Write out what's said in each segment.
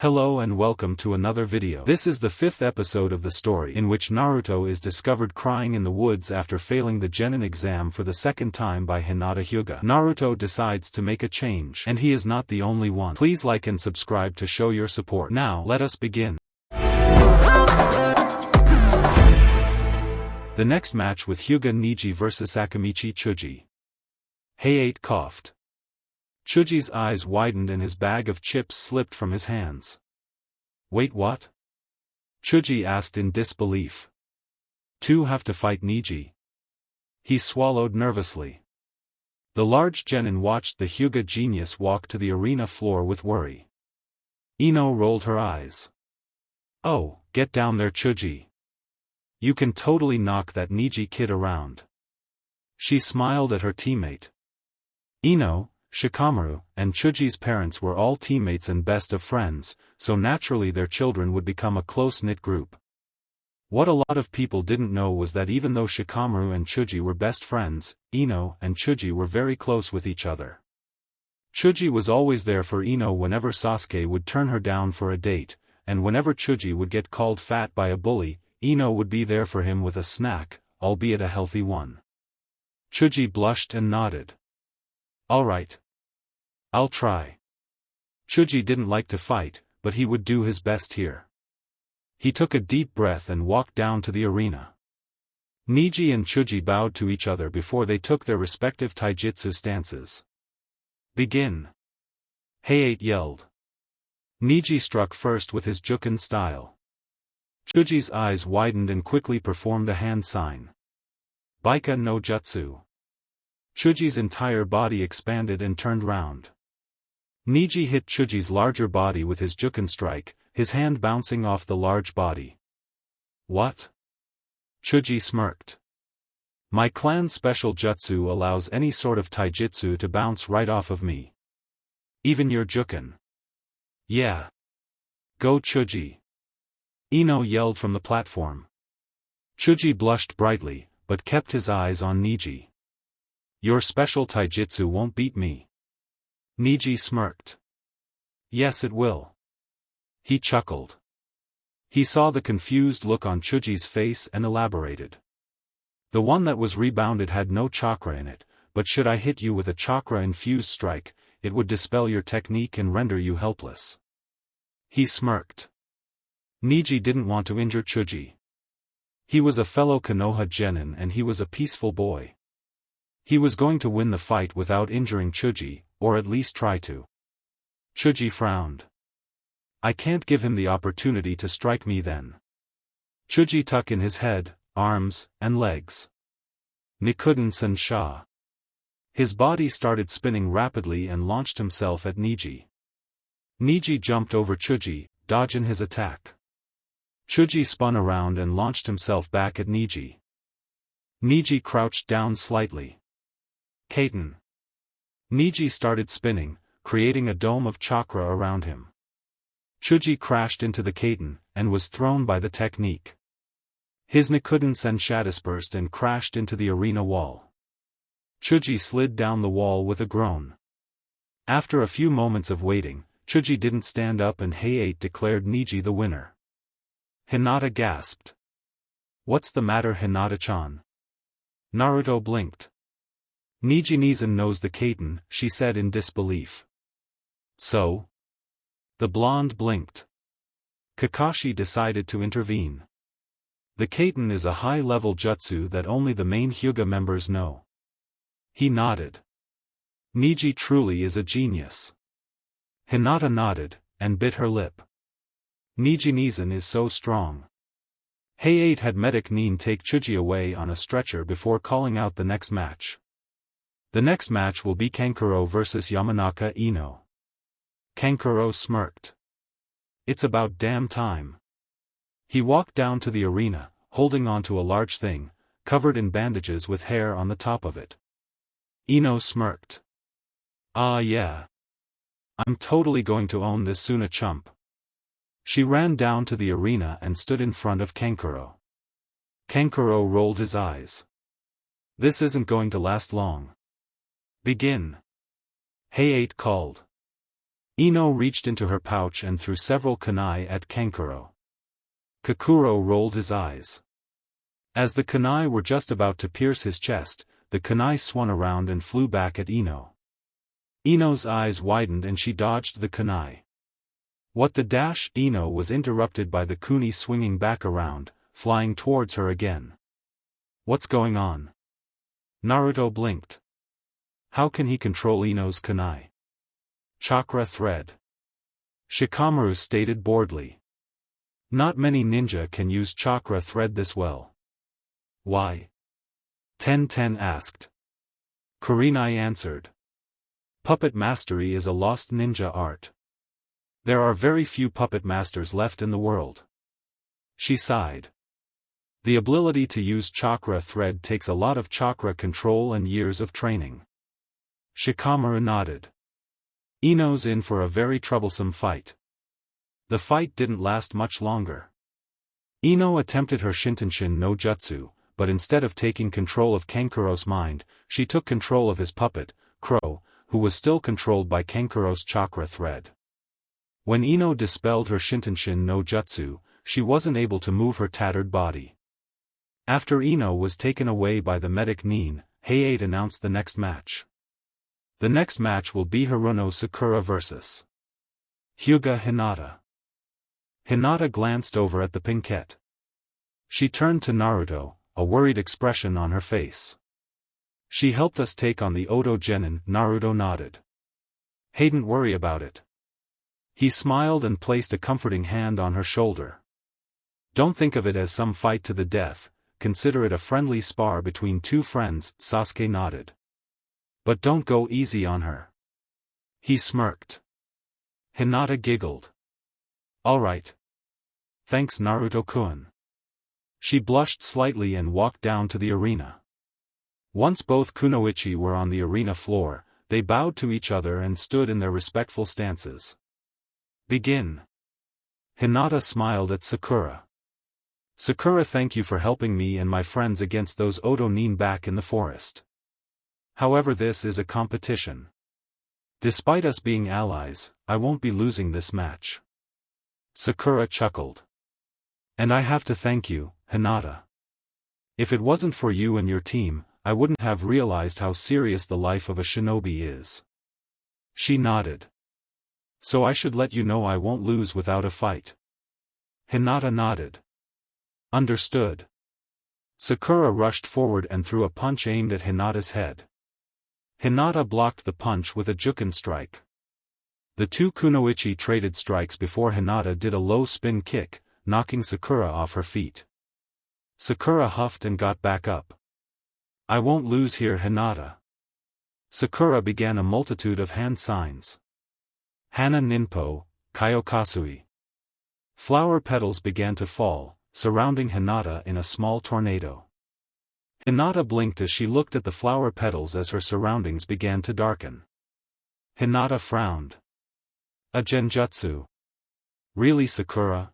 Hello and welcome to another video. This is the 5th episode of the story in which Naruto is discovered crying in the woods after failing the Genin exam for the second time by Hinata Hyuga. Naruto decides to make a change, and he is not the only one. Please like and subscribe to show your support. Now, let us begin. The next match with Hyuga Niji vs Akamichi Chuji. Hayate coughed. Chuji's eyes widened and his bag of chips slipped from his hands. Wait, what? Chuji asked in disbelief. Two have to fight Niji. He swallowed nervously. The large genin watched the Hyuga genius walk to the arena floor with worry. Ino rolled her eyes. Oh, get down there, Chuji. You can totally knock that Niji kid around. She smiled at her teammate. Ino, Shikamaru, and Chuji's parents were all teammates and best of friends, so naturally their children would become a close-knit group. What a lot of people didn't know was that even though Shikamaru and Chuji were best friends, Ino and Chuji were very close with each other. Chuji was always there for Ino whenever Sasuke would turn her down for a date, and whenever Chuji would get called fat by a bully, Ino would be there for him with a snack, albeit a healthy one. Chuji blushed and nodded. All right. I'll try. Chuji didn't like to fight, but he would do his best here. He took a deep breath and walked down to the arena. Niji and Chuji bowed to each other before they took their respective taijutsu stances. Begin. Hayate yelled. Niji struck first with his Juken style. Chuji's eyes widened and quickly performed a hand sign. Baika no Jutsu. Chuji's entire body expanded and turned round. Niji hit Chuji's larger body with his Juken strike, his hand bouncing off the large body. What? Chuji smirked. My clan's special jutsu allows any sort of taijutsu to bounce right off of me. Even your Juken. Yeah. Go Chuji. Ino yelled from the platform. Chuji blushed brightly, but kept his eyes on Niji. Your special taijutsu won't beat me. Niji smirked. Yes, it will. He chuckled. He saw the confused look on Chuji's face and elaborated. The one that was rebounded had no chakra in it, but should I hit you with a chakra-infused strike, it would dispel your technique and render you helpless. He smirked. Niji didn't want to injure Chuji. He was a fellow Konoha genin and he was a peaceful boy. He was going to win the fight without injuring Chuji, or at least try to. Chuji frowned. I can't give him the opportunity to strike me then. Chuji tucked in his head, arms, and legs. Nikuden Sensha. His body started spinning rapidly and launched himself at Niji. Niji jumped over Chuji, dodging his attack. Chuji spun around and launched himself back at Niji. Niji crouched down slightly. Kaiten. Niji started spinning, creating a dome of chakra around him. Chuji crashed into the Kaiten, and was thrown by the technique. His Nikuden Sensha dispersed and crashed into the arena wall. Chuji slid down the wall with a groan. After a few moments of waiting, Chuji didn't stand up and Hayate declared Niji the winner. Hinata gasped. What's the matter, Hinata-chan? Naruto blinked. Niji-Nizan knows the Kaiten, she said in disbelief. So? The blonde blinked. Kakashi decided to intervene. The Kaiten is a high-level jutsu that only the main Hyuga members know. He nodded. Niji truly is a genius. Hinata nodded, and bit her lip. Niji-Nizan is so strong. Hayate had Medic Nin take Chuji away on a stretcher before calling out the next match. The next match will be Kankuro vs Yamanaka Ino. Kankuro smirked. It's about damn time. He walked down to the arena, holding onto a large thing, covered in bandages with hair on the top of it. Ino smirked. Ah yeah. I'm totally going to own this Suna chump. She ran down to the arena and stood in front of Kankuro. Kankuro rolled his eyes. This isn't going to last long. Begin. Hayate called. Ino reached into her pouch and threw several kunai at Kankuro. Kakuro rolled his eyes. As the kunai were just about to pierce his chest, the kunai swung around and flew back at Ino. Ino's eyes widened and she dodged the kunai. What the dash? Ino was interrupted by the kuni swinging back around, flying towards her again. What's going on? Naruto blinked. How can he control Ino's kunai? Chakra thread. Shikamaru stated boredly. Not many ninja can use chakra thread this well. Why? Ten asked. Kurenai answered. Puppet mastery is a lost ninja art. There are very few puppet masters left in the world. She sighed. The ability to use chakra thread takes a lot of chakra control and years of training. Shikamaru nodded. Ino's in for a very troublesome fight. The fight didn't last much longer. Ino attempted her Shintenshin no Jutsu, but instead of taking control of Kankuro's mind, she took control of his puppet, Crow, who was still controlled by Kankuro's chakra thread. When Ino dispelled her Shintenshin no Jutsu, she wasn't able to move her tattered body. After Ino was taken away by the medic Nin, Hayate announced the next match. The next match will be Haruno Sakura vs. Hyuga Hinata. Hinata glanced over at the pinkette. She turned to Naruto, a worried expression on her face. She helped us take on the Oto Genin. Naruto nodded. Hey, don't worry about it. He smiled and placed a comforting hand on her shoulder. Don't think of it as some fight to the death, consider it a friendly spar between two friends. Sasuke nodded. But don't go easy on her. He smirked. Hinata giggled. Alright. Thanks Naruto-kun. She blushed slightly and walked down to the arena. Once both kunoichi were on the arena floor, they bowed to each other and stood in their respectful stances. Begin. Hinata smiled at Sakura. Sakura, thank you for helping me and my friends against those Oto Nin back in the forest. However, this is a competition. Despite us being allies, I won't be losing this match. Sakura chuckled. And I have to thank you, Hinata. If it wasn't for you and your team, I wouldn't have realized how serious the life of a shinobi is. She nodded. So I should let you know I won't lose without a fight. Hinata nodded. Understood. Sakura rushed forward and threw a punch aimed at Hinata's head. Hinata blocked the punch with a Juken strike. The two kunoichi traded strikes before Hinata did a low spin kick, knocking Sakura off her feet. Sakura huffed and got back up. I won't lose here, Hinata. Sakura began a multitude of hand signs. Hana Ninpo, Kyokasui. Flower petals began to fall, surrounding Hinata in a small tornado. Hinata blinked as she looked at the flower petals as her surroundings began to darken. Hinata frowned. A genjutsu. Really, Sakura?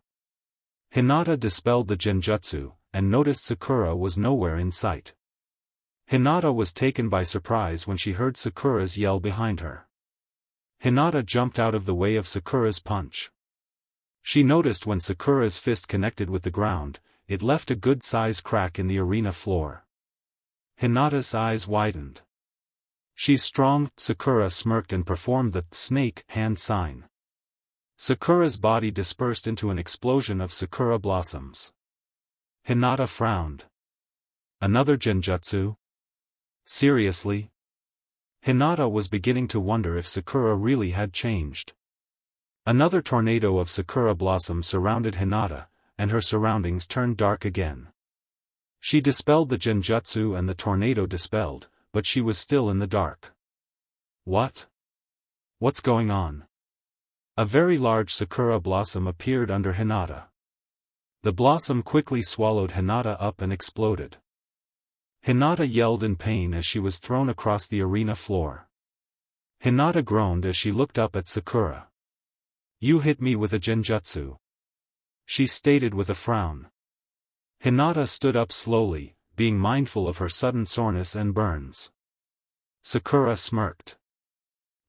Hinata dispelled the genjutsu, and noticed Sakura was nowhere in sight. Hinata was taken by surprise when she heard Sakura's yell behind her. Hinata jumped out of the way of Sakura's punch. She noticed when Sakura's fist connected with the ground, it left a good-sized crack in the arena floor. Hinata's eyes widened. She's strong. Sakura smirked and performed the snake hand sign. Sakura's body dispersed into an explosion of sakura blossoms. Hinata frowned. Another genjutsu? Seriously? Hinata was beginning to wonder if Sakura really had changed. Another tornado of sakura blossoms surrounded Hinata, and her surroundings turned dark again. She dispelled the genjutsu and the tornado dispelled, but she was still in the dark. What? What's going on? A very large sakura blossom appeared under Hinata. The blossom quickly swallowed Hinata up and exploded. Hinata yelled in pain as she was thrown across the arena floor. Hinata groaned as she looked up at Sakura. You hit me with a genjutsu. She stated with a frown. Hinata stood up slowly, being mindful of her sudden soreness and burns. Sakura smirked.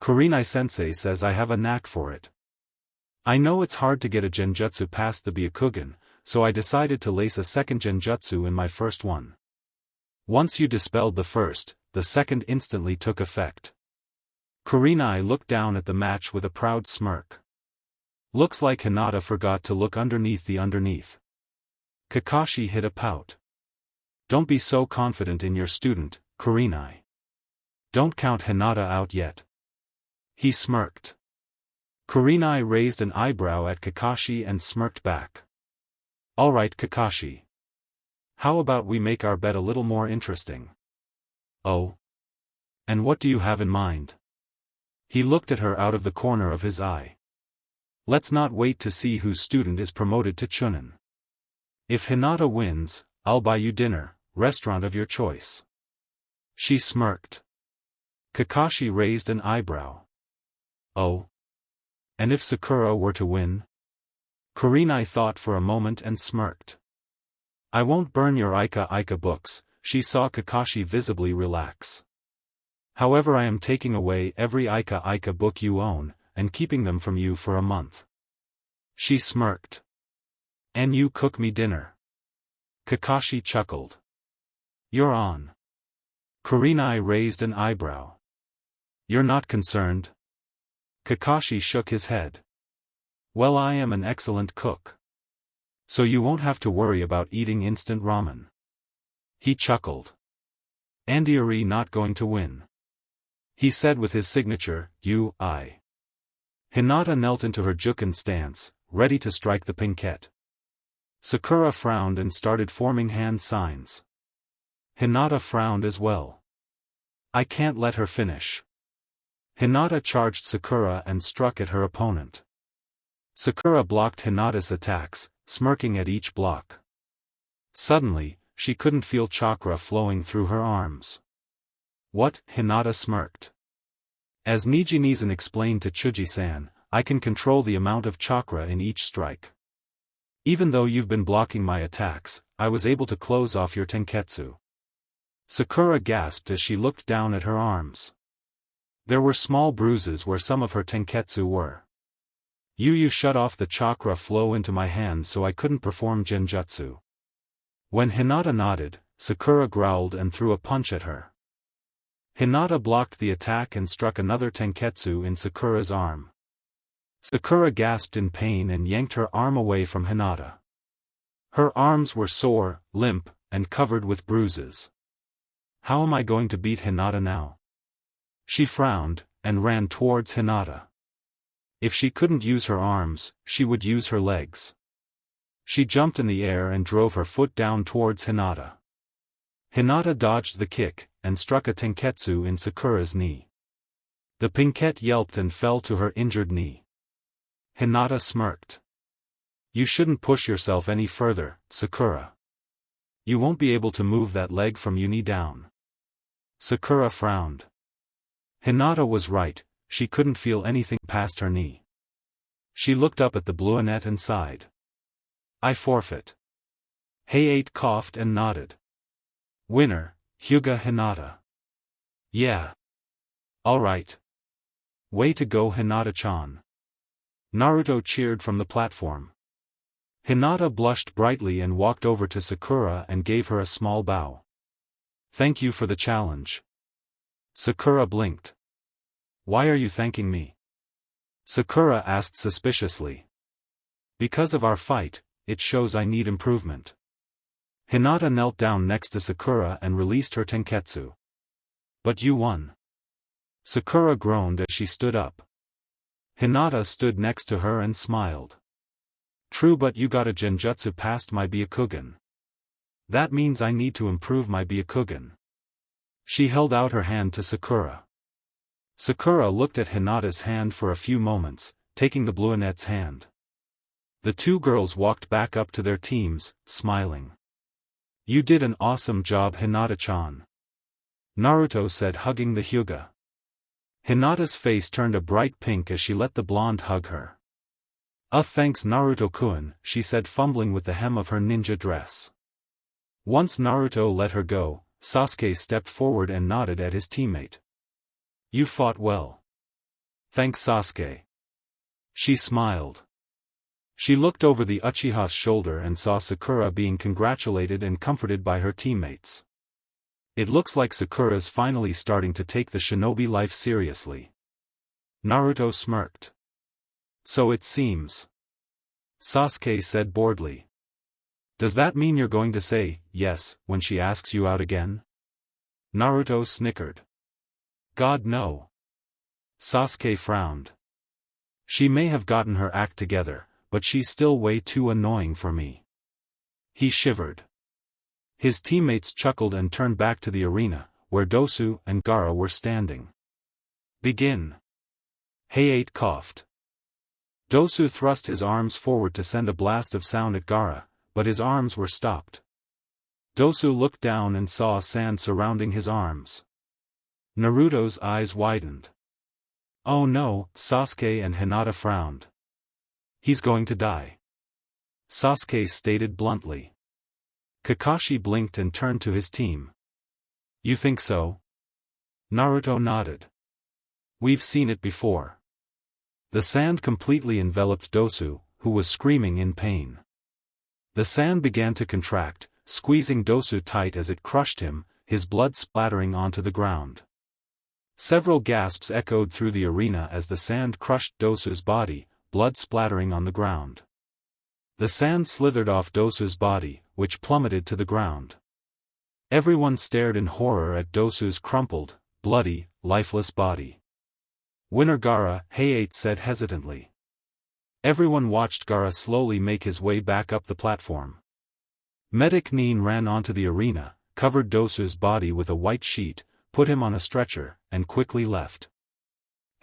Kurenai-sensei says I have a knack for it. I know it's hard to get a genjutsu past the Byakugan, so I decided to lace a second genjutsu in my first one. Once you dispelled the first, the second instantly took effect. Kurenai looked down at the match with a proud smirk. Looks like Hinata forgot to look underneath the underneath. Kakashi hit a pout. Don't be so confident in your student, Kurenai. Don't count Hinata out yet. He smirked. Kurenai raised an eyebrow at Kakashi and smirked back. Alright Kakashi. How about we make our bet a little more interesting? Oh? And what do you have in mind? He looked at her out of the corner of his eye. Let's not wait to see whose student is promoted to Chunin. If Hinata wins, I'll buy you dinner, restaurant of your choice. She smirked. Kakashi raised an eyebrow. Oh? And if Sakura were to win? Kurenai thought for a moment and smirked. I won't burn your Ika books, she saw Kakashi visibly relax. However, I am taking away every Ika book you own, and keeping them from you for a month. She smirked. And you cook me dinner. Kakashi chuckled. You're on. Kurenai raised an eyebrow. You're not concerned? Kakashi shook his head. Well, I am an excellent cook. So you won't have to worry about eating instant ramen. He chuckled. And you're not going to win. He said with his signature, I. Hinata knelt into her juken stance, ready to strike the pinkette. Sakura frowned and started forming hand signs. Hinata frowned as well. I can't let her finish. Hinata charged Sakura and struck at her opponent. Sakura blocked Hinata's attacks, smirking at each block. Suddenly, she couldn't feel chakra flowing through her arms. What? Hinata smirked. As Nijinizan explained to Chuji-san, I can control the amount of chakra in each strike. Even though you've been blocking my attacks, I was able to close off your tenketsu. Sakura gasped as she looked down at her arms. There were small bruises where some of her tenketsu were. You shut off the chakra flow into my hands so I couldn't perform genjutsu. When Hinata nodded, Sakura growled and threw a punch at her. Hinata blocked the attack and struck another tenketsu in Sakura's arm. Sakura gasped in pain and yanked her arm away from Hinata. Her arms were sore, limp, and covered with bruises. How am I going to beat Hinata now? She frowned, and ran towards Hinata. If she couldn't use her arms, she would use her legs. She jumped in the air and drove her foot down towards Hinata. Hinata dodged the kick, and struck a tenketsu in Sakura's knee. The pinkette yelped and fell to her injured knee. Hinata smirked. You shouldn't push yourself any further, Sakura. You won't be able to move that leg from your knee down. Sakura frowned. Hinata was right, she couldn't feel anything past her knee. She looked up at the bluenet and sighed. I forfeit. Heiate coughed and nodded. Winner, Hyuga Hinata. Yeah. Alright. Way to go Hinata-chan. Naruto cheered from the platform. Hinata blushed brightly and walked over to Sakura and gave her a small bow. Thank you for the challenge. Sakura blinked. Why are you thanking me? Sakura asked suspiciously. Because of our fight, it shows I need improvement. Hinata knelt down next to Sakura and released her tenketsu. But you won. Sakura groaned as she stood up. Hinata stood next to her and smiled. True, but you got a genjutsu past my Byakugan. That means I need to improve my Byakugan. She held out her hand to Sakura. Sakura looked at Hinata's hand for a few moments, taking the bluenet's hand. The two girls walked back up to their teams, smiling. You did an awesome job, Hinata-chan. Naruto said, hugging the Hyuga. Hinata's face turned a bright pink as she let the blonde hug her. Thanks Naruto-kun, she said, fumbling with the hem of her ninja dress. Once Naruto let her go, Sasuke stepped forward and nodded at his teammate. You fought well. Thanks Sasuke. She smiled. She looked over the Uchiha's shoulder and saw Sakura being congratulated and comforted by her teammates. It looks like Sakura's finally starting to take the shinobi life seriously. Naruto smirked. So it seems. Sasuke said boredly. Does that mean you're going to say, yes, when she asks you out again? Naruto snickered. God no. Sasuke frowned. She may have gotten her act together, but she's still way too annoying for me. He shivered. His teammates chuckled and turned back to the arena, where Dosu and Gaara were standing. Begin. Hayate coughed. Dosu thrust his arms forward to send a blast of sound at Gaara, but his arms were stopped. Dosu looked down and saw sand surrounding his arms. Naruto's eyes widened. Oh no, Sasuke and Hinata frowned. He's going to die. Sasuke stated bluntly. Kakashi blinked and turned to his team. You think so? Naruto nodded. We've seen it before. The sand completely enveloped Dosu, who was screaming in pain. The sand began to contract, squeezing Dosu tight as it crushed him, his blood splattering onto the ground. Several gasps echoed through the arena as the sand crushed Dosu's body, blood splattering on the ground. The sand slithered off Dosu's body, which plummeted to the ground. Everyone stared in horror at Dosu's crumpled, bloody, lifeless body. Winner Gaara, Hayate said hesitantly. Everyone watched Gaara slowly make his way back up the platform. Medic Nin ran onto the arena, covered Dosu's body with a white sheet, put him on a stretcher, and quickly left.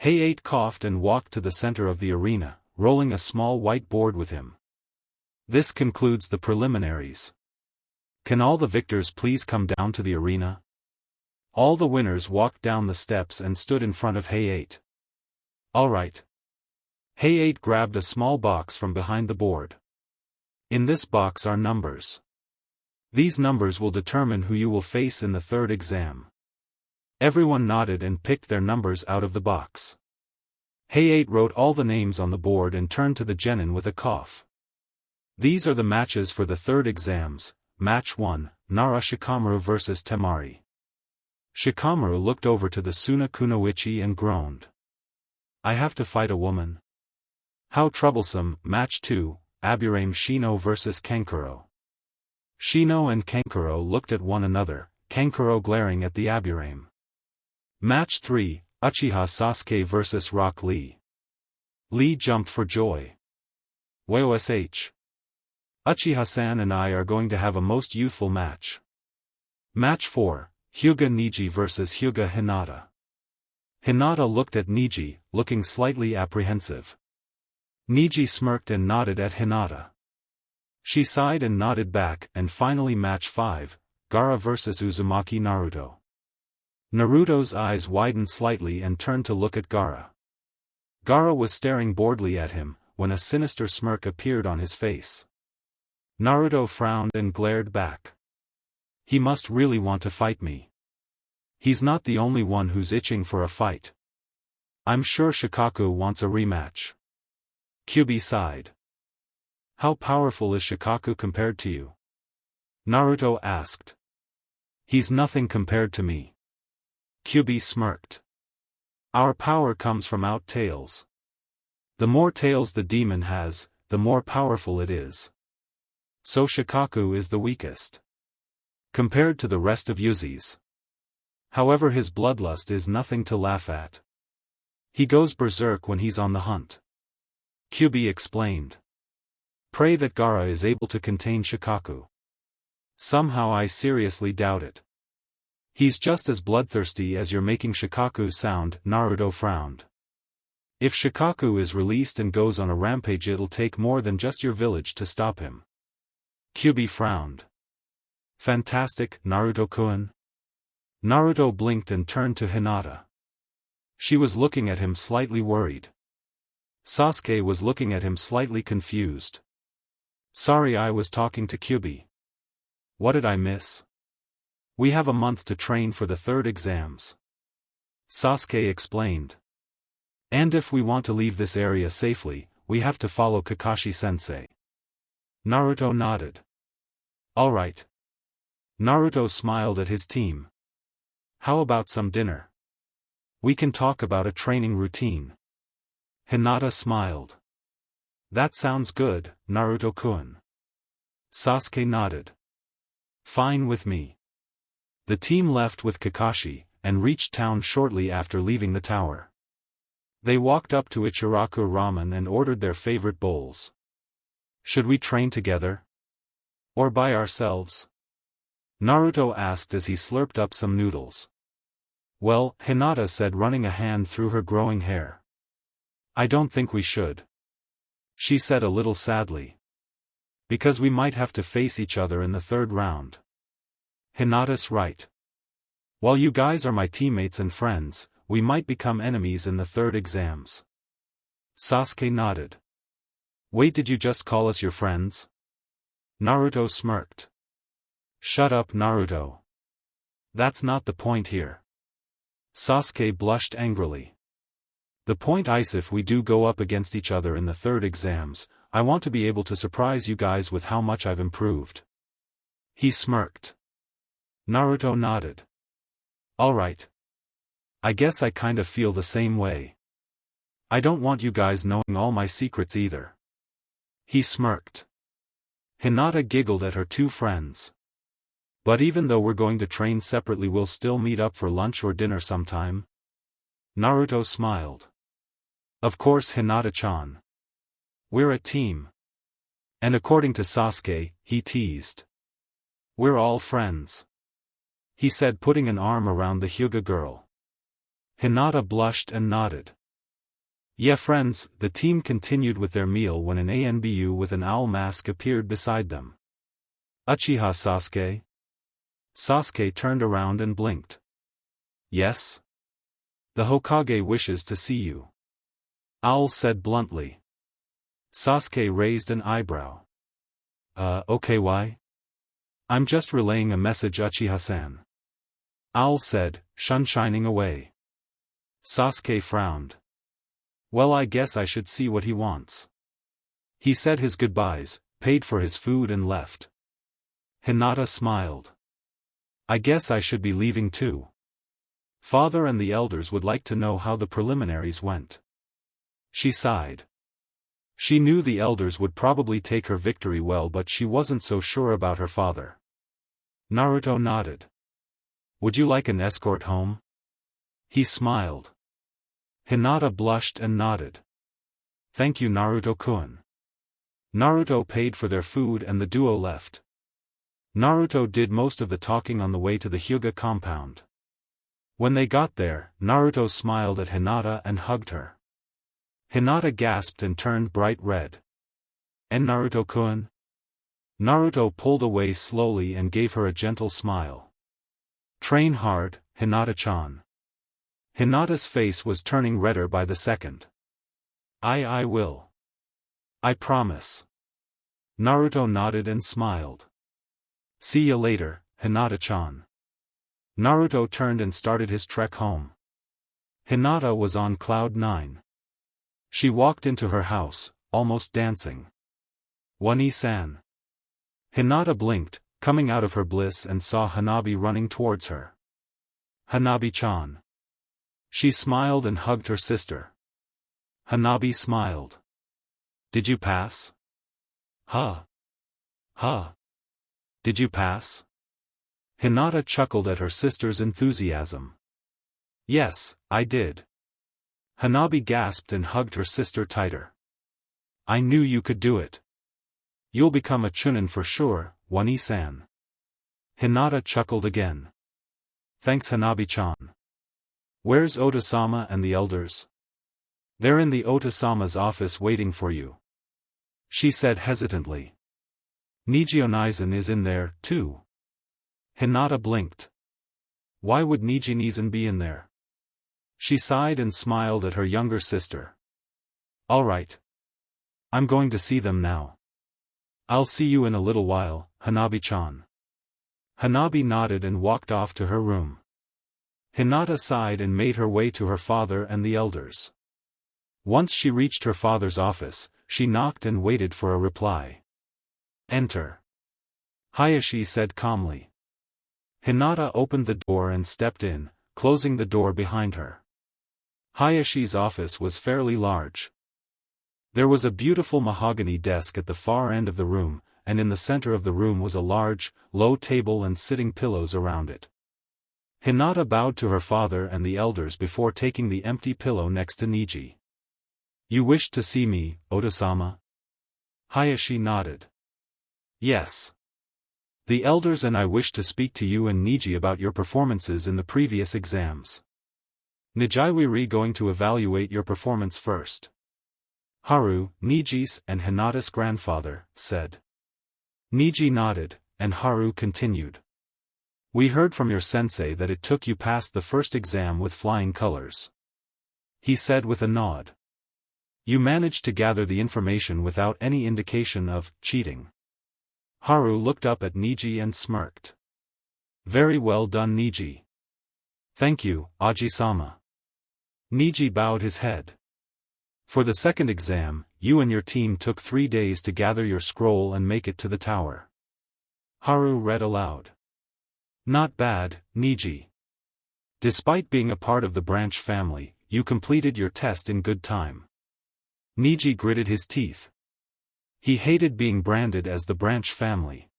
Hayate coughed and walked to the center of the arena, rolling a small white board with him. This concludes the preliminaries. Can all the victors please come down to the arena? All the winners walked down the steps and stood in front of Hayate. All right. Hayate grabbed a small box from behind the board. In this box are numbers. These numbers will determine who you will face in the third exam. Everyone nodded and picked their numbers out of the box. Hayate wrote all the names on the board and turned to the genin with a cough. These are the matches for the third exams. Match 1, Nara Shikamaru vs Temari. Shikamaru looked over to the Suna Kunoichi and groaned. I have to fight a woman? How troublesome. Match 2, Aburame Shino vs Kankuro. Shino and Kankuro looked at one another, Kankuro glaring at the Aburame. Match 3, Uchiha Sasuke vs Rock Lee. Lee jumped for joy. Wosh. Uchiha-san and I are going to have a most youthful match. Match 4, Hyuga Neji vs Hyuga Hinata. Hinata looked at Neji, looking slightly apprehensive. Neji smirked and nodded at Hinata. She sighed and nodded back, and finally match 5, Gaara vs Uzumaki Naruto. Naruto's eyes widened slightly and turned to look at Gaara. Gaara was staring boredly at him, when a sinister smirk appeared on his face. Naruto frowned and glared back. He must really want to fight me. He's not the only one who's itching for a fight. I'm sure Shikaku wants a rematch. Kyuubi sighed. How powerful is Shikaku compared to you? Naruto asked. He's nothing compared to me. Kyuubi smirked. Our power comes from out tails. The more tails the demon has, the more powerful it is. So Shikaku is the weakest. Compared to the rest of Uzis. However, his bloodlust is nothing to laugh at. He goes berserk when he's on the hunt. Kyuubi explained. Pray that Gaara is able to contain Shikaku. Somehow I seriously doubt it. He's just as bloodthirsty as you're making Shikaku sound. Naruto frowned. If Shikaku is released and goes on a rampage, it'll take more than just your village to stop him. Kyuubi frowned. Fantastic, Naruto-kun. Naruto blinked and turned to Hinata. She was looking at him slightly worried. Sasuke was looking at him slightly confused. Sorry, I was talking to Kyuubi. What did I miss? We have a month to train for the third exams. Sasuke explained. And if we want to leave this area safely, we have to follow Kakashi-sensei. Naruto nodded. Alright. Naruto smiled at his team. How about some dinner? We can talk about a training routine. Hinata smiled. That sounds good, Naruto-kun. Sasuke nodded. Fine with me. The team left with Kakashi, and reached town shortly after leaving the tower. They walked up to Ichiraku Ramen and ordered their favorite bowls. Should we train together? Or by ourselves? Naruto asked as he slurped up some noodles. Well, Hinata said, running a hand through her growing hair. I don't think we should. She said a little sadly. Because we might have to face each other in the third round. Hinata's right. While you guys are my teammates and friends, we might become enemies in the third exams. Sasuke nodded. Wait, did you just call us your friends? Naruto smirked. Shut up, Naruto. That's not the point here. Sasuke blushed angrily. The point is, if we do go up against each other in the third exams, I want to be able to surprise you guys with how much I've improved. He smirked. Naruto nodded. Alright. I guess I kind of feel the same way. I don't want you guys knowing all my secrets either. He smirked. Hinata giggled at her two friends. But even though we're going to train separately, we'll still meet up for lunch or dinner sometime? Naruto smiled. Of course, Hinata-chan. We're a team. And according to Sasuke, he teased. We're all friends. He said, putting an arm around the Hyuga girl. Hinata blushed and nodded. Yeah, friends. The team continued with their meal when an ANBU with an owl mask appeared beside them. Uchiha Sasuke? Sasuke turned around and blinked. Yes? The Hokage wishes to see you. Owl said bluntly. Sasuke raised an eyebrow. Okay, why? I'm just relaying a message, Uchiha-san. Owl said, shining away. Sasuke frowned. Well, I guess I should see what he wants. He said his goodbyes, paid for his food and left. Hinata smiled. I guess I should be leaving too. Father and the elders would like to know how the preliminaries went. She sighed. She knew the elders would probably take her victory well, but she wasn't so sure about her father. Naruto nodded. Would you like an escort home? He smiled. Hinata blushed and nodded. Thank you, Naruto-kun. Naruto paid for their food and the duo left. Naruto did most of the talking on the way to the Hyuga compound. When they got there, Naruto smiled at Hinata and hugged her. Hinata gasped and turned bright red. And Naruto-kun? Naruto pulled away slowly and gave her a gentle smile. Train hard, Hinata-chan. Hinata's face was turning redder by the second. I will. I promise. Naruto nodded and smiled. See ya later, Hinata-chan. Naruto turned and started his trek home. Hinata was on cloud 9. She walked into her house, almost dancing. Wani-san. Hinata blinked, coming out of her bliss, and saw Hanabi running towards her. Hanabi-chan. She smiled and hugged her sister. Hanabi smiled. Did you pass? Huh? Did you pass? Hinata chuckled at her sister's enthusiasm. Yes, I did. Hanabi gasped and hugged her sister tighter. I knew you could do it. You'll become a chunin for sure, Wani-san. Hinata chuckled again. Thanks, Hanabi-chan. Where's Oda-sama and the elders? They're in the Oda-sama's office waiting for you. She said hesitantly. Niji-Onizen is in there, too. Hinata blinked. Why would Niji-Onizen be in there? She sighed and smiled at her younger sister. All right. I'm going to see them now. I'll see you in a little while, Hanabi-chan. Hanabi nodded and walked off to her room. Hinata sighed and made her way to her father and the elders. Once she reached her father's office, she knocked and waited for a reply. "Enter," Hayashi said calmly. Hinata opened the door and stepped in, closing the door behind her. Hayashi's office was fairly large. There was a beautiful mahogany desk at the far end of the room, and in the center of the room was a large, low table and sitting pillows around it. Hinata bowed to her father and the elders before taking the empty pillow next to Niji. "You wished to see me, Oda-sama?" Hayashi nodded. "Yes. The elders and I wish to speak to you and Niji about your performances in the previous exams. Nijiwiri going to evaluate your performance first." Haru, Niji's and Hinata's grandfather, said. Niji nodded, and Haru continued. "We heard from your sensei that it took you past the first exam with flying colors," he said with a nod. "You managed to gather the information without any indication of cheating." Haru looked up at Niji and smirked. "Very well done, Niji." "Thank you, Aji-sama." Niji bowed his head. "For the second exam, you and your team took 3 days to gather your scroll and make it to the tower." Haru read aloud. "Not bad, Niji. Despite being a part of the branch family, you completed your test in good time." Niji gritted his teeth. He hated being branded as the branch family.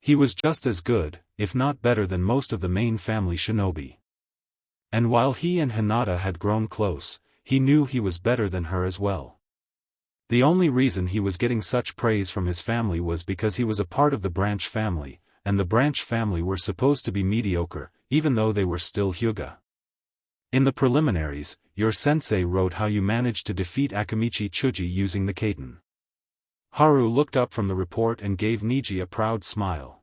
He was just as good, if not better than most of the main family shinobi. And while he and Hinata had grown close, he knew he was better than her as well. The only reason he was getting such praise from his family was because he was a part of the branch family, and the branch family were supposed to be mediocre, even though they were still Hyuga. "In the preliminaries, your sensei wrote how you managed to defeat Akamichi Chuji using the Kaiten." Haru looked up from the report and gave Niji a proud smile.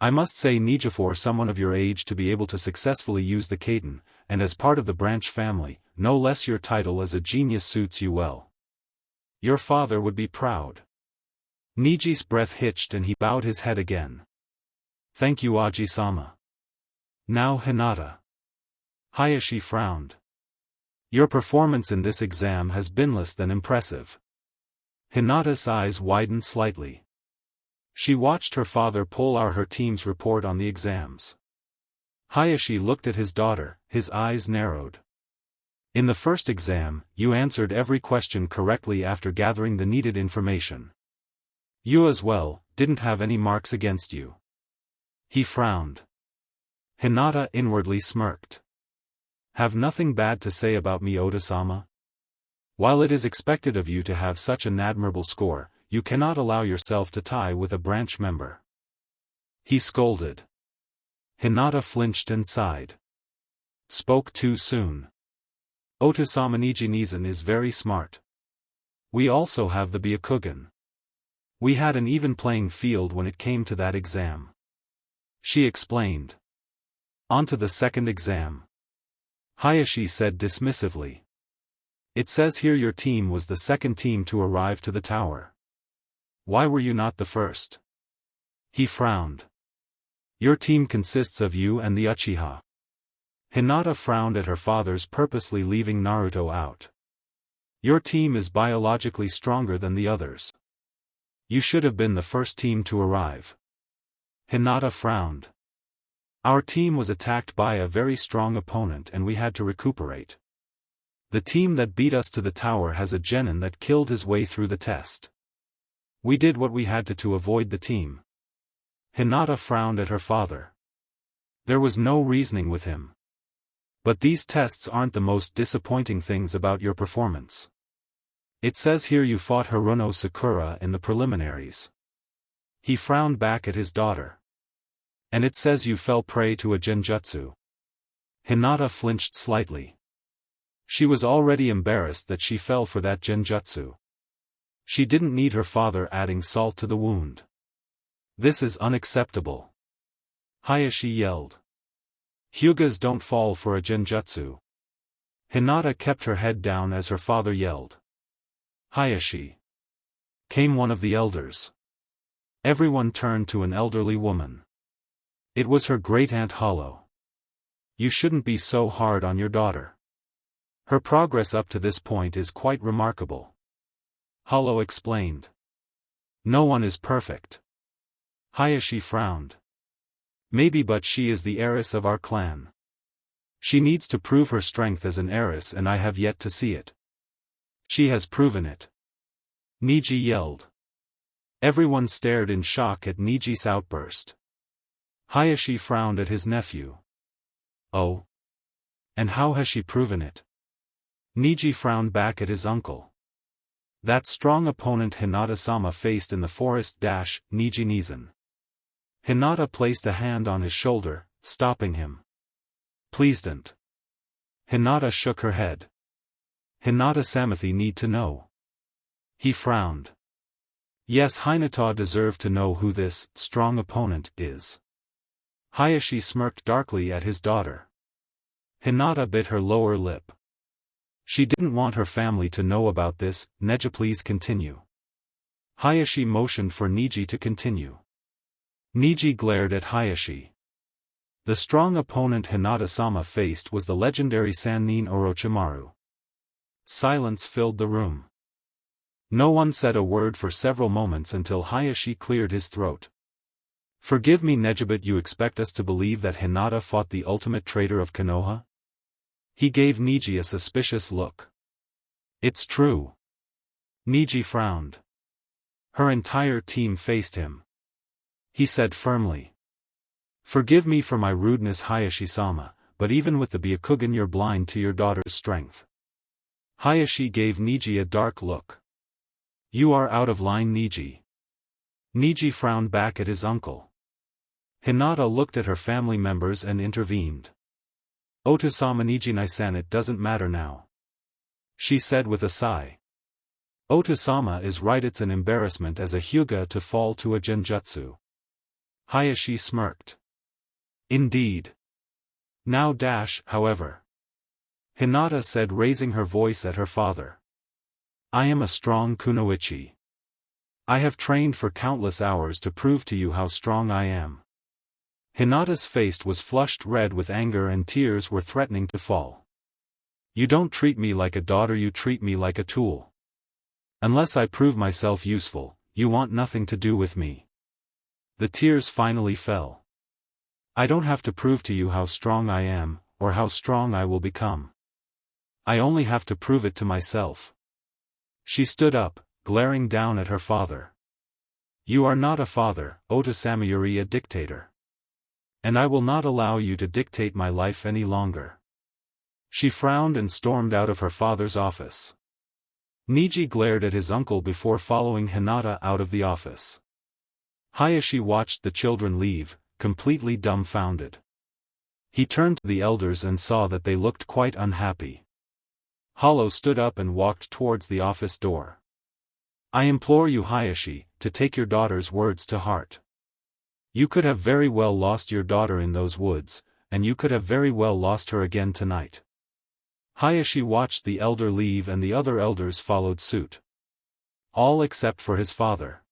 "I must say, Niji, for someone of your age to be able to successfully use the Kaiten, and as part of the branch family, no less your title as a genius suits you well. Your father would be proud." Niji's breath hitched and he bowed his head again. "Thank you, Aji-sama." "Now Hinata." Hayashi frowned. "Your performance in this exam has been less than impressive." Hinata's eyes widened slightly. She watched her father pull out her team's report on the exams. Hayashi looked at his daughter, his eyes narrowed. "In the first exam, you answered every question correctly after gathering the needed information. You as well, didn't have any marks against you." He frowned. Hinata inwardly smirked. "Have nothing bad to say about me, Oda-sama? While it is expected of you to have such an admirable score, you cannot allow yourself to tie with a branch member," he scolded. Hinata flinched and sighed. "Spoke too soon. Oda-sama Niji-Nizan is very smart. We also have the Byakugan. We had an even playing field when it came to that exam," she explained. "On to the second exam," Hayashi said dismissively. "It says here your team was the second team to arrive to the tower. Why were you not the first?" He frowned. "Your team consists of you and the Uchiha." Hinata frowned at her father's purposely leaving Naruto out. "Your team is biologically stronger than the others. You should have been the first team to arrive." Hinata frowned. "Our team was attacked by a very strong opponent and we had to recuperate. The team that beat us to the tower has a genin that killed his way through the test. We did what we had to avoid the team." Hinata frowned at her father. There was no reasoning with him. "But these tests aren't the most disappointing things about your performance. It says here you fought Haruno Sakura in the preliminaries." He frowned back at his daughter. "And it says you fell prey to a genjutsu." Hinata flinched slightly. She was already embarrassed that she fell for that genjutsu. She didn't need her father adding salt to the wound. "This is unacceptable," Hayashi yelled. "Hyugas don't fall for a genjutsu." Hinata kept her head down as her father yelled. "Hayashi!" Came one of the elders. Everyone turned to an elderly woman. It was her great-aunt Hollow. "You shouldn't be so hard on your daughter. Her progress up to this point is quite remarkable. Hollow explained. No one is perfect. Hayashi frowned. Maybe, but she is the heiress of our clan. She needs to prove her strength as an heiress, and I have yet to see it. She has proven it. Niji yelled. Everyone stared in shock at Niji's outburst. Hayashi frowned at his nephew. Oh? And how has she proven it? Niji frowned back at his uncle. That strong opponent Hinata-sama faced in the forest. Niji Nizan. Hinata placed a hand on his shoulder, stopping him. Please don't. Hinata shook her head. Hinata-samathi need to know. He frowned. Yes, Hinata deserve to know who this strong opponent is. Hayashi smirked darkly at his daughter. Hinata bit her lower lip. She didn't want her family to know about this. Neji, please continue. Hayashi motioned for Niji to continue. Niji glared at Hayashi. The strong opponent Hinata-sama faced was the legendary Sannin Orochimaru. Silence filled the room. No one said a word for several moments until Hayashi cleared his throat. Forgive me, Neji, but you expect us to believe that Hinata fought the ultimate traitor of Konoha? He gave Niji a suspicious look. It's true. Niji frowned. Her entire team faced him. He said firmly. Forgive me for my rudeness, Hayashi-sama, but even with the Byakugan you're blind to your daughter's strength. Hayashi gave Niji a dark look. You are out of line, Niji. Niji frowned back at his uncle. Hinata looked at her family members and intervened. Oto-sama, Niji-san, it doesn't matter now. She said with a sigh. Oto-sama is right, it's an embarrassment as a Hyuga to fall to a genjutsu. Hayashi smirked. Indeed. Now however. Hinata said, raising her voice at her father. I am a strong kunoichi. I have trained for countless hours to prove to you how strong I am. Hinata's face was flushed red with anger and tears were threatening to fall. You don't treat me like a daughter, you treat me like a tool. Unless I prove myself useful, you want nothing to do with me. The tears finally fell. I don't have to prove to you how strong I am, or how strong I will become. I only have to prove it to myself. She stood up, glaring down at her father. You are not a father, Oto-sama, you're a dictator. And I will not allow you to dictate my life any longer. She frowned and stormed out of her father's office. Niji glared at his uncle before following Hinata out of the office. Hayashi watched the children leave, completely dumbfounded. He turned to the elders and saw that they looked quite unhappy. Hollow stood up and walked towards the office door. I implore you, Hayashi, to take your daughter's words to heart. You could have very well lost your daughter in those woods, and you could have very well lost her again tonight. Hayashi watched the elder leave and the other elders followed suit. All except for his father.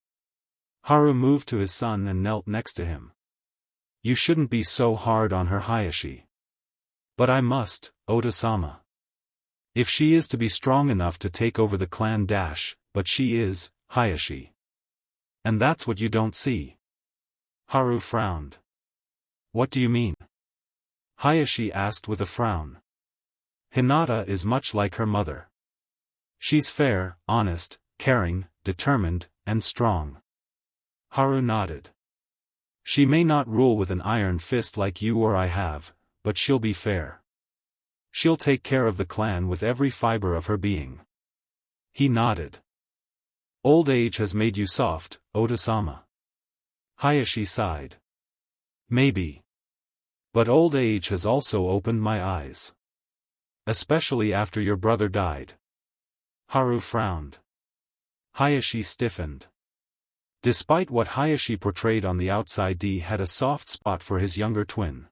Haru moved to his son and knelt next to him. You shouldn't be so hard on her, Hayashi. But I must, Oto-sama. If she is to be strong enough to take over the clan but she is, Hayashi. And that's what you don't see. Haru frowned. What do you mean? Hayashi asked with a frown. Hinata is much like her mother. She's fair, honest, caring, determined, and strong. Haru nodded. She may not rule with an iron fist like you or I have, but she'll be fair. She'll take care of the clan with every fiber of her being. He nodded. Old age has made you soft, Oto-sama. Hayashi sighed. Maybe. But old age has also opened my eyes. Especially after your brother died. Haru frowned. Hayashi stiffened. Despite what Hayashi portrayed on the outside, he had a soft spot for his younger twin.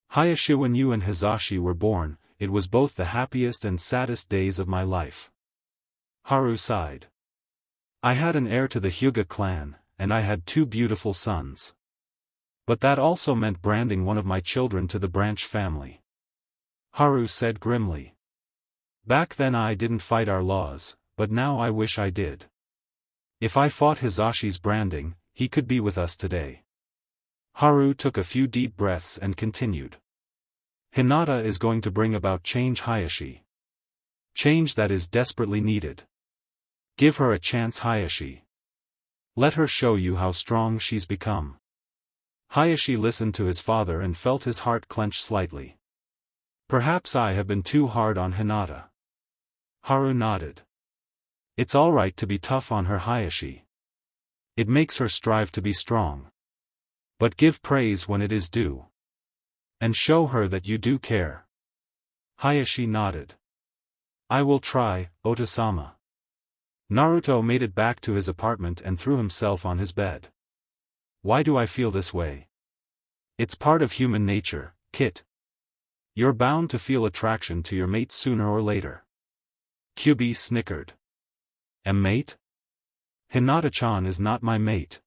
Hayashi, when you and Hizashi were born, it was both the happiest and saddest days of my life. Haru sighed. I had an heir to the Hyuga clan, and I had 2 beautiful sons. But that also meant branding one of my children to the branch family. Haru said grimly. Back then I didn't fight our laws, but now I wish I did. If I fought Hisashi's branding, he could be with us today. Haru took a few deep breaths and continued. Hinata is going to bring about change, Hayashi. Change that is desperately needed. Give her a chance, Hayashi. Let her show you how strong she's become. Hayashi listened to his father and felt his heart clench slightly. Perhaps I have been too hard on Hinata. Haru nodded. It's alright to be tough on her, Hayashi. It makes her strive to be strong. But give praise when it is due. And show her that you do care. Hayashi nodded. I will try, Oto-sama. Naruto made it back to his apartment and threw himself on his bed. Why do I feel this way? It's part of human nature, Kit. You're bound to feel attraction to your mate sooner or later. Kyubi snickered. A mate? Hinata-chan is not my mate.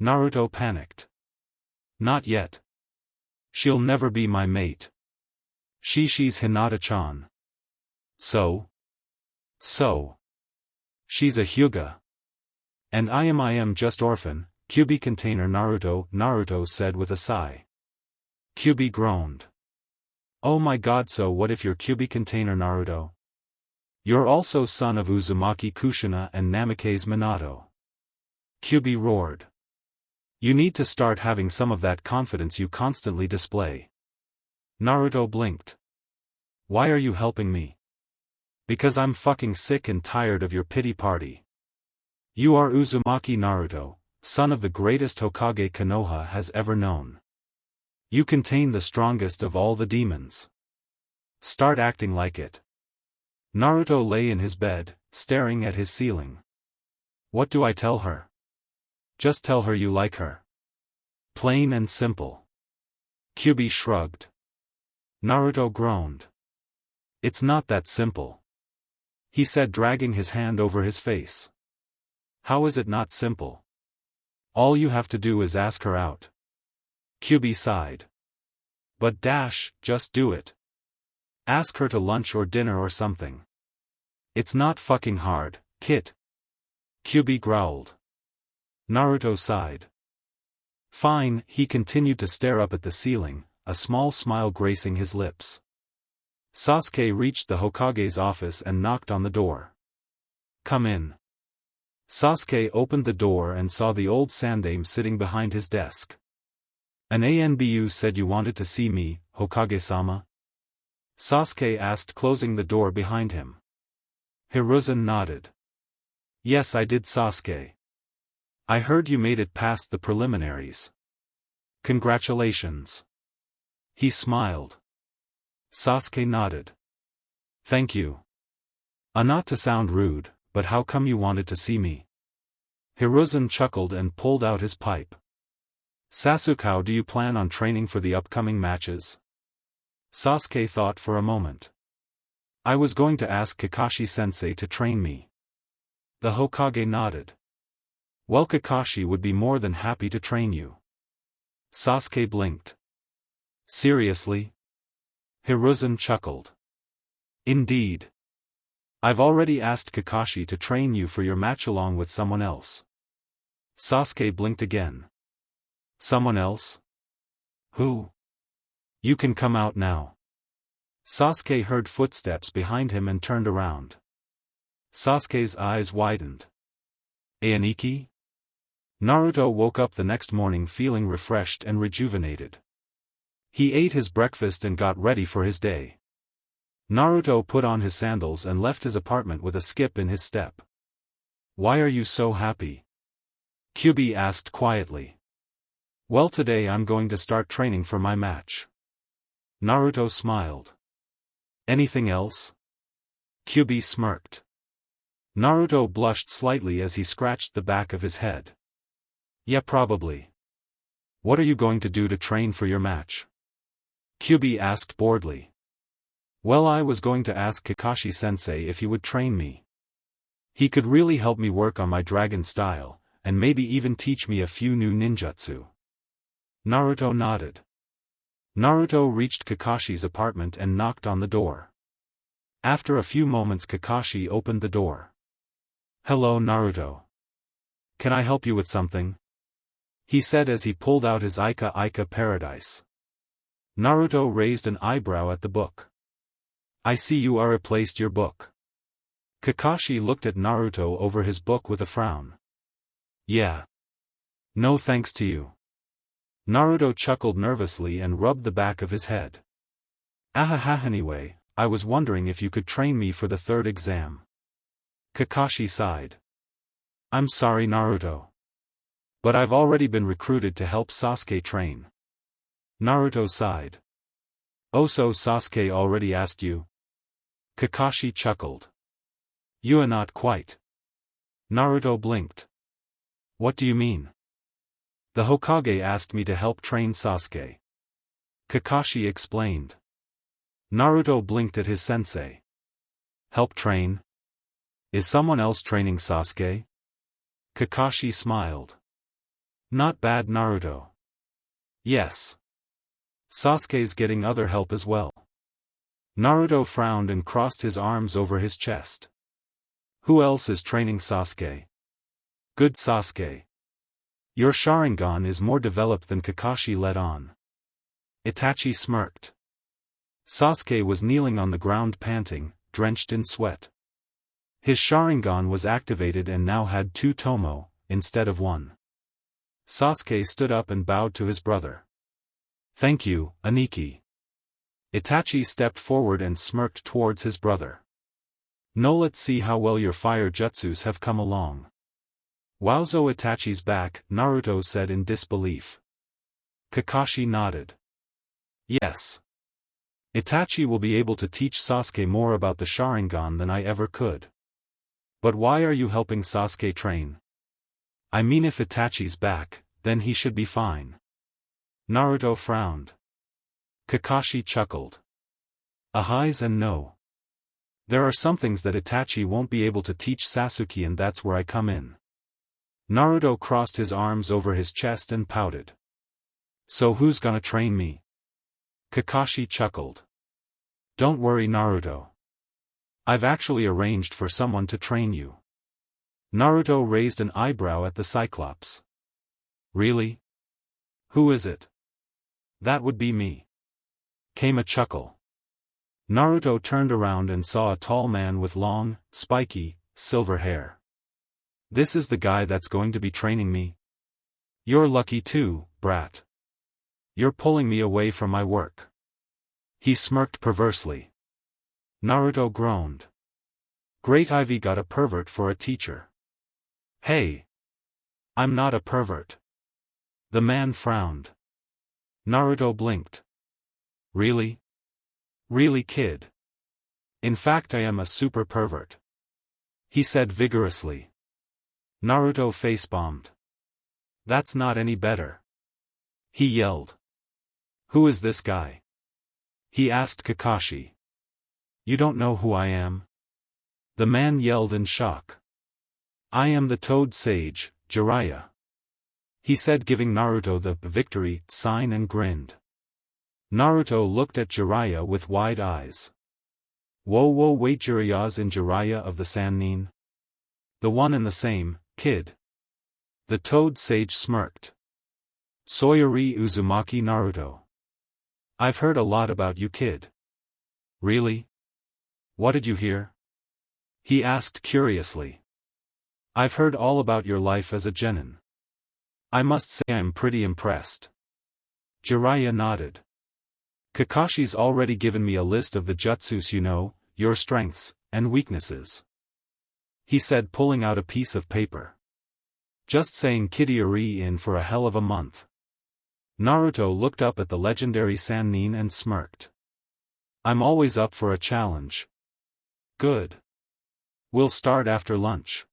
Naruto panicked. Not yet. She'll never be my mate. She's Hinata-chan. So? She's a Hyuga. And I am just orphan, Kyubi container Naruto said with a sigh. Kyubi groaned. Oh my god, so what if you're Kyubi container Naruto? You're also son of Uzumaki Kushina and Namikaze Minato. Kyubi roared. You need to start having some of that confidence you constantly display. Naruto blinked. Why are you helping me? Because I'm fucking sick and tired of your pity party. You are Uzumaki Naruto, son of the greatest Hokage Konoha has ever known. You contain the strongest of all the demons. Start acting like it. Naruto lay in his bed, staring at his ceiling. What do I tell her? Just tell her you like her. Plain and simple. Kyubi shrugged. Naruto groaned. It's not that simple. He said, dragging his hand over his face. How is it not simple? All you have to do is ask her out. Kyubi sighed. But just do it. Ask her to lunch or dinner or something. It's not fucking hard, Kit. Kyubi growled. Naruto sighed. Fine, he continued to stare up at the ceiling, a small smile gracing his lips. Sasuke reached the Hokage's office and knocked on the door. Come in. Sasuke opened the door and saw the old Sandaime sitting behind his desk. An ANBU said you wanted to see me, Hokage-sama? Sasuke asked, closing the door behind him. Hiruzen nodded. Yes, I did, Sasuke. I heard you made it past the preliminaries. Congratulations. He smiled. Sasuke nodded. Thank you. Not to sound rude, but how come you wanted to see me? Hiruzen chuckled and pulled out his pipe. Sasuke, how do you plan on training for the upcoming matches? Sasuke thought for a moment. I was going to ask Kakashi-sensei to train me. The Hokage nodded. Well, Kakashi would be more than happy to train you. Sasuke blinked. Seriously? Hiruzen chuckled. Indeed. I've already asked Kakashi to train you for your match along with someone else. Sasuke blinked again. Someone else? Who? You can come out now. Sasuke heard footsteps behind him and turned around. Sasuke's eyes widened. Aoniki? Naruto woke up the next morning feeling refreshed and rejuvenated. He ate his breakfast and got ready for his day. Naruto put on his sandals and left his apartment with a skip in his step. Why are you so happy? Kyubi asked quietly. Well, today I'm going to start training for my match. Naruto smiled. Anything else? Kyubi smirked. Naruto blushed slightly as he scratched the back of his head. Yeah, probably. What are you going to do to train for your match? Kyubi asked boredly. Well, I was going to ask Kakashi-sensei if he would train me. He could really help me work on my dragon style, and maybe even teach me a few new ninjutsu. Naruto nodded. Naruto reached Kakashi's apartment and knocked on the door. After a few moments Kakashi opened the door. "Hello Naruto. Can I help you with something?" he said as he pulled out his Ika Paradise. Naruto raised an eyebrow at the book. "I see you are replaced your book." Kakashi looked at Naruto over his book with a frown. "Yeah. No thanks to you." Naruto chuckled nervously and rubbed the back of his head. Anyway, I was wondering if you could train me for the third exam." Kakashi sighed. "I'm sorry Naruto. But I've already been recruited to help Sasuke train." Naruto sighed. "Oh, so Sasuke already asked you?" Kakashi chuckled. "You are not quite." Naruto blinked. "What do you mean?" "The Hokage asked me to help train Sasuke." Kakashi explained. Naruto blinked at his sensei. "Help train? Is someone else training Sasuke?" Kakashi smiled. "Not bad Naruto." "Yes. Sasuke's getting other help as well." Naruto frowned and crossed his arms over his chest. "Who else is training Sasuke?" "Good Sasuke. Your Sharingan is more developed than Kakashi let on." Itachi smirked. Sasuke was kneeling on the ground panting, drenched in sweat. His Sharingan was activated and now had 2 tomo, instead of 1. Sasuke stood up and bowed to his brother. "Thank you, Aniki." Itachi stepped forward and smirked towards his brother. "No, let's see how well your fire jutsus have come along." "Wowzo, Itachi's back," Naruto said in disbelief. Kakashi nodded. "Yes. Itachi will be able to teach Sasuke more about the Sharingan than I ever could." "But why are you helping Sasuke train?" "I mean if Itachi's back, then he should be fine." Naruto frowned. Kakashi chuckled. "Ahis and no. There are some things that Itachi won't be able to teach Sasuke and that's where I come in." Naruto crossed his arms over his chest and pouted. "So who's gonna train me?" Kakashi chuckled. "Don't worry Naruto. I've actually arranged for someone to train you." Naruto raised an eyebrow at the Cyclops. "Really? Who is it?" "That would be me." Came a chuckle. Naruto turned around and saw a tall man with long, spiky, silver hair. "This is the guy that's going to be training me?" "You're lucky too, brat. You're pulling me away from my work." He smirked perversely. Naruto groaned. "Great, Ivy got a pervert for a teacher." "Hey! I'm not a pervert." The man frowned. Naruto blinked. "Really? Really, kid? In fact, I am a super pervert," he said vigorously. Naruto face-bombed. "That's not any better," he yelled. "Who is this guy?" he asked Kakashi. "You don't know who I am?" The man yelled in shock. "I am the Toad Sage, Jiraiya," he said, giving Naruto the victory sign and grinned. Naruto looked at Jiraiya with wide eyes. Whoa, wait, Jiraiya's in Jiraiya of the Sannin? "The one and the same, kid." The Toad Sage smirked. "Soyori Uzumaki Naruto. I've heard a lot about you, kid." "Really? What did you hear?" he asked curiously. "I've heard all about your life as a genin. I must say I'm pretty impressed." Jiraiya nodded. "Kakashi's already given me a list of the jutsus you know, your strengths, and weaknesses," he said, pulling out a piece of paper. "Just saying, Kidori in for a hell of a month." Naruto looked up at the legendary Sannin and smirked. "I'm always up for a challenge." "Good. We'll start after lunch.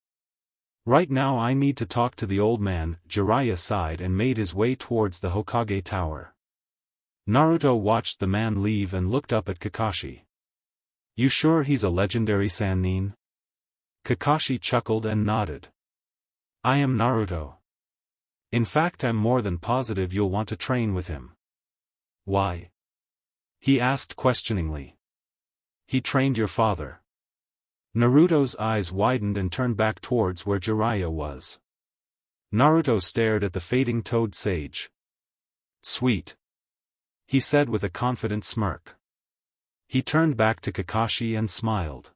Right now I need to talk to the old man." Jiraiya sighed and made his way towards the Hokage tower. Naruto watched the man leave and looked up at Kakashi. "You sure he's a legendary Sannin?" Kakashi chuckled and nodded. "I am Naruto. In fact, I'm more than positive you'll want to train with him." "Why?" he asked questioningly. He trained your father. Naruto's eyes widened and turned back towards where Jiraiya was. Naruto stared at the fading toad sage. Sweet, he said with a confident smirk. He turned back to Kakashi and smiled.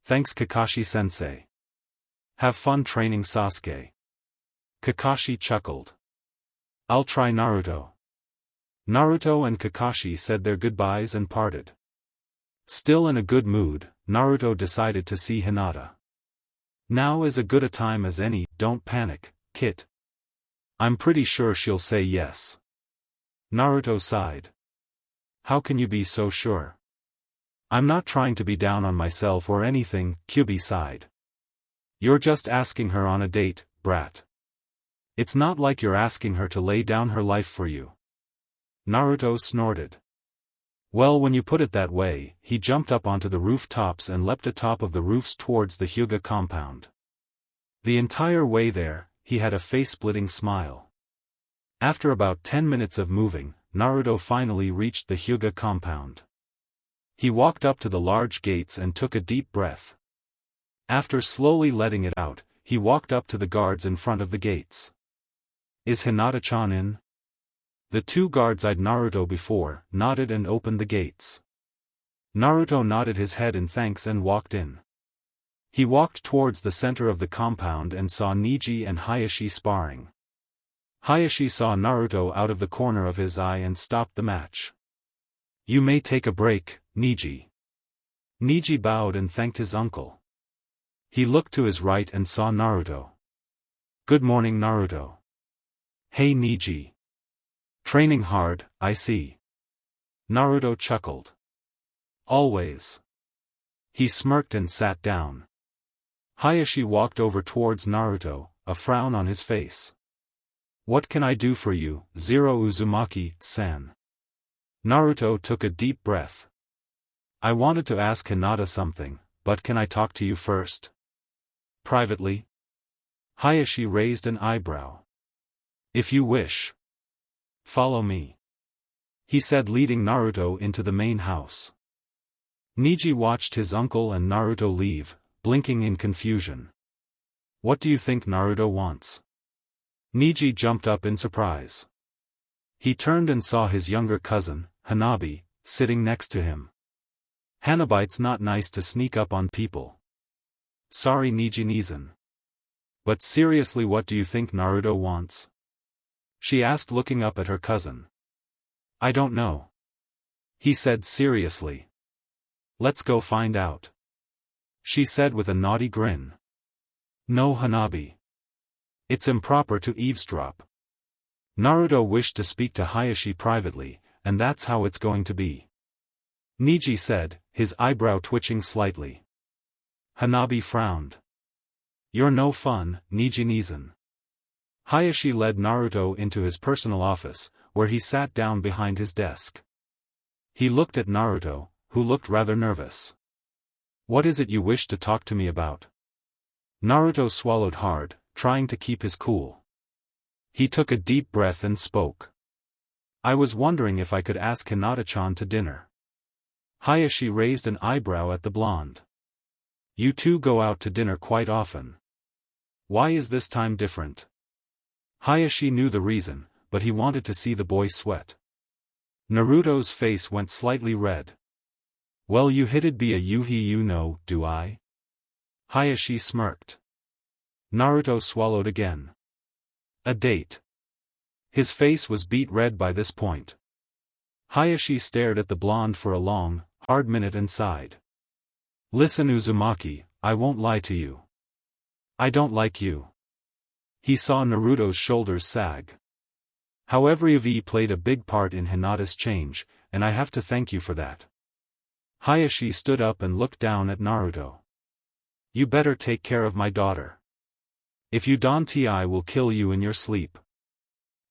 Thanks Kakashi-sensei. Have fun training Sasuke. Kakashi chuckled. I'll try Naruto. Naruto and Kakashi said their goodbyes and parted. Still in a good mood, Naruto decided to see Hinata. Now is as good a time as any, don't panic, Kit. I'm pretty sure she'll say yes. Naruto sighed. How can you be so sure? I'm not trying to be down on myself or anything, Kyuubi sighed. You're just asking her on a date, brat. It's not like you're asking her to lay down her life for you. Naruto snorted. Well, when you put it that way, he jumped up onto the rooftops and leapt atop of the roofs towards the Hyuga compound. The entire way there, he had a face-splitting smile. After about 10 minutes of moving, Naruto finally reached the Hyuga compound. He walked up to the large gates and took a deep breath. After slowly letting it out, he walked up to the guards in front of the gates. Is Hinata-chan in? The two guards eyed Naruto before, nodded and opened the gates. Naruto nodded his head in thanks and walked in. He walked towards the center of the compound and saw Neji and Hayashi sparring. Hayashi saw Naruto out of the corner of his eye and stopped the match. You may take a break, Neji. Neji bowed and thanked his uncle. He looked to his right and saw Naruto. Good morning, Naruto. Hey Neji. Training hard, I see. Naruto chuckled. Always. He smirked and sat down. Hayashi walked over towards Naruto, a frown on his face. What can I do for you, Zero Uzumaki-san? Naruto took a deep breath. I wanted to ask Hinata something, but can I talk to you first? Privately? Hayashi raised an eyebrow. If you wish. Follow me. He said, leading Naruto into the main house. Neji watched his uncle and Naruto leave, blinking in confusion. What do you think Naruto wants? Neji jumped up in surprise. He turned and saw his younger cousin, Hanabi, sitting next to him. Hanabi's not nice to sneak up on people. Sorry Neji-san. But seriously, what do you think Naruto wants? She asked, looking up at her cousin. I don't know. He said seriously. Let's go find out. She said with a naughty grin. No Hanabi. It's improper to eavesdrop. Naruto wished to speak to Hayashi privately, and that's how it's going to be. Neji said, his eyebrow twitching slightly. Hanabi frowned. You're no fun, Neji-san. Hayashi led Naruto into his personal office, where he sat down behind his desk. He looked at Naruto, who looked rather nervous. What is it you wish to talk to me about? Naruto swallowed hard, trying to keep his cool. He took a deep breath and spoke. I was wondering if I could ask Hinata-chan to dinner. Hayashi raised an eyebrow at the blonde. You two go out to dinner quite often. Why is this time different? Hayashi knew the reason, but he wanted to see the boy sweat. Naruto's face went slightly red. Well, you hit'd be a Yuhi, you know, do I? Hayashi smirked. Naruto swallowed again. A date. His face was beet red by this point. Hayashi stared at the blonde for a long, hard minute and sighed. Listen Uzumaki, I won't lie to you. I don't like you. He saw Naruto's shoulders sag. However, you've played a big part in Hinata's change, and I have to thank you for that. Hayashi stood up and looked down at Naruto. You better take care of my daughter. If you don't, I will kill you in your sleep.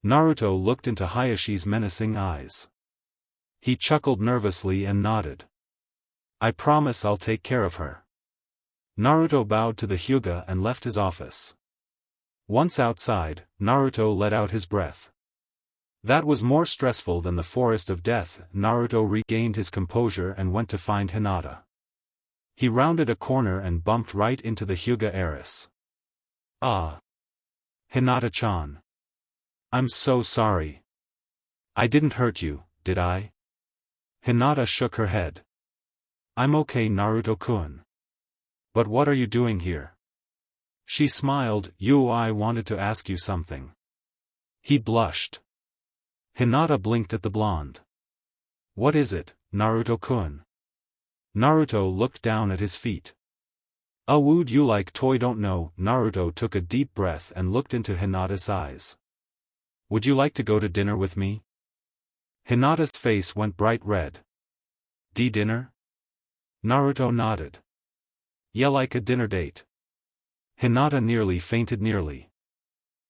Naruto looked into Hayashi's menacing eyes. He chuckled nervously and nodded. I promise I'll take care of her. Naruto bowed to the Hyuga and left his office. Once outside, Naruto let out his breath. That was more stressful than the forest of death. Naruto regained his composure and went to find Hinata. He rounded a corner and bumped right into the Hyuga heiress. Ah! Hinata-chan. I'm so sorry. I didn't hurt you, did I? Hinata shook her head. I'm okay, Naruto-kun. But what are you doing here? She smiled. I wanted to ask you something. He blushed. Hinata blinked at the blonde. What is it, Naruto-kun? Naruto looked down at his feet. Would you like toy? Don't know. Naruto took a deep breath and looked into Hinata's eyes. Would you like to go to dinner with me? Hinata's face went bright red. Dinner? Naruto nodded. Yeah, like a dinner date. Hinata nearly fainted.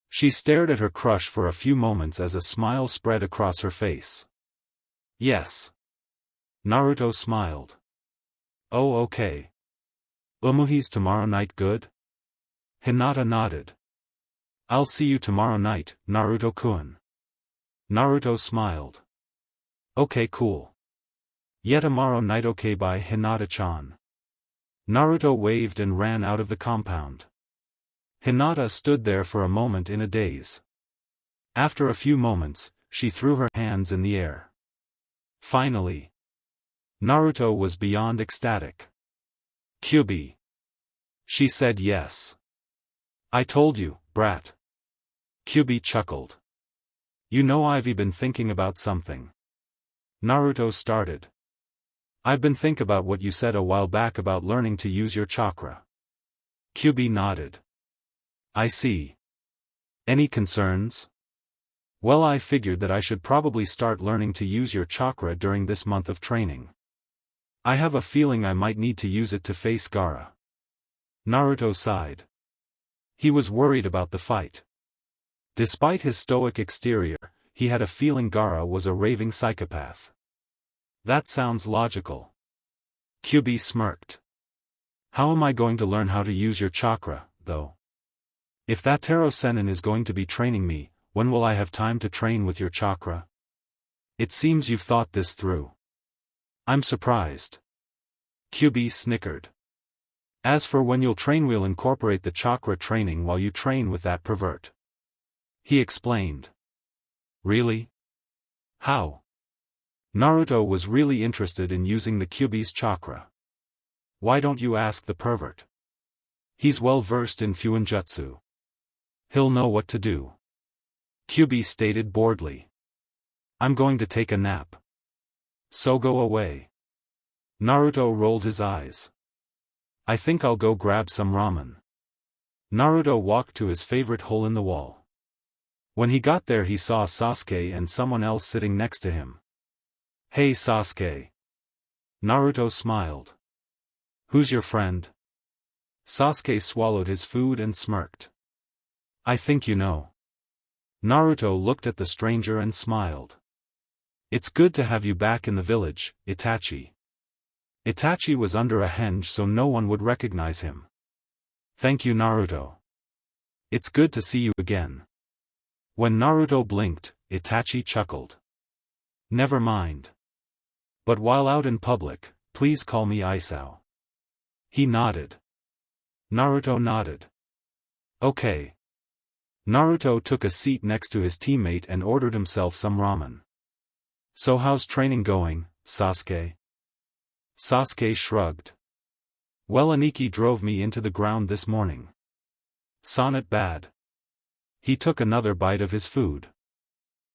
She stared at her crush for a few moments as a smile spread across her face. Yes. Naruto smiled. Oh, okay. Umuhi's tomorrow night good? Hinata nodded. I'll see you tomorrow night, Naruto-kun. Naruto smiled. Okay, cool. Yeah, tomorrow night. Okay, bye, Hinata-chan. Naruto waved and ran out of the compound. Hinata stood there for a moment in a daze. After a few moments, she threw her hands in the air. Finally. Naruto was beyond ecstatic. Kyubi. She said yes. I told you, brat. Kyubi chuckled. You know, I've been thinking about something. Naruto started. I've been thinking about what you said a while back about learning to use your chakra. Kyubi nodded. I see. Any concerns? Well, I figured that I should probably start learning to use your chakra during this month of training. I have a feeling I might need to use it to face Gaara. Naruto sighed. He was worried about the fight. Despite his stoic exterior, he had a feeling Gaara was a raving psychopath. That sounds logical. Kyubi smirked. How am I going to learn how to use your chakra, though? If that Taro Sennin is going to be training me, when will I have time to train with your chakra? It seems you've thought this through. I'm surprised. Kyubi snickered. As for when you'll train, we'll incorporate the chakra training while you train with that pervert. He explained. Really? How? Naruto was really interested in using the Kyubi's chakra. Why don't you ask the pervert? He's well versed in Fuinjutsu. He'll know what to do. Kyubi stated boredly. I'm going to take a nap. So go away. Naruto rolled his eyes. I think I'll go grab some ramen. Naruto walked to his favorite hole in the wall. When he got there, he saw Sasuke and someone else sitting next to him. Hey, Sasuke. Naruto smiled. Who's your friend? Sasuke swallowed his food and smirked. I think you know. Naruto looked at the stranger and smiled. It's good to have you back in the village, Itachi. Itachi was under a henge so no one would recognize him. Thank you, Naruto. It's good to see you again. When Naruto blinked, Itachi chuckled. Never mind. But while out in public, please call me Isao. He nodded. Naruto nodded. Okay. Naruto took a seat next to his teammate and ordered himself some ramen. So how's training going, Sasuke? Sasuke shrugged. Well, Aniki drove me into the ground this morning. Sonnet bad. He took another bite of his food.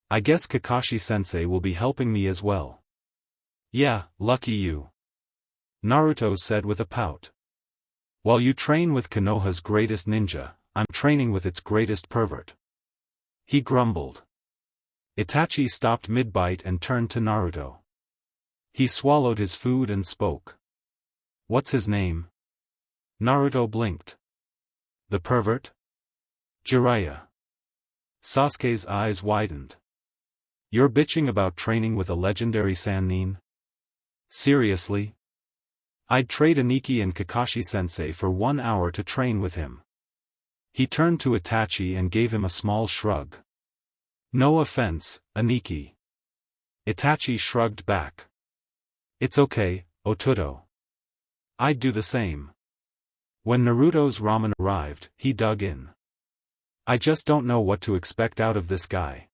I guess Kakashi-sensei will be helping me as well. Yeah, lucky you. Naruto said with a pout. While you train with Konoha's greatest ninja, I'm training with its greatest pervert. He grumbled. Itachi stopped mid-bite and turned to Naruto. He swallowed his food and spoke. What's his name? Naruto blinked. The pervert? Jiraiya. Sasuke's eyes widened. You're bitching about training with a legendary Sannin? Seriously? I'd trade Aniki and Kakashi-sensei for 1 hour to train with him. He turned to Itachi and gave him a small shrug. No offense, Aniki. Itachi shrugged back. It's okay, Otuto. I'd do the same. When Naruto's ramen arrived, he dug in. I just don't know what to expect out of this guy.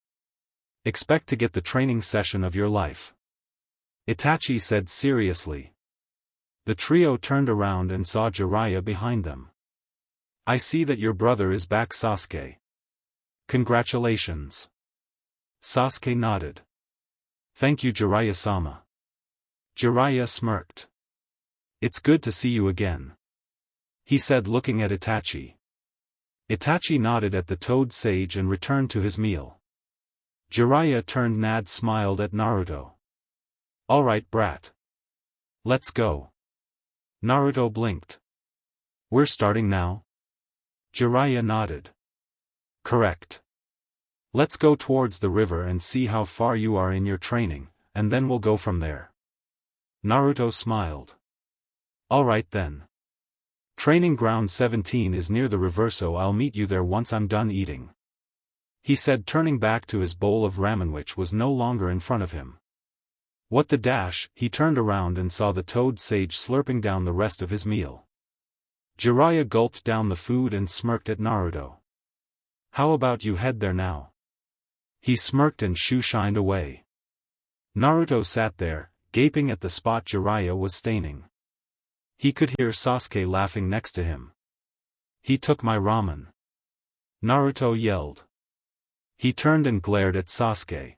Expect to get the training session of your life. Itachi said seriously. The trio turned around and saw Jiraiya behind them. I see that your brother is back, Sasuke. Congratulations. Sasuke nodded. Thank you, Jiraiya-sama. Jiraiya smirked. It's good to see you again, he said, looking at Itachi. Itachi nodded at the toad sage and returned to his meal. Jiraiya turned and smiled at Naruto. Alright, brat. Let's go. Naruto blinked. We're starting now? Jiraiya nodded. Correct. Let's go towards the river and see how far you are in your training, and then we'll go from there. Naruto smiled. Alright then. Training ground 17 is near the river, so I'll meet you there once I'm done eating, he said, turning back to his bowl of ramen which was no longer in front of him. What the dash? He turned around and saw the toad sage slurping down the rest of his meal. Jiraiya gulped down the food and smirked at Naruto. How about you head there now? He smirked and shoo-shined away. Naruto sat there, gaping at the spot Jiraiya was staining. He could hear Sasuke laughing next to him. He took my ramen. Naruto yelled. He turned and glared at Sasuke.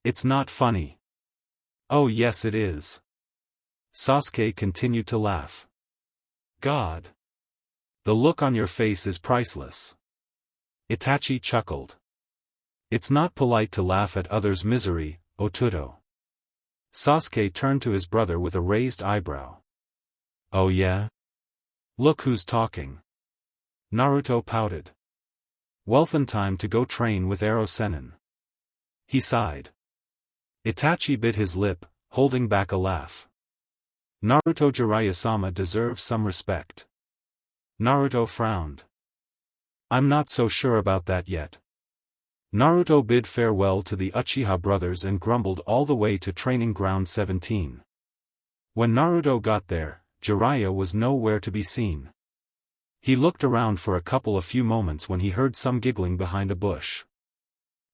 It's not funny. Oh yes it is. Sasuke continued to laugh. God. The look on your face is priceless. Itachi chuckled. It's not polite to laugh at others' misery, Otuto. Sasuke turned to his brother with a raised eyebrow. Oh yeah? Look who's talking. Naruto pouted. Well then, time to go train with Ero Sennin. He sighed. Itachi bit his lip, holding back a laugh. Naruto, Jiraiya-sama deserves some respect. Naruto frowned. I'm not so sure about that yet. Naruto bid farewell to the Uchiha brothers and grumbled all the way to training ground 17. When Naruto got there, Jiraiya was nowhere to be seen. He looked around for a few moments when he heard some giggling behind a bush.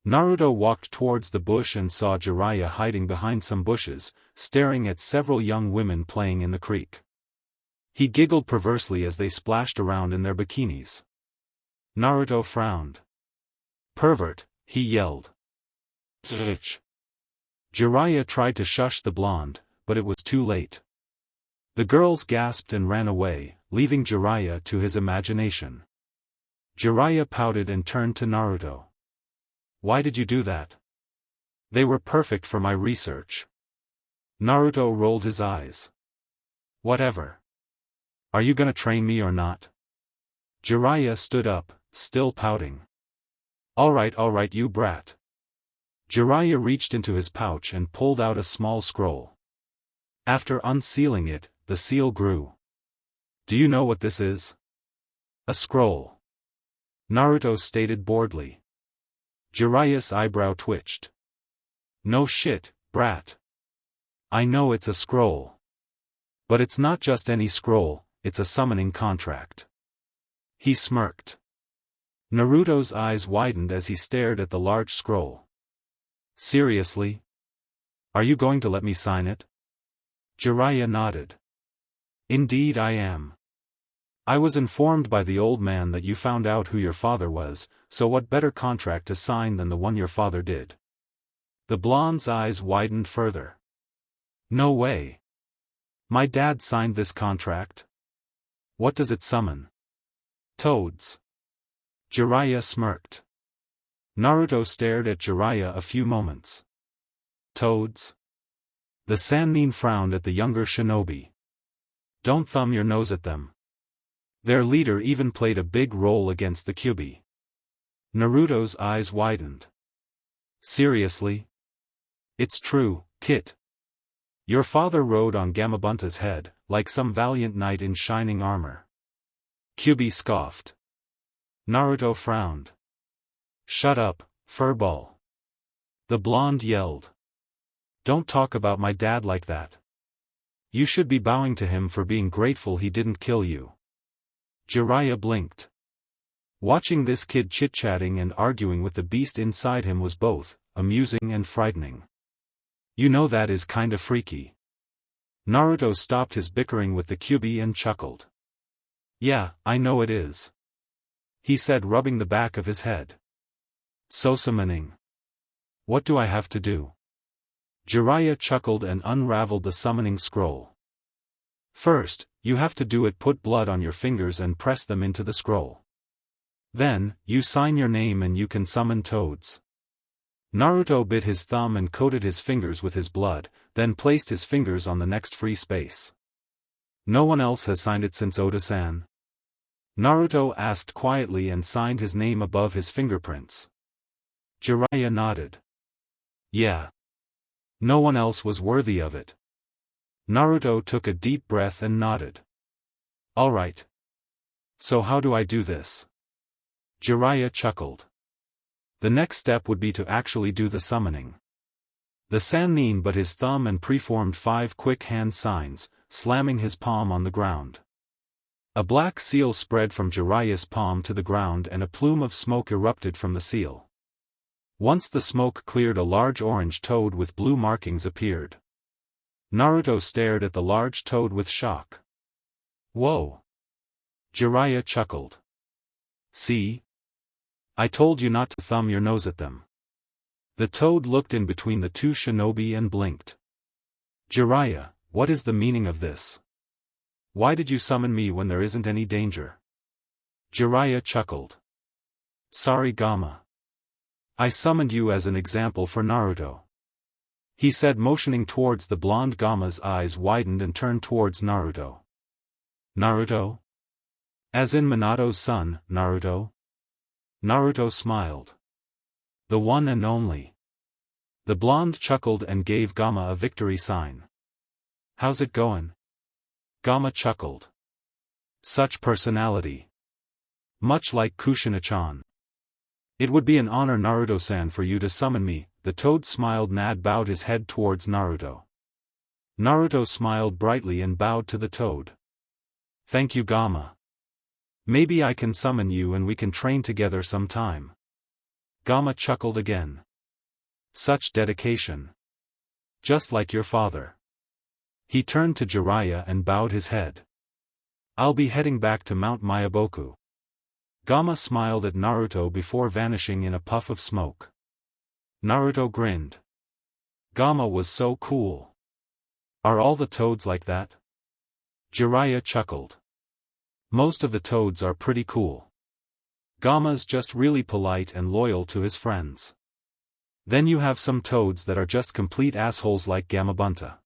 Naruto walked towards the bush and saw Jiraiya hiding behind some bushes, staring at several young women playing in the creek. He giggled perversely as they splashed around in their bikinis. Naruto frowned. Pervert, he yelled. Tch. Jiraiya tried to shush the blonde, but it was too late. The girls gasped and ran away, leaving Jiraiya to his imagination. Jiraiya pouted and turned to Naruto. Why did you do that? They were perfect for my research. Naruto rolled his eyes. Whatever. Are you gonna train me or not? Jiraiya stood up, still pouting. Alright you brat. Jiraiya reached into his pouch and pulled out a small scroll. After unsealing it, the seal grew. Do you know what this is? A scroll. Naruto stated boredly. Jiraiya's eyebrow twitched. No shit, brat. I know it's a scroll. But it's not just any scroll, it's a summoning contract. He smirked. Naruto's eyes widened as he stared at the large scroll. Seriously? Are you going to let me sign it? Jiraiya nodded. Indeed I am. I was informed by the old man that you found out who your father was, so what better contract to sign than the one your father did? The blonde's eyes widened further. No way. My dad signed this contract? What does it summon? Toads. Jiraiya smirked. Naruto stared at Jiraiya a few moments. Toads? The Sannin frowned at the younger shinobi. Don't thumb your nose at them. Their leader even played a big role against the Kyuubi. Naruto's eyes widened. Seriously? It's true, Kit. Your father rode on Gamabunta's head, like some valiant knight in shining armor. Kyuubi scoffed. Naruto frowned. Shut up, Furball. The blonde yelled. Don't talk about my dad like that. You should be bowing to him for being grateful he didn't kill you. Jiraiya blinked. Watching this kid chit-chatting and arguing with the beast inside him was both amusing and frightening. You know that is kinda freaky. Naruto stopped his bickering with the Kyuubi and chuckled. Yeah, I know it is. He said, rubbing the back of his head. So summoning. What do I have to do? Jiraiya chuckled and unraveled the summoning scroll. First, you have to do it. Put blood on your fingers and press them into the scroll. Then, you sign your name and you can summon toads. Naruto bit his thumb and coated his fingers with his blood, then placed his fingers on the next free space. No one else has signed it since Oda-san? Naruto asked quietly and signed his name above his fingerprints. Jiraiya nodded. Yeah. No one else was worthy of it. Naruto took a deep breath and nodded. Alright. So how do I do this? Jiraiya chuckled. The next step would be to actually do the summoning. The Sannin but his thumb and preformed 5 quick hand signs, slamming his palm on the ground. A black seal spread from Jiraiya's palm to the ground and a plume of smoke erupted from the seal. Once the smoke cleared, a large orange toad with blue markings appeared. Naruto stared at the large toad with shock. Whoa! Jiraiya chuckled. See? I told you not to thumb your nose at them. The toad looked in between the two shinobi and blinked. Jiraiya, what is the meaning of this? Why did you summon me when there isn't any danger? Jiraiya chuckled. Sorry Gamma. I summoned you as an example for Naruto. He said, motioning towards the blonde. Gamma's eyes widened and turned towards Naruto. Naruto? As in Minato's son, Naruto? Naruto smiled. The one and only. The blonde chuckled and gave Gamma a victory sign. How's it going? Gamma chuckled. Such personality. Much like Kushina-chan. It would be an honor, Naruto-san, for you to summon me. The toad smiled. Nad bowed his head towards Naruto. Naruto smiled brightly and bowed to the toad. Thank you Gamma. Maybe I can summon you and we can train together sometime. Gamma chuckled again. Such dedication. Just like your father. He turned to Jiraiya and bowed his head. I'll be heading back to Mount Myaboku. Gamma smiled at Naruto before vanishing in a puff of smoke. Naruto grinned. Gamma was so cool. Are all the toads like that? Jiraiya chuckled. Most of the toads are pretty cool. Gamma's just really polite and loyal to his friends. Then you have some toads that are just complete assholes like Gamabunta.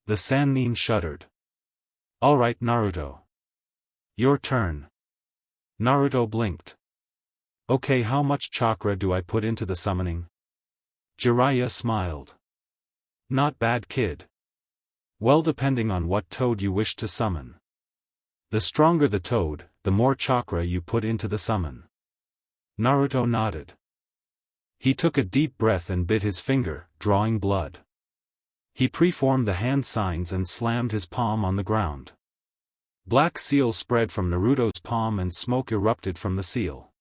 The Sannin shuddered. Alright Naruto. Your turn. Naruto blinked. Okay, how much chakra do I put into the summoning? Jiraiya smiled. Not bad kid. Well, depending on what toad you wish to summon. The stronger the toad, the more chakra you put into the summon. Naruto nodded. He took a deep breath and bit his finger, drawing blood. He preformed the hand signs and slammed his palm on the ground. Black seal spread from Naruto's palm and smoke erupted from the seal.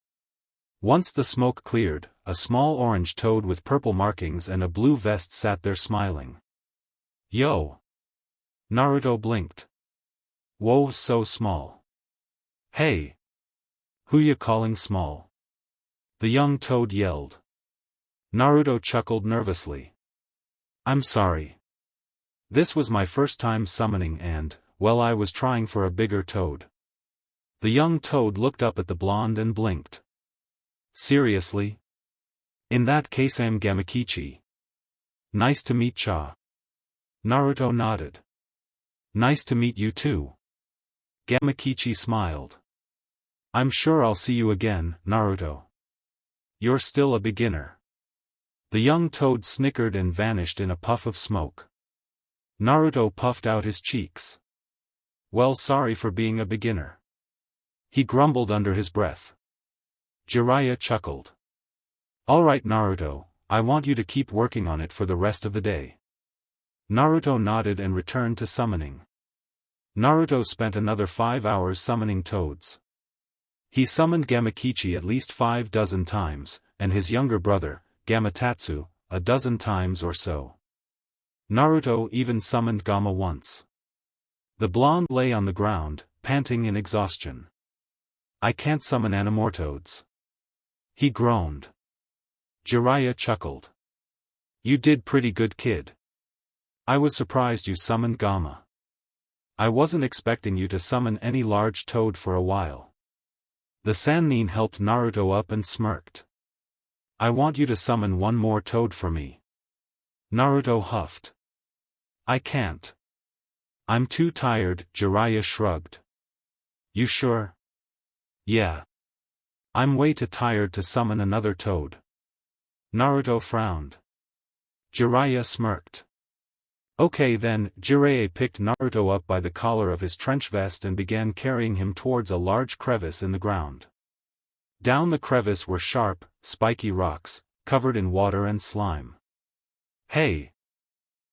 Once the smoke cleared, a small orange toad with purple markings and a blue vest sat there smiling. Yo! Naruto blinked. Whoa, so small. Hey! Who ya calling small? The young toad yelled. Naruto chuckled nervously. I'm sorry. This was my first time summoning and, well, I was trying for a bigger toad. The young toad looked up at the blonde and blinked. Seriously? In that case I'm Gamakichi. Nice to meet cha. Naruto nodded. Nice to meet you too. Gamakichi smiled. I'm sure I'll see you again, Naruto. You're still a beginner. The young toad snickered and vanished in a puff of smoke. Naruto puffed out his cheeks. Well, sorry for being a beginner. He grumbled under his breath. Jiraiya chuckled. Alright Naruto, I want you to keep working on it for the rest of the day. Naruto nodded and returned to summoning. Naruto spent another 5 hours summoning toads. He summoned Gamakichi at least 5 dozen times, and his younger brother, Gamatatsu, a dozen times or so. Naruto even summoned Gama once. The blonde lay on the ground, panting in exhaustion. I can't summon Animortoads. He groaned. Jiraiya chuckled. You did pretty good, kid. I was surprised you summoned Gama. I wasn't expecting you to summon any large toad for a while. The Sannin helped Naruto up and smirked. I want you to summon one more toad for me. Naruto huffed. I can't. I'm too tired, Jiraiya shrugged. You sure? Yeah. I'm way too tired to summon another toad. Naruto frowned. Jiraiya smirked. Okay then, Jiraiya picked Naruto up by the collar of his trench vest and began carrying him towards a large crevice in the ground. Down the crevice were sharp, spiky rocks, covered in water and slime. Hey!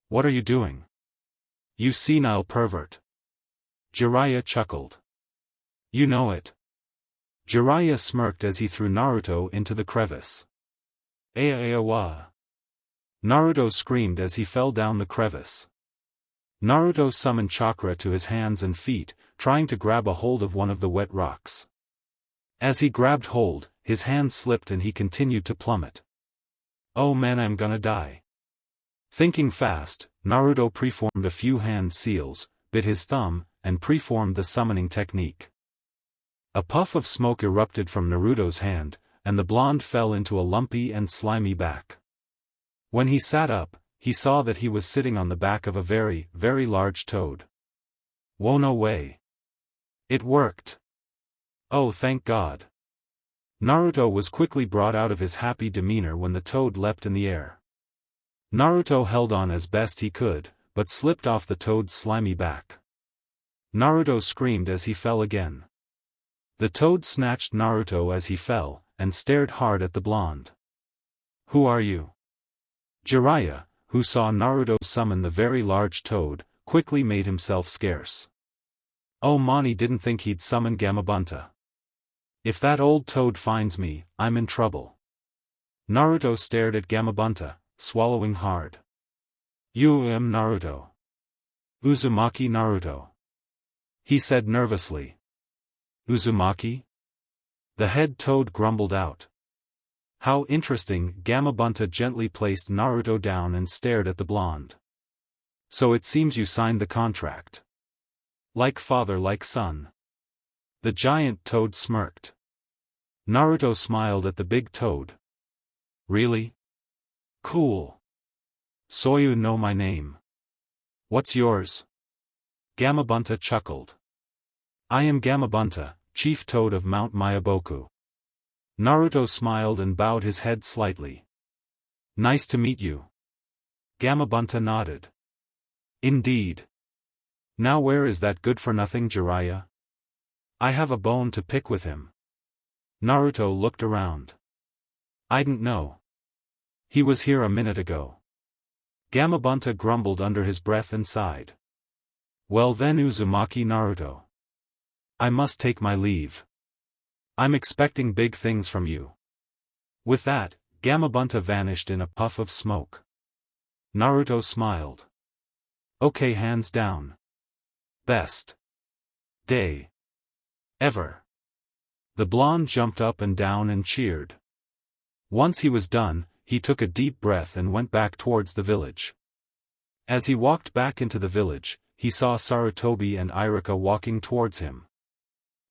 What are you doing? You senile pervert. Jiraiya chuckled. You know it. Jiraiya smirked as he threw Naruto into the crevice. Aya-aya-wa. Naruto screamed as he fell down the crevice. Naruto summoned chakra to his hands and feet, trying to grab a hold of one of the wet rocks. As he grabbed hold, his hand slipped and he continued to plummet. Oh man, I'm gonna die. Thinking fast, Naruto preformed a few hand seals, bit his thumb, and preformed the summoning technique. A puff of smoke erupted from Naruto's hand, and the blonde fell into a lumpy and slimy back. When he sat up, he saw that he was sitting on the back of a very, very large toad. Whoa, no way. It worked. Oh, thank God. Naruto was quickly brought out of his happy demeanor when the toad leapt in the air. Naruto held on as best he could, but slipped off the toad's slimy back. Naruto screamed as he fell again. The toad snatched Naruto as he fell, and stared hard at the blonde. Who are you? Jiraiya, who saw Naruto summon the very large toad, quickly made himself scarce. Oh, Mani didn't think he'd summon Gamabunta. If that old toad finds me, I'm in trouble. Naruto stared at Gamabunta, swallowing hard. You am Naruto. Uzumaki Naruto. He said nervously. Uzumaki? The head toad grumbled out. How interesting. Gamabunta gently placed Naruto down and stared at the blonde. So it seems you signed the contract. Like father like son. The giant toad smirked. Naruto smiled at the big toad. Really? Cool. So you know my name. What's yours? Gamabunta chuckled. I am Gamabunta, chief toad of Mount Myaboku. Naruto smiled and bowed his head slightly. Nice to meet you. Gamabunta nodded. Indeed. Now where is that good-for-nothing Jiraiya? I have a bone to pick with him. Naruto looked around. I didn't know. He was here a minute ago. Gamabunta grumbled under his breath and sighed. Well then, Uzumaki Naruto. I must take my leave. I'm expecting big things from you. With that, Gamabunta vanished in a puff of smoke. Naruto smiled. Okay, hands down. Best day ever. The blonde jumped up and down and cheered. Once he was done, he took a deep breath and went back towards the village. As he walked back into the village, he saw Sarutobi and Iruka walking towards him.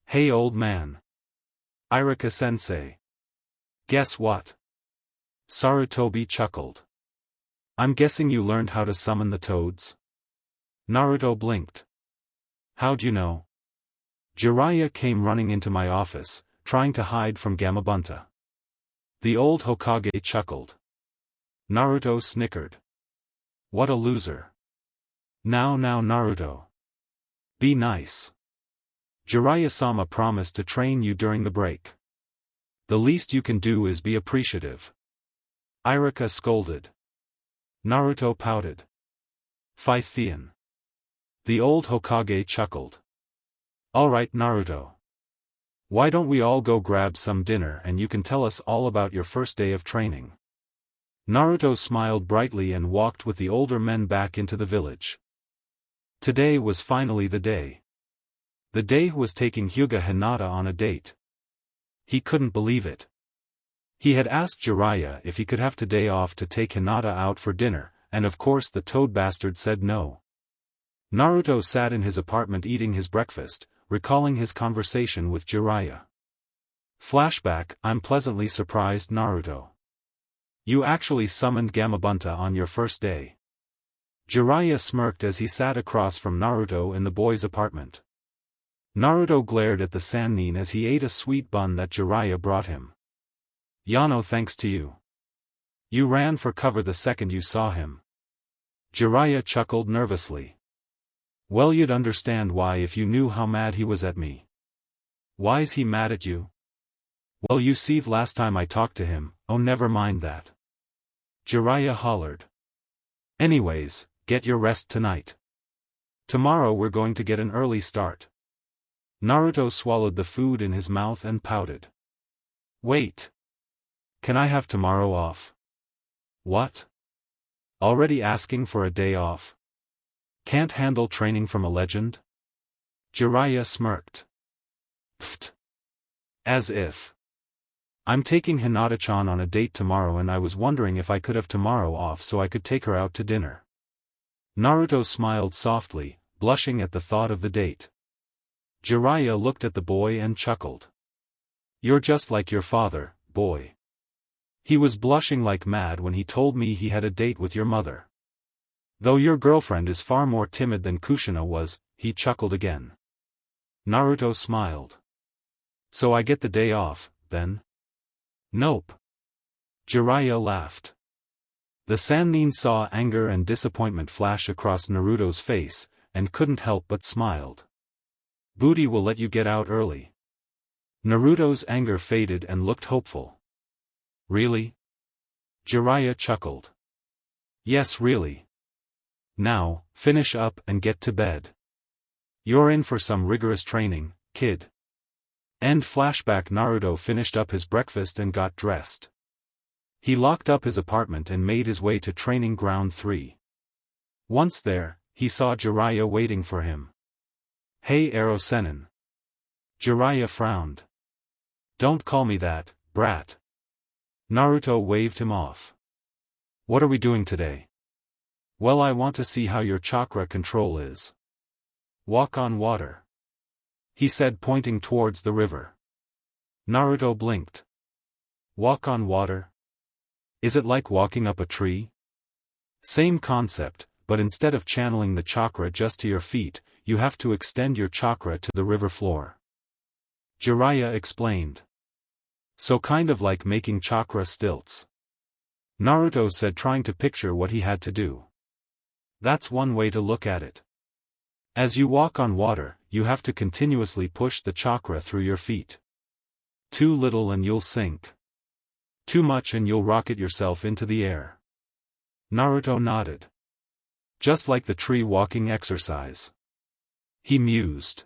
Hey old man. Iruka-sensei. Guess what? Sarutobi chuckled. I'm guessing you learned how to summon the toads? Naruto blinked. How'd you know? Jiraiya came running into my office, trying to hide from Gamabunta. The old Hokage chuckled. Naruto snickered. What a loser. Now Naruto. Be nice. Jiraiya-sama promised to train you during the break. The least you can do is be appreciative. Iruka scolded. Naruto pouted. Phythian. The old Hokage chuckled. Alright Naruto. Why don't we all go grab some dinner and you can tell us all about your first day of training? Naruto smiled brightly and walked with the older men back into the village. Today was finally the day. The day he was taking Hyuga Hinata on a date. He couldn't believe it. He had asked Jiraiya if he could have today off to take Hinata out for dinner, and of course the toad bastard said no. Naruto sat in his apartment eating his breakfast, recalling his conversation with Jiraiya. Flashback: I'm pleasantly surprised, Naruto. You actually summoned Gamabunta on your first day. Jiraiya smirked as he sat across from Naruto in the boy's apartment. Naruto glared at the Sannin as he ate a sweet bun that Jiraiya brought him. Yano, thanks to you. You ran for cover the second you saw him. Jiraiya chuckled nervously. Well, you'd understand why if you knew how mad he was at me. Why's he mad at you? Well, you see, last time I talked to him, oh never mind that. Jiraiya hollered. Anyways, get your rest tonight. Tomorrow we're going to get an early start. Naruto swallowed the food in his mouth and pouted. Wait. Can I have tomorrow off? What? Already asking for a day off? Can't handle training from a legend? Jiraiya smirked. Pfft. As if. I'm taking Hinata-chan on a date tomorrow and I was wondering if I could have tomorrow off so I could take her out to dinner. Naruto smiled softly, blushing at the thought of the date. Jiraiya looked at the boy and chuckled. You're just like your father, boy. He was blushing like mad when he told me he had a date with your mother. Though your girlfriend is far more timid than Kushina was, he chuckled again. Naruto smiled. So I get the day off, then? Nope. Jiraiya laughed. The Sannin saw anger and disappointment flash across Naruto's face, and couldn't help but smiled. Booty will let you get out early. Naruto's anger faded and looked hopeful. Really? Jiraiya chuckled. Yes, really. Now, finish up and get to bed. You're in for some rigorous training, kid. End flashback. Naruto finished up his breakfast and got dressed. He locked up his apartment and made his way to Training Ground 3. Once there, he saw Jiraiya waiting for him. Hey Ero Sennin. Jiraiya frowned. Don't call me that, brat. Naruto waved him off. What are we doing today? Well, I want to see how your chakra control is. Walk on water. He said, pointing towards the river. Naruto blinked. Walk on water? Is it like walking up a tree? Same concept, but instead of channeling the chakra just to your feet, you have to extend your chakra to the river floor. Jiraiya explained. So kind of like making chakra stilts. Naruto said, trying to picture what he had to do. That's one way to look at it. As you walk on water, you have to continuously push the chakra through your feet. Too little and you'll sink. Too much and you'll rocket yourself into the air. Naruto nodded. Just like the tree walking exercise. He mused.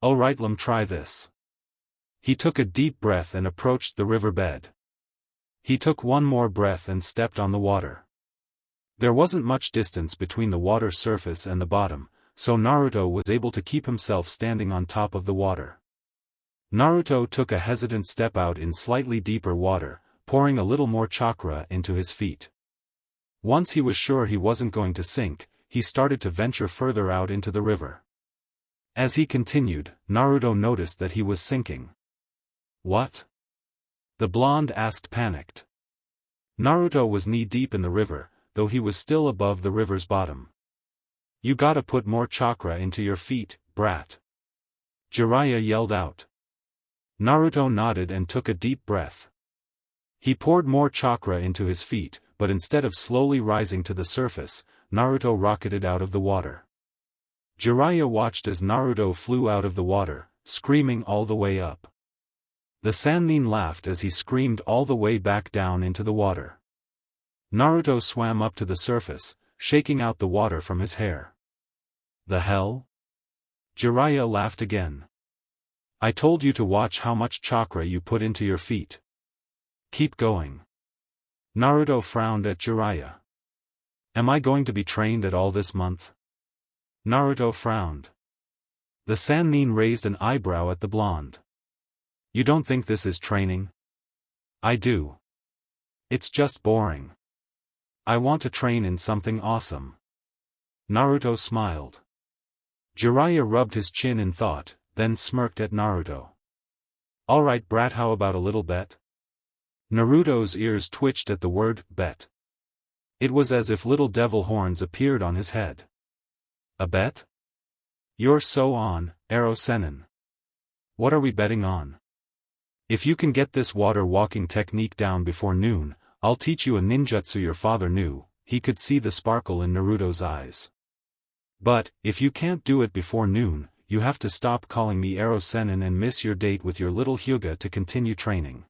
Alright, let me try this. He took a deep breath and approached the riverbed. He took one more breath and stepped on the water. There wasn't much distance between the water surface and the bottom, so Naruto was able to keep himself standing on top of the water. Naruto took a hesitant step out in slightly deeper water, pouring a little more chakra into his feet. Once he was sure he wasn't going to sink, he started to venture further out into the river. As he continued, Naruto noticed that he was sinking. What? The blonde asked, panicked. Naruto was knee-deep in the river, though he was still above the river's bottom. You gotta put more chakra into your feet, brat. Jiraiya yelled out. Naruto nodded and took a deep breath. He poured more chakra into his feet, but instead of slowly rising to the surface, Naruto rocketed out of the water. Jiraiya watched as Naruto flew out of the water, screaming all the way up. The Sannin laughed as he screamed all the way back down into the water. Naruto swam up to the surface, shaking out the water from his hair. The hell? Jiraiya laughed again. I told you to watch how much chakra you put into your feet. Keep going. Naruto frowned at Jiraiya. Am I going to be trained at all this month? Naruto frowned. The Sannin raised an eyebrow at the blonde. You don't think this is training? I do. It's just boring. I want to train in something awesome. Naruto smiled. Jiraiya rubbed his chin in thought, then smirked at Naruto. Alright brat, how about a little bet? Naruto's ears twitched at the word bet. It was as if little devil horns appeared on his head. A bet? You're so on, Arrow Sennin. What are we betting on? If you can get this water walking technique down before noon, I'll teach you a ninjutsu your father knew. He could see the sparkle in Naruto's eyes. But, if you can't do it before noon, you have to stop calling me Arrow Sennin and miss your date with your little Hyuga to continue training.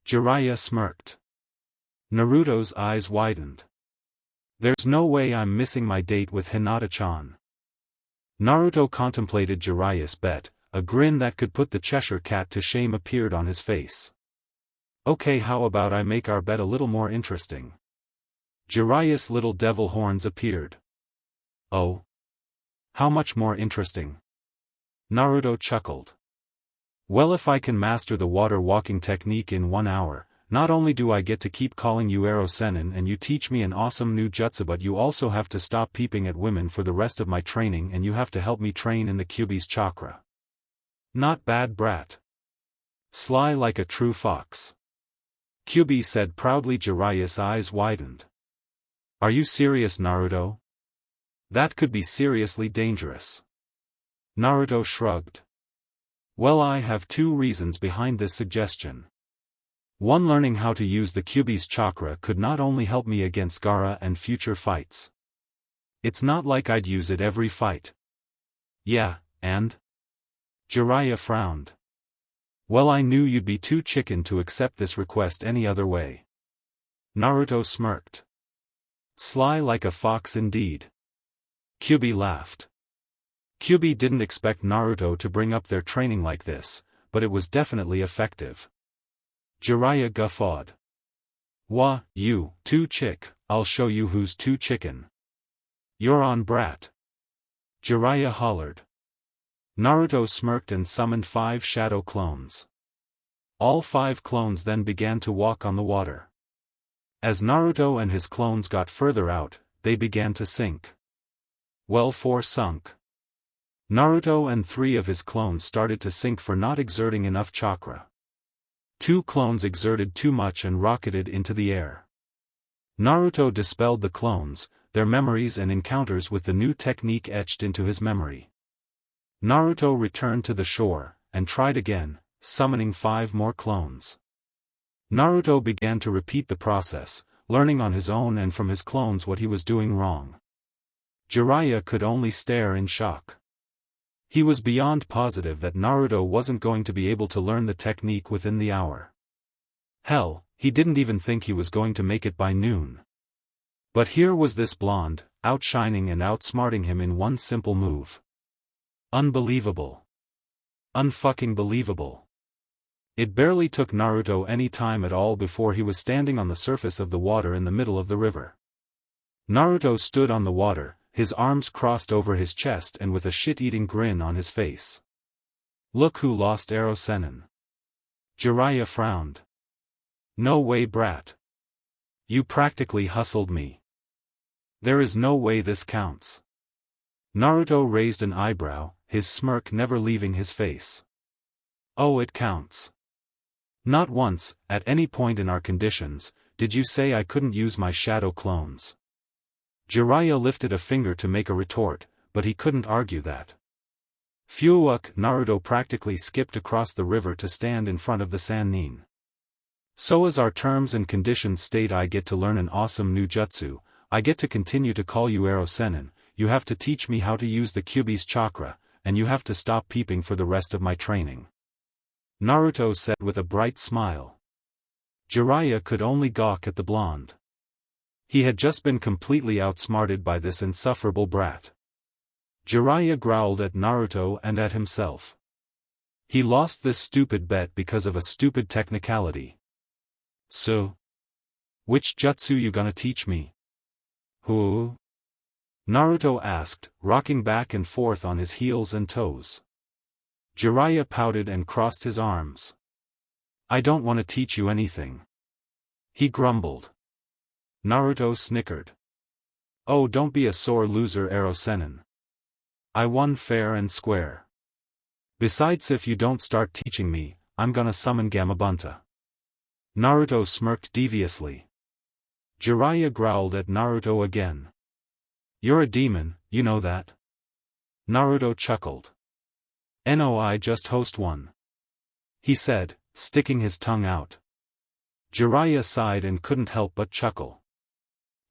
Jiraiya smirked. Naruto's eyes widened. There's no way I'm missing my date with Hinata-chan. Naruto contemplated Jiraiya's bet, a grin that could put the Cheshire Cat to shame appeared on his face. Okay, how about I make our bet a little more interesting? Jiraiya's little devil horns appeared. Oh? How much more interesting? Naruto chuckled. Well, if I can master the water walking technique in 1 hour, not only do I get to keep calling you Arrow Sennin and you teach me an awesome new jutsu, but you also have to stop peeping at women for the rest of my training and you have to help me train in the Kyuubi's chakra. Not bad brat. Sly like a true fox. Kyuubi said proudly. Jiraiya's eyes widened. Are you serious, Naruto? That could be seriously dangerous. Naruto shrugged. Well, I have 2 reasons behind this suggestion. 1, learning how to use the Kyuubi's chakra could not only help me against Gaara and future fights. It's not like I'd use it every fight. Yeah, and? Jiraiya frowned. Well, I knew you'd be too chicken to accept this request any other way. Naruto smirked. Sly like a fox indeed. Kyuubi laughed. Kyuubi didn't expect Naruto to bring up their training like this, but it was definitely effective. Jiraiya guffawed. Wah, you, too chick, I'll show you who's too chicken. You're on brat. Jiraiya hollered. Naruto smirked and summoned 5 shadow clones. All 5 clones then began to walk on the water. As Naruto and his clones got further out, they began to sink. Well, 4 sunk. Naruto and 3 of his clones started to sink for not exerting enough chakra. 2 clones exerted too much and rocketed into the air. Naruto dispelled the clones, their memories and encounters with the new technique etched into his memory. Naruto returned to the shore, and tried again, summoning 5 more clones. Naruto began to repeat the process, learning on his own and from his clones what he was doing wrong. Jiraiya could only stare in shock. He was beyond positive that Naruto wasn't going to be able to learn the technique within the hour. Hell, he didn't even think he was going to make it by noon. But here was this blonde, outshining and outsmarting him in one simple move. Unbelievable. Unfucking believable. It barely took Naruto any time at all before he was standing on the surface of the water in the middle of the river. Naruto stood on the water, his arms crossed over his chest and with a shit-eating grin on his face. Look who lost Arrow Sennin. Jiraiya frowned. No way, brat. You practically hustled me. There is no way this counts. Naruto raised an eyebrow, his smirk never leaving his face. Oh, it counts. Not once, at any point in our conditions, did you say I couldn't use my shadow clones. Jiraiya lifted a finger to make a retort, but he couldn't argue that. Phew! Naruto practically skipped across the river to stand in front of the Sannin. So as our terms and conditions state, I get to learn an awesome new jutsu, I get to continue to call you Arrow Sennin, you have to teach me how to use the Kyuubi's chakra, and you have to stop peeping for the rest of my training. Naruto said with a bright smile. Jiraiya could only gawk at the blonde. He had just been completely outsmarted by this insufferable brat. Jiraiya growled at Naruto and at himself. He lost this stupid bet because of a stupid technicality. So, which jutsu you gonna teach me? Who? Naruto asked, rocking back and forth on his heels and toes. Jiraiya pouted and crossed his arms. I don't want to teach you anything. He grumbled. Naruto snickered. Oh, don't be a sore loser, Ero-sennin. I won fair and square. Besides, if you don't start teaching me, I'm gonna summon Gamabunta. Naruto smirked deviously. Jiraiya growled at Naruto again. You're a demon, you know that? Naruto chuckled. No, I just host one. He said, sticking his tongue out. Jiraiya sighed and couldn't help but chuckle.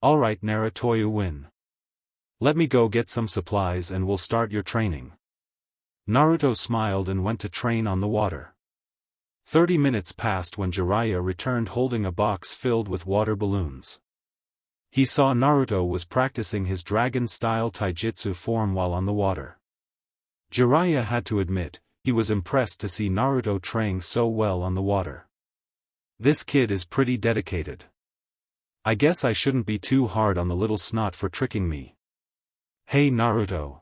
Alright, Naruto, you win. Let me go get some supplies and we'll start your training. Naruto smiled and went to train on the water. 30 minutes passed when Jiraiya returned holding a box filled with water balloons. He saw Naruto was practicing his dragon-style taijutsu form while on the water. Jiraiya had to admit, he was impressed to see Naruto train so well on the water. This kid is pretty dedicated. I guess I shouldn't be too hard on the little snot for tricking me. Hey Naruto.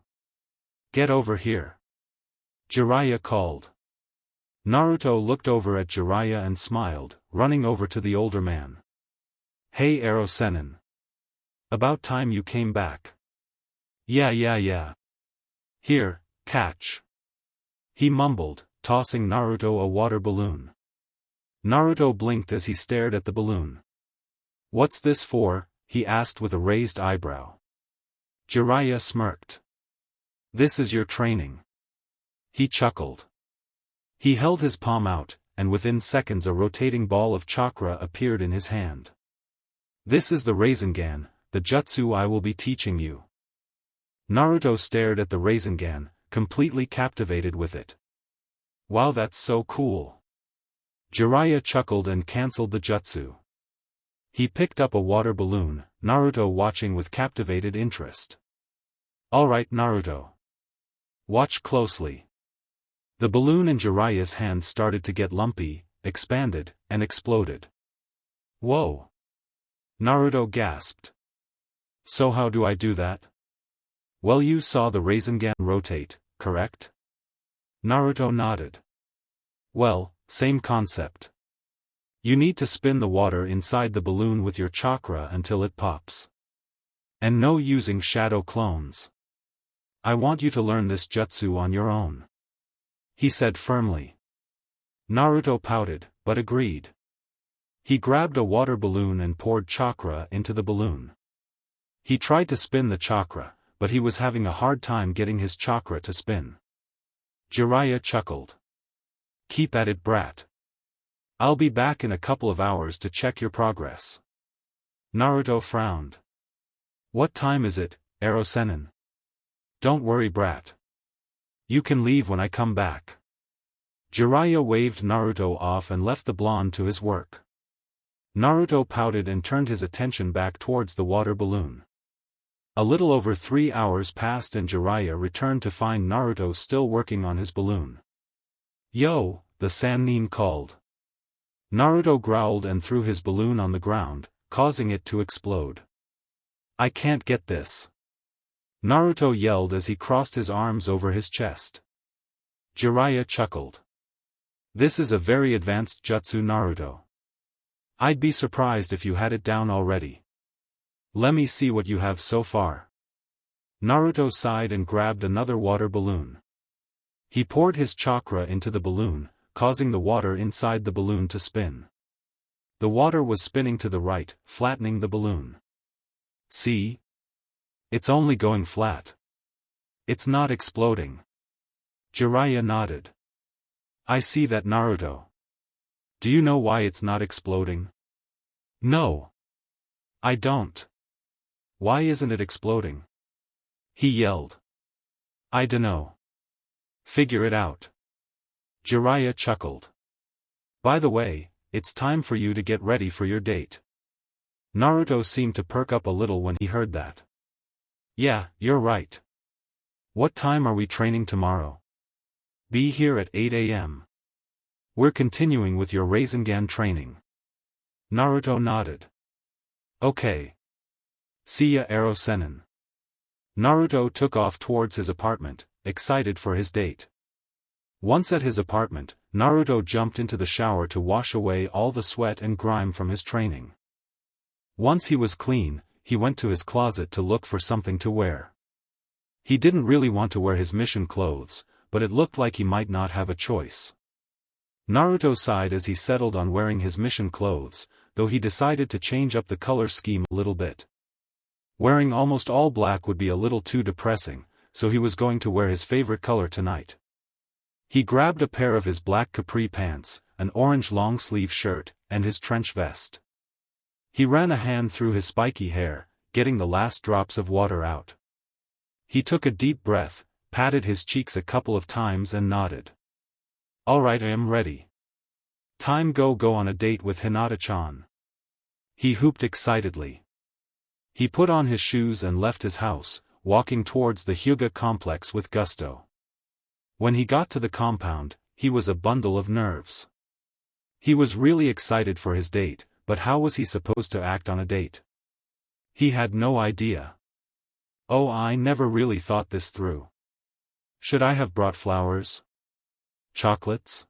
Get over here. Jiraiya called. Naruto looked over at Jiraiya and smiled, running over to the older man. Hey Ero-sennin. About time you came back. Yeah. Here, catch. He mumbled, tossing Naruto a water balloon. Naruto blinked as he stared at the balloon. What's this for? He asked with a raised eyebrow. Jiraiya smirked. This is your training. He chuckled. He held his palm out, and within seconds a rotating ball of chakra appeared in his hand. This is the Rasengan, the jutsu I will be teaching you. Naruto stared at the Rasengan, completely captivated with it. Wow, that's so cool. Jiraiya chuckled and cancelled the jutsu. He picked up a water balloon, Naruto watching with captivated interest. Alright Naruto. Watch closely. The balloon in Jiraiya's hand started to get lumpy, expanded, and exploded. Whoa! Naruto gasped. So how do I do that? Well, you saw the Rasengan rotate, correct? Naruto nodded. Well, same concept. You need to spin the water inside the balloon with your chakra until it pops. And no using shadow clones. I want you to learn this jutsu on your own. He said firmly. Naruto pouted, but agreed. He grabbed a water balloon and poured chakra into the balloon. He tried to spin the chakra, but he was having a hard time getting his chakra to spin. Jiraiya chuckled. Keep at it, brat. I'll be back in a couple of hours to check your progress. Naruto frowned. What time is it, Ero-sennin? Don't worry, brat. You can leave when I come back. Jiraiya waved Naruto off and left the blonde to his work. Naruto pouted and turned his attention back towards the water balloon. A little over 3 hours passed and Jiraiya returned to find Naruto still working on his balloon. Yo, the Sannin called. Naruto growled and threw his balloon on the ground, causing it to explode. I can't get this. Naruto yelled as he crossed his arms over his chest. Jiraiya chuckled. This is a very advanced jutsu, Naruto. I'd be surprised if you had it down already. Let me see what you have so far. Naruto sighed and grabbed another water balloon. He poured his chakra into the balloon, causing the water inside the balloon to spin. The water was spinning to the right, flattening the balloon. See? It's only going flat. It's not exploding. Jiraiya nodded. I see that, Naruto. Do you know why it's not exploding? No. I don't. Why isn't it exploding? He yelled. I dunno. Figure it out. Jiraiya chuckled. By the way, it's time for you to get ready for your date. Naruto seemed to perk up a little when he heard that. Yeah, you're right. What time are we training tomorrow? Be here at 8 a.m. We're continuing with your Rasengan training. Naruto nodded. Okay. See ya, Ero Sennin. Naruto took off towards his apartment, excited for his date. Once at his apartment, Naruto jumped into the shower to wash away all the sweat and grime from his training. Once he was clean, he went to his closet to look for something to wear. He didn't really want to wear his mission clothes, but it looked like he might not have a choice. Naruto sighed as he settled on wearing his mission clothes, though he decided to change up the color scheme a little bit. Wearing almost all black would be a little too depressing, so he was going to wear his favorite color tonight. He grabbed a pair of his black capri pants, an orange long-sleeve shirt, and his trench vest. He ran a hand through his spiky hair, getting the last drops of water out. He took a deep breath, patted his cheeks a couple of times and nodded. Alright, I am ready. Time go on a date with Hinata-chan. He hooped excitedly. He put on his shoes and left his house, walking towards the Hyuga complex with gusto. When he got to the compound, he was a bundle of nerves. He was really excited for his date, but how was he supposed to act on a date? He had no idea. Oh, I never really thought this through. Should I have brought flowers? Chocolates?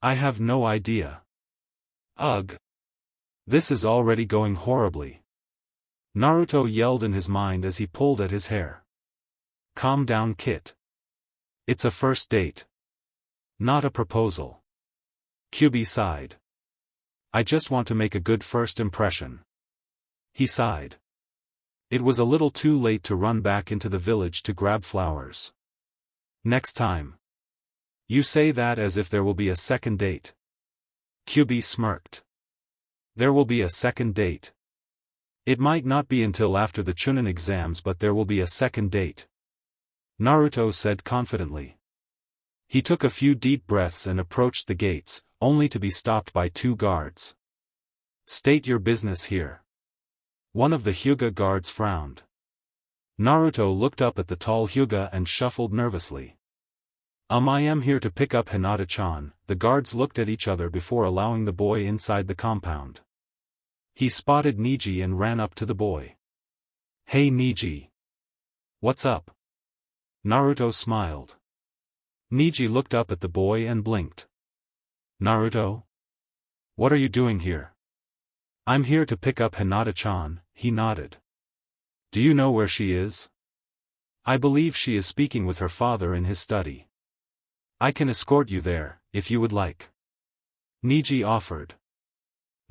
I have no idea. Ugh. This is already going horribly. Naruto yelled in his mind as he pulled at his hair. Calm down, Kit. It's a first date. Not a proposal. Kyubi sighed. I just want to make a good first impression. He sighed. It was a little too late to run back into the village to grab flowers. Next time. You say that as if there will be a second date. Kyubi smirked. There will be a second date. It might not be until after the Chunin exams, but there will be a second date. Naruto said confidently. He took a few deep breaths and approached the gates, only to be stopped by two guards. State your business here. One of the Hyuga guards frowned. Naruto looked up at the tall Hyuga and shuffled nervously. I am here to pick up Hinata-chan. The guards looked at each other before allowing the boy inside the compound. He spotted Niji and ran up to the boy. Hey Niji. What's up? Naruto smiled. Niji looked up at the boy and blinked. Naruto? What are you doing here? I'm here to pick up Hinata-chan, he nodded. Do you know where she is? I believe she is speaking with her father in his study. I can escort you there, if you would like. Niji offered.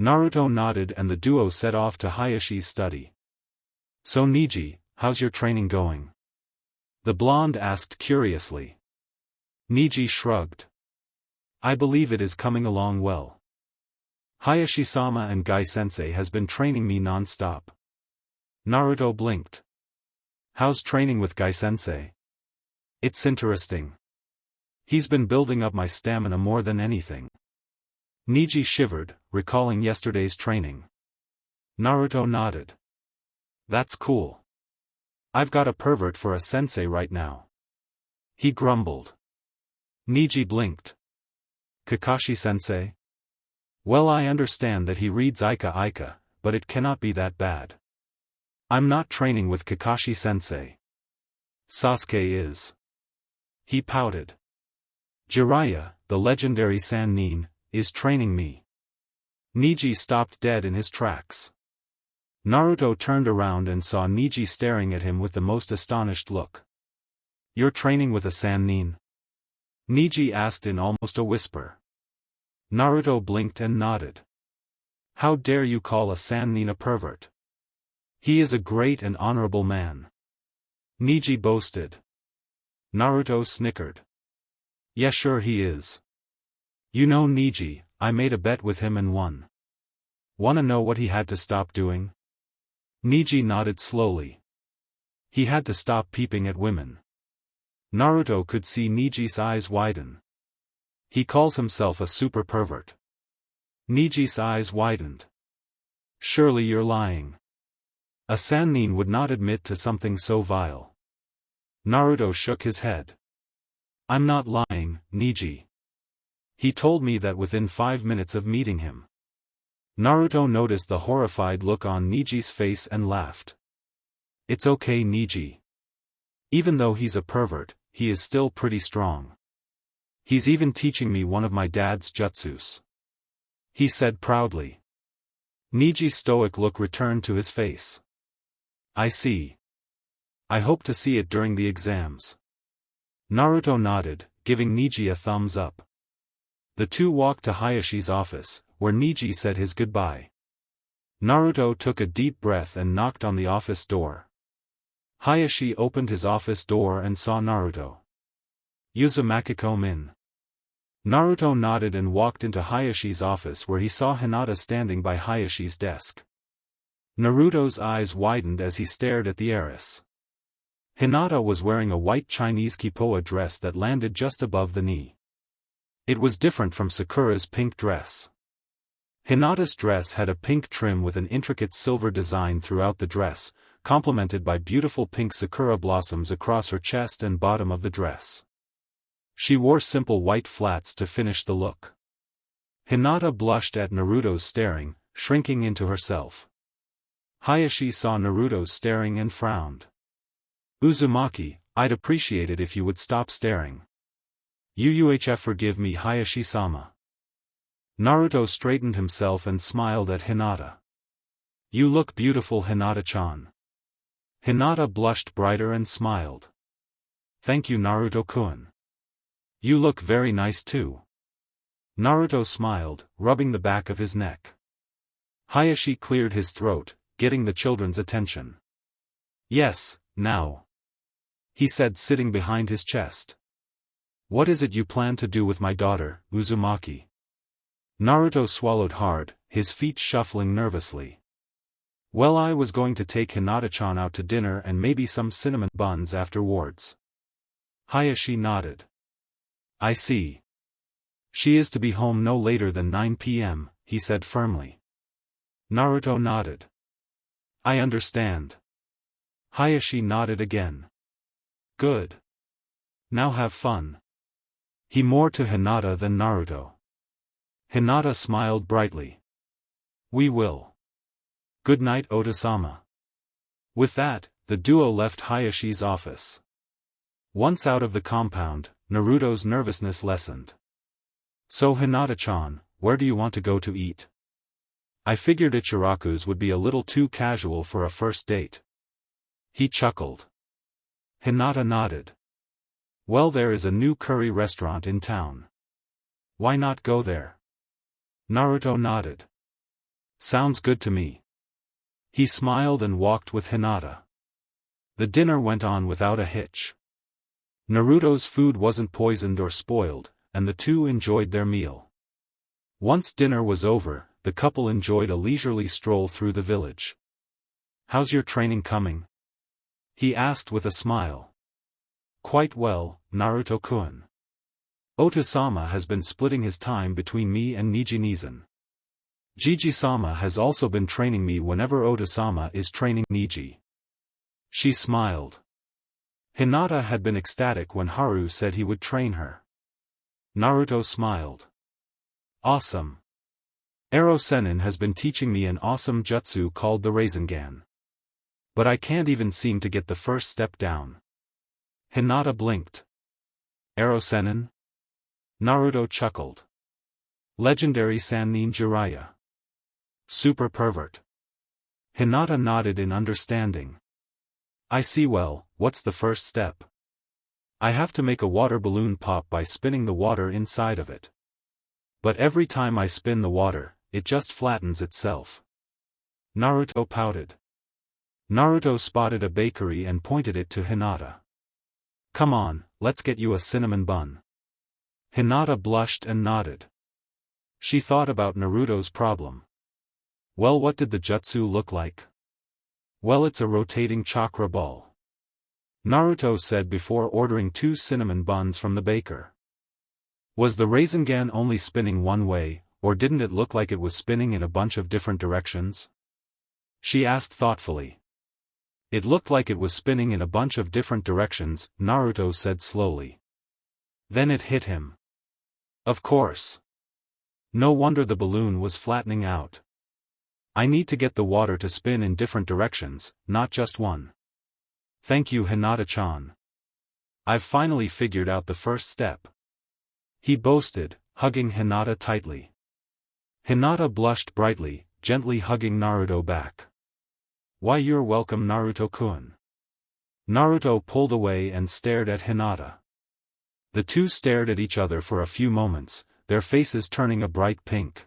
Naruto nodded and the duo set off to Hayashi's study. So Niji, how's your training going? The blonde asked curiously. Niji shrugged. I believe it is coming along well. Hayashi-sama and Gai-sensei has been training me non-stop. Naruto blinked. How's training with Gai-sensei? It's interesting. He's been building up my stamina more than anything. Niji shivered, recalling yesterday's training. Naruto nodded. That's cool. I've got a pervert for a sensei right now. He grumbled. Niji blinked. Kakashi-sensei? Well, I understand that he reads Ika, but it cannot be that bad. I'm not training with Kakashi-sensei. Sasuke is. He pouted. Jiraiya, the legendary Sannin, is training me. Niji stopped dead in his tracks. Naruto turned around and saw Niji staring at him with the most astonished look. You're training with a Sannin? Niji asked in almost a whisper. Naruto blinked and nodded. How dare you call a Sannin a pervert? He is a great and honorable man. Niji boasted. Naruto snickered. Yeah, sure he is. You know Niji, I made a bet with him and won. Wanna know what he had to stop doing? Niji nodded slowly. He had to stop peeping at women. Naruto could see Niji's eyes widen. He calls himself a super pervert. Niji's eyes widened. Surely you're lying. A Sannin would not admit to something so vile. Naruto shook his head. I'm not lying, Neji. He told me that within 5 minutes of meeting him. Naruto noticed the horrified look on Neji's face and laughed. It's okay, Neji. Even though he's a pervert, he is still pretty strong. He's even teaching me one of my dad's jutsus. He said proudly. Neji's stoic look returned to his face. I see. I hope to see it during the exams. Naruto nodded, giving Neji a thumbs up. The two walked to Hayashi's office, where Neji said his goodbye. Naruto took a deep breath and knocked on the office door. Hayashi opened his office door and saw Naruto. Uzumaki come in. Naruto nodded and walked into Hayashi's office where he saw Hinata standing by Hayashi's desk. Naruto's eyes widened as he stared at the heiress. Hinata was wearing a white Chinese kippoa dress that landed just above the knee. It was different from Sakura's pink dress. Hinata's dress had a pink trim with an intricate silver design throughout the dress, complemented by beautiful pink sakura blossoms across her chest and bottom of the dress. She wore simple white flats to finish the look. Hinata blushed at Naruto's staring, shrinking into herself. Hayashi saw Naruto's staring and frowned. Uzumaki, I'd appreciate it if you would stop staring. Forgive me, Hayashi-sama. Naruto straightened himself and smiled at Hinata. You look beautiful, Hinata-chan. Hinata blushed brighter and smiled. Thank you, Naruto-kun. You look very nice too. Naruto smiled, rubbing the back of his neck. Hayashi cleared his throat, getting the children's attention. Yes, now. He said, sitting behind his chest. What is it you plan to do with my daughter, Uzumaki? Naruto swallowed hard, his feet shuffling nervously. Well, I was going to take Hinata-chan out to dinner and maybe some cinnamon buns afterwards. Hayashi nodded. I see. She is to be home no later than 9 p.m., he said firmly. Naruto nodded. I understand. Hayashi nodded again. Good. Now have fun. He more to Hinata than Naruto. Hinata smiled brightly. We will. Good night, Oda-sama. With that, the duo left Hayashi's office. Once out of the compound, Naruto's nervousness lessened. So Hinata-chan, where do you want to go to eat? I figured Ichiraku's would be a little too casual for a first date. He chuckled. Hinata nodded. Well, there is a new curry restaurant in town. Why not go there? Naruto nodded. Sounds good to me. He smiled and walked with Hinata. The dinner went on without a hitch. Naruto's food wasn't poisoned or spoiled, and the two enjoyed their meal. Once dinner was over, the couple enjoyed a leisurely stroll through the village. How's your training coming? He asked with a smile. Quite well, Naruto-kun. Oto-sama has been splitting his time between me and Neji-Nizan. Jiji-sama has also been training me whenever Oto-sama is training Neji. She smiled. Hinata had been ecstatic when Haru said he would train her. Naruto smiled. Awesome. Ero Sennin has been teaching me an awesome jutsu called the Rasengan. But I can't even seem to get the first step down. Hinata blinked. Ero Sennin? Naruto chuckled. Legendary Sannin Jiraiya. Super pervert. Hinata nodded in understanding. I see. Well, what's the first step? I have to make a water balloon pop by spinning the water inside of it. But every time I spin the water, it just flattens itself. Naruto pouted. Naruto spotted a bakery and pointed it to Hinata. Come on, let's get you a cinnamon bun. Hinata blushed and nodded. She thought about Naruto's problem. Well, what did the jutsu look like? Well, it's a rotating chakra ball. Naruto said before ordering 2 cinnamon buns from the baker. Was the Rasengan only spinning one way, or didn't it look like it was spinning in a bunch of different directions? she asked thoughtfully. It looked like it was spinning in a bunch of different directions, Naruto said slowly. Then it hit him. Of course. No wonder the balloon was flattening out. I need to get the water to spin in different directions, not just one. Thank you, Hinata-chan. I've finally figured out the first step. He boasted, hugging Hinata tightly. Hinata blushed brightly, gently hugging Naruto back. Why, you're welcome, Naruto-kun. Naruto pulled away and stared at Hinata. The two stared at each other for a few moments, their faces turning a bright pink.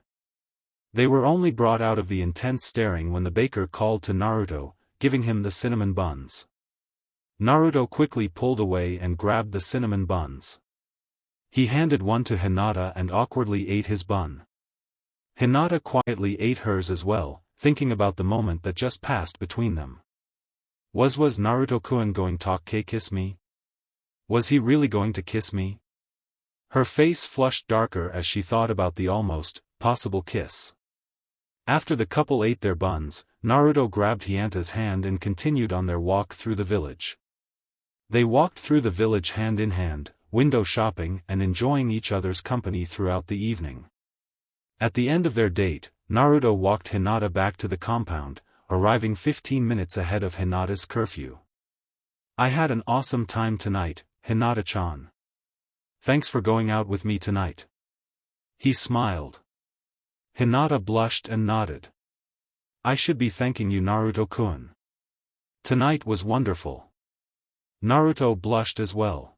They were only brought out of the intense staring when the baker called to Naruto, giving him the cinnamon buns. Naruto quickly pulled away and grabbed the cinnamon buns. He handed one to Hinata and awkwardly ate his bun. Hinata quietly ate hers as well, thinking about the moment that just passed between them. Was Naruto-kun going to kiss me? Was he really going to kiss me? Her face flushed darker as she thought about the almost possible kiss. After the couple ate their buns, Naruto grabbed Hinata's hand and continued on their walk through the village. They walked through the village hand in hand, window shopping and enjoying each other's company throughout the evening. At the end of their date, Naruto walked Hinata back to the compound, arriving 15 minutes ahead of Hinata's curfew. I had an awesome time tonight, Hinata-chan. Thanks for going out with me tonight. He smiled. Hinata blushed and nodded. I should be thanking you, Naruto-kun. Tonight was wonderful. Naruto blushed as well.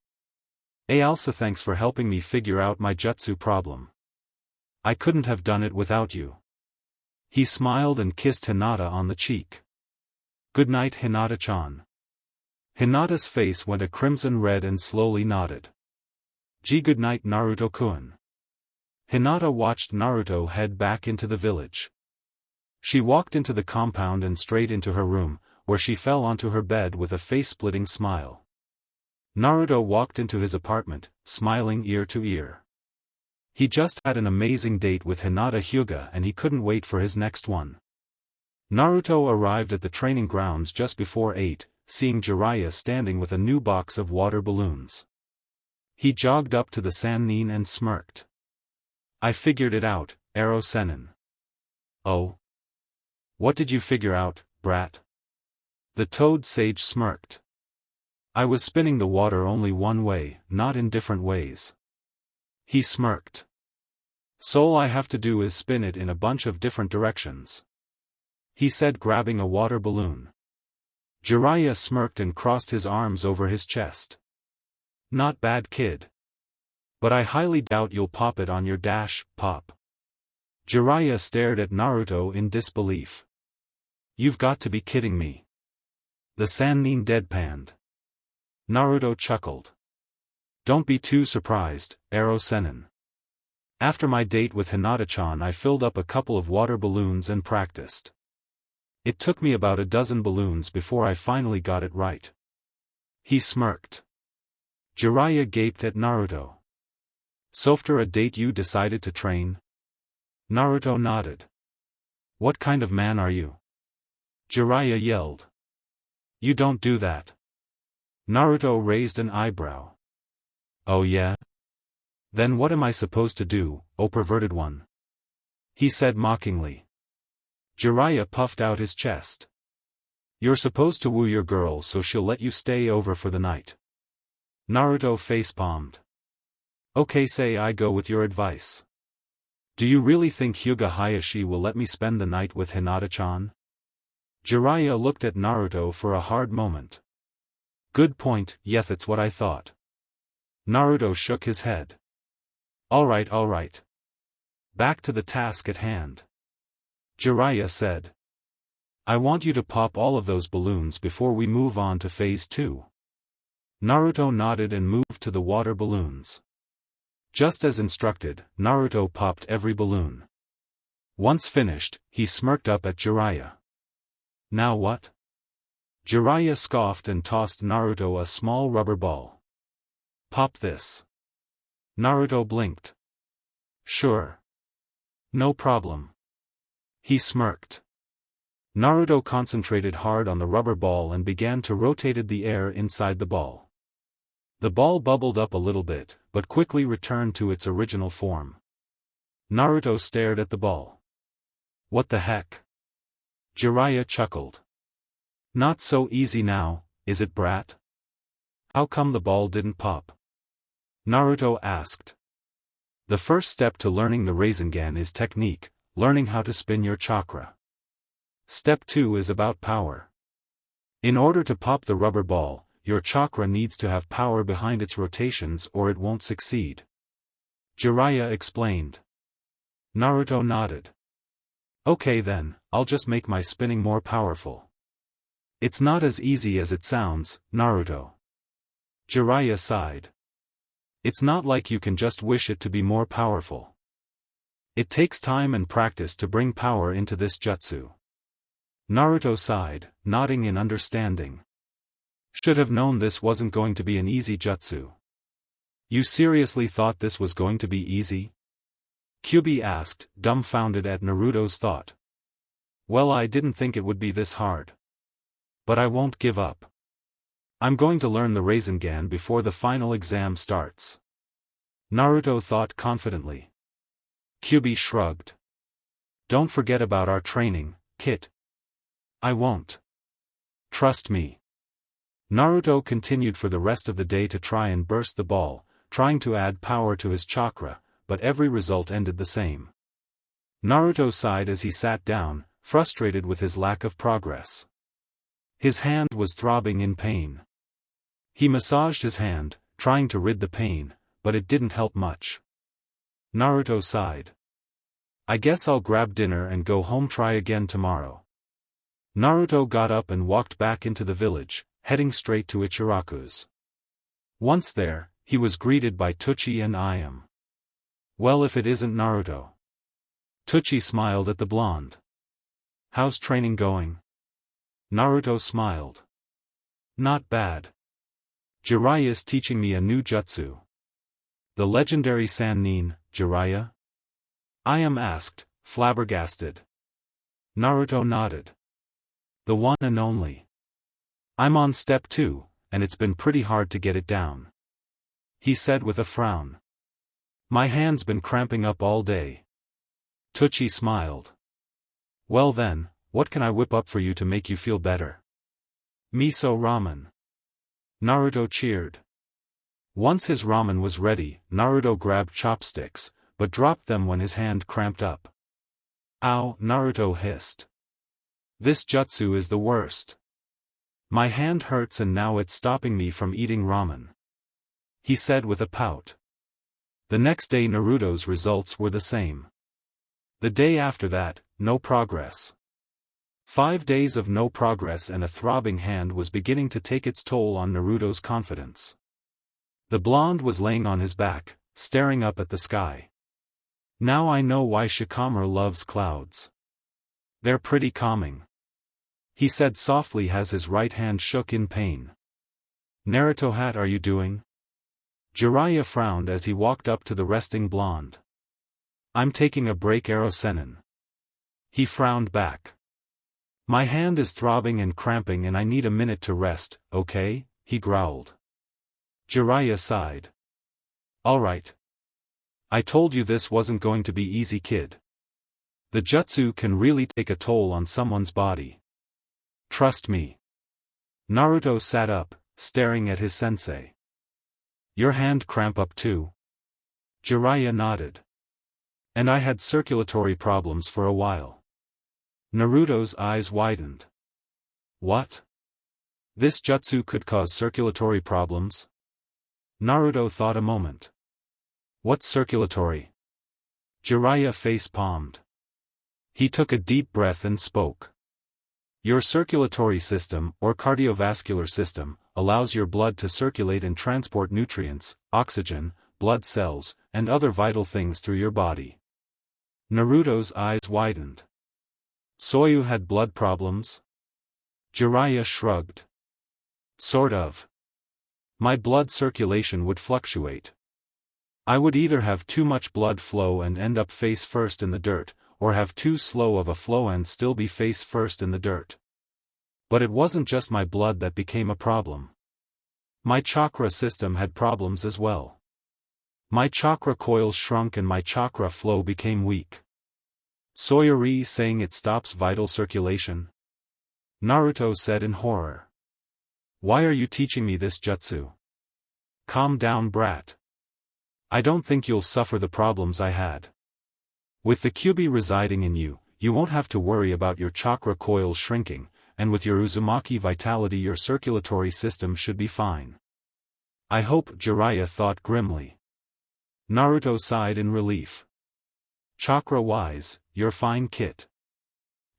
Also thanks for helping me figure out my jutsu problem. I couldn't have done it without you. He smiled and kissed Hinata on the cheek. Good night, Hinata-chan. Hinata's face went a crimson red and slowly nodded. Gee, good night, Naruto-kun. Hinata watched Naruto head back into the village. She walked into the compound and straight into her room, where she fell onto her bed with a face-splitting smile. Naruto walked into his apartment, smiling ear to ear. He just had an amazing date with Hinata Hyuga and he couldn't wait for his next one. Naruto arrived at the training grounds just before 8, seeing Jiraiya standing with a new box of water balloons. He jogged up to the Sannin and smirked. I figured it out, Aro Sennin. Oh? What did you figure out, brat? The toad sage smirked. I was spinning the water only one way, not in different ways. He smirked. So all I have to do is spin it in a bunch of different directions. He said, grabbing a water balloon. Jiraiya smirked and crossed his arms over his chest. Not bad, kid. But I highly doubt you'll pop it on your dash, pop. Jiraiya stared at Naruto in disbelief. You've got to be kidding me. The Sannin deadpanned. Naruto chuckled. Don't be too surprised, Aro Sennin. After my date with Hinata-chan I filled up a couple of water balloons and practiced. It took me about a dozen balloons before I finally got it right. He smirked. Jiraiya gaped at Naruto. So after a date you decided to train? Naruto nodded. What kind of man are you? Jiraiya yelled. You don't do that. Naruto raised an eyebrow. Oh yeah? Then what am I supposed to do, oh perverted one? He said mockingly. Jiraiya puffed out his chest. You're supposed to woo your girl so she'll let you stay over for the night. Naruto facepalmed. Okay, say I go with your advice. Do you really think Hyuga Hayashi will let me spend the night with Hinata-chan? Jiraiya looked at Naruto for a hard moment. Good point, yeah, that's what I thought. Naruto shook his head. Alright. Back to the task at hand. Jiraiya said. I want you to pop all of those balloons before we move on to phase 2. Naruto nodded and moved to the water balloons. Just as instructed, Naruto popped every balloon. Once finished, he smirked up at Jiraiya. Now what? Jiraiya scoffed and tossed Naruto a small rubber ball. Pop this. Naruto blinked. Sure. No problem. He smirked. Naruto concentrated hard on the rubber ball and began to rotate the air inside the ball. The ball bubbled up a little bit, but quickly returned to its original form. Naruto stared at the ball. What the heck? Jiraiya chuckled. Not so easy now, is it, brat? How come the ball didn't pop? Naruto asked. The first step to learning the Rasengan is technique, learning how to spin your chakra. Step 2 is about power. In order to pop the rubber ball, your chakra needs to have power behind its rotations or it won't succeed. Jiraiya explained. Naruto nodded. Okay then, I'll just make my spinning more powerful. It's not as easy as it sounds, Naruto. Jiraiya sighed. It's not like you can just wish it to be more powerful. It takes time and practice to bring power into this jutsu. Naruto sighed, nodding in understanding. Should have known this wasn't going to be an easy jutsu. You seriously thought this was going to be easy? Kyuubi asked, dumbfounded at Naruto's thought. Well, I didn't think it would be this hard. But I won't give up. I'm going to learn the Rasengan before the final exam starts. Naruto thought confidently. Kyuubi shrugged. Don't forget about our training, Kit. I won't. Trust me. Naruto continued for the rest of the day to try and burst the ball, trying to add power to his chakra, but every result ended the same. Naruto sighed as he sat down, frustrated with his lack of progress. His hand was throbbing in pain. He massaged his hand, trying to rid the pain, but it didn't help much. Naruto sighed. I guess I'll grab dinner and go home, try again tomorrow. Naruto got up and walked back into the village, heading straight to Ichiraku's. Once there, he was greeted by Teuchi and Ayam. Well, if it isn't Naruto. Teuchi smiled at the blonde. How's training going? Naruto smiled. Not bad. Jiraiya's teaching me a new jutsu. The legendary Sannin, Jiraiya? Ayam asked, flabbergasted. Naruto nodded. The one and only. I'm on step 2, and it's been pretty hard to get it down. He said with a frown. My hand's been cramping up all day. Teuchi smiled. Well then, what can I whip up for you to make you feel better? Miso ramen. Naruto cheered. Once his ramen was ready, Naruto grabbed chopsticks, but dropped them when his hand cramped up. Ow, Naruto hissed. This jutsu is the worst. My hand hurts and now it's stopping me from eating ramen. He said with a pout. The next day Naruto's results were the same. The day after that, no progress. 5 days of no progress and a throbbing hand was beginning to take its toll on Naruto's confidence. The blonde was laying on his back, staring up at the sky. Now I know why Shikamaru loves clouds. They're pretty calming. He said softly as his right hand shook in pain. Naruto, what are you doing? Jiraiya frowned as he walked up to the resting blonde. I'm taking a break, Ero Sennin. He frowned back. My hand is throbbing and cramping and I need a minute to rest, okay? He growled. Jiraiya sighed. Alright. I told you this wasn't going to be easy, kid. The jutsu can really take a toll on someone's body. Trust me. Naruto sat up, staring at his sensei. Your hand cramp up too? Jiraiya nodded. And I had circulatory problems for a while. Naruto's eyes widened. What? This jutsu could cause circulatory problems? Naruto thought a moment. What's circulatory? Jiraiya face-palmed. He took a deep breath and spoke. Your circulatory system, or cardiovascular system, allows your blood to circulate and transport nutrients, oxygen, blood cells, and other vital things through your body. Naruto's eyes widened. So you had blood problems? Jiraiya shrugged. Sort of. My blood circulation would fluctuate. I would either have too much blood flow and end up face first in the dirt, or have too slow of a flow and still be face first in the dirt. But it wasn't just my blood that became a problem. My chakra system had problems as well. My chakra coils shrunk and my chakra flow became weak. Soyori saying it stops vital circulation? Naruto said in horror. Why are you teaching me this jutsu? Calm down, brat. I don't think you'll suffer the problems I had. With the Kyuubi residing in you, you won't have to worry about your chakra coils shrinking, and with your Uzumaki vitality your circulatory system should be fine. I hope, Jiraiya thought grimly. Naruto sighed in relief. Chakra-wise, you're fine, kit.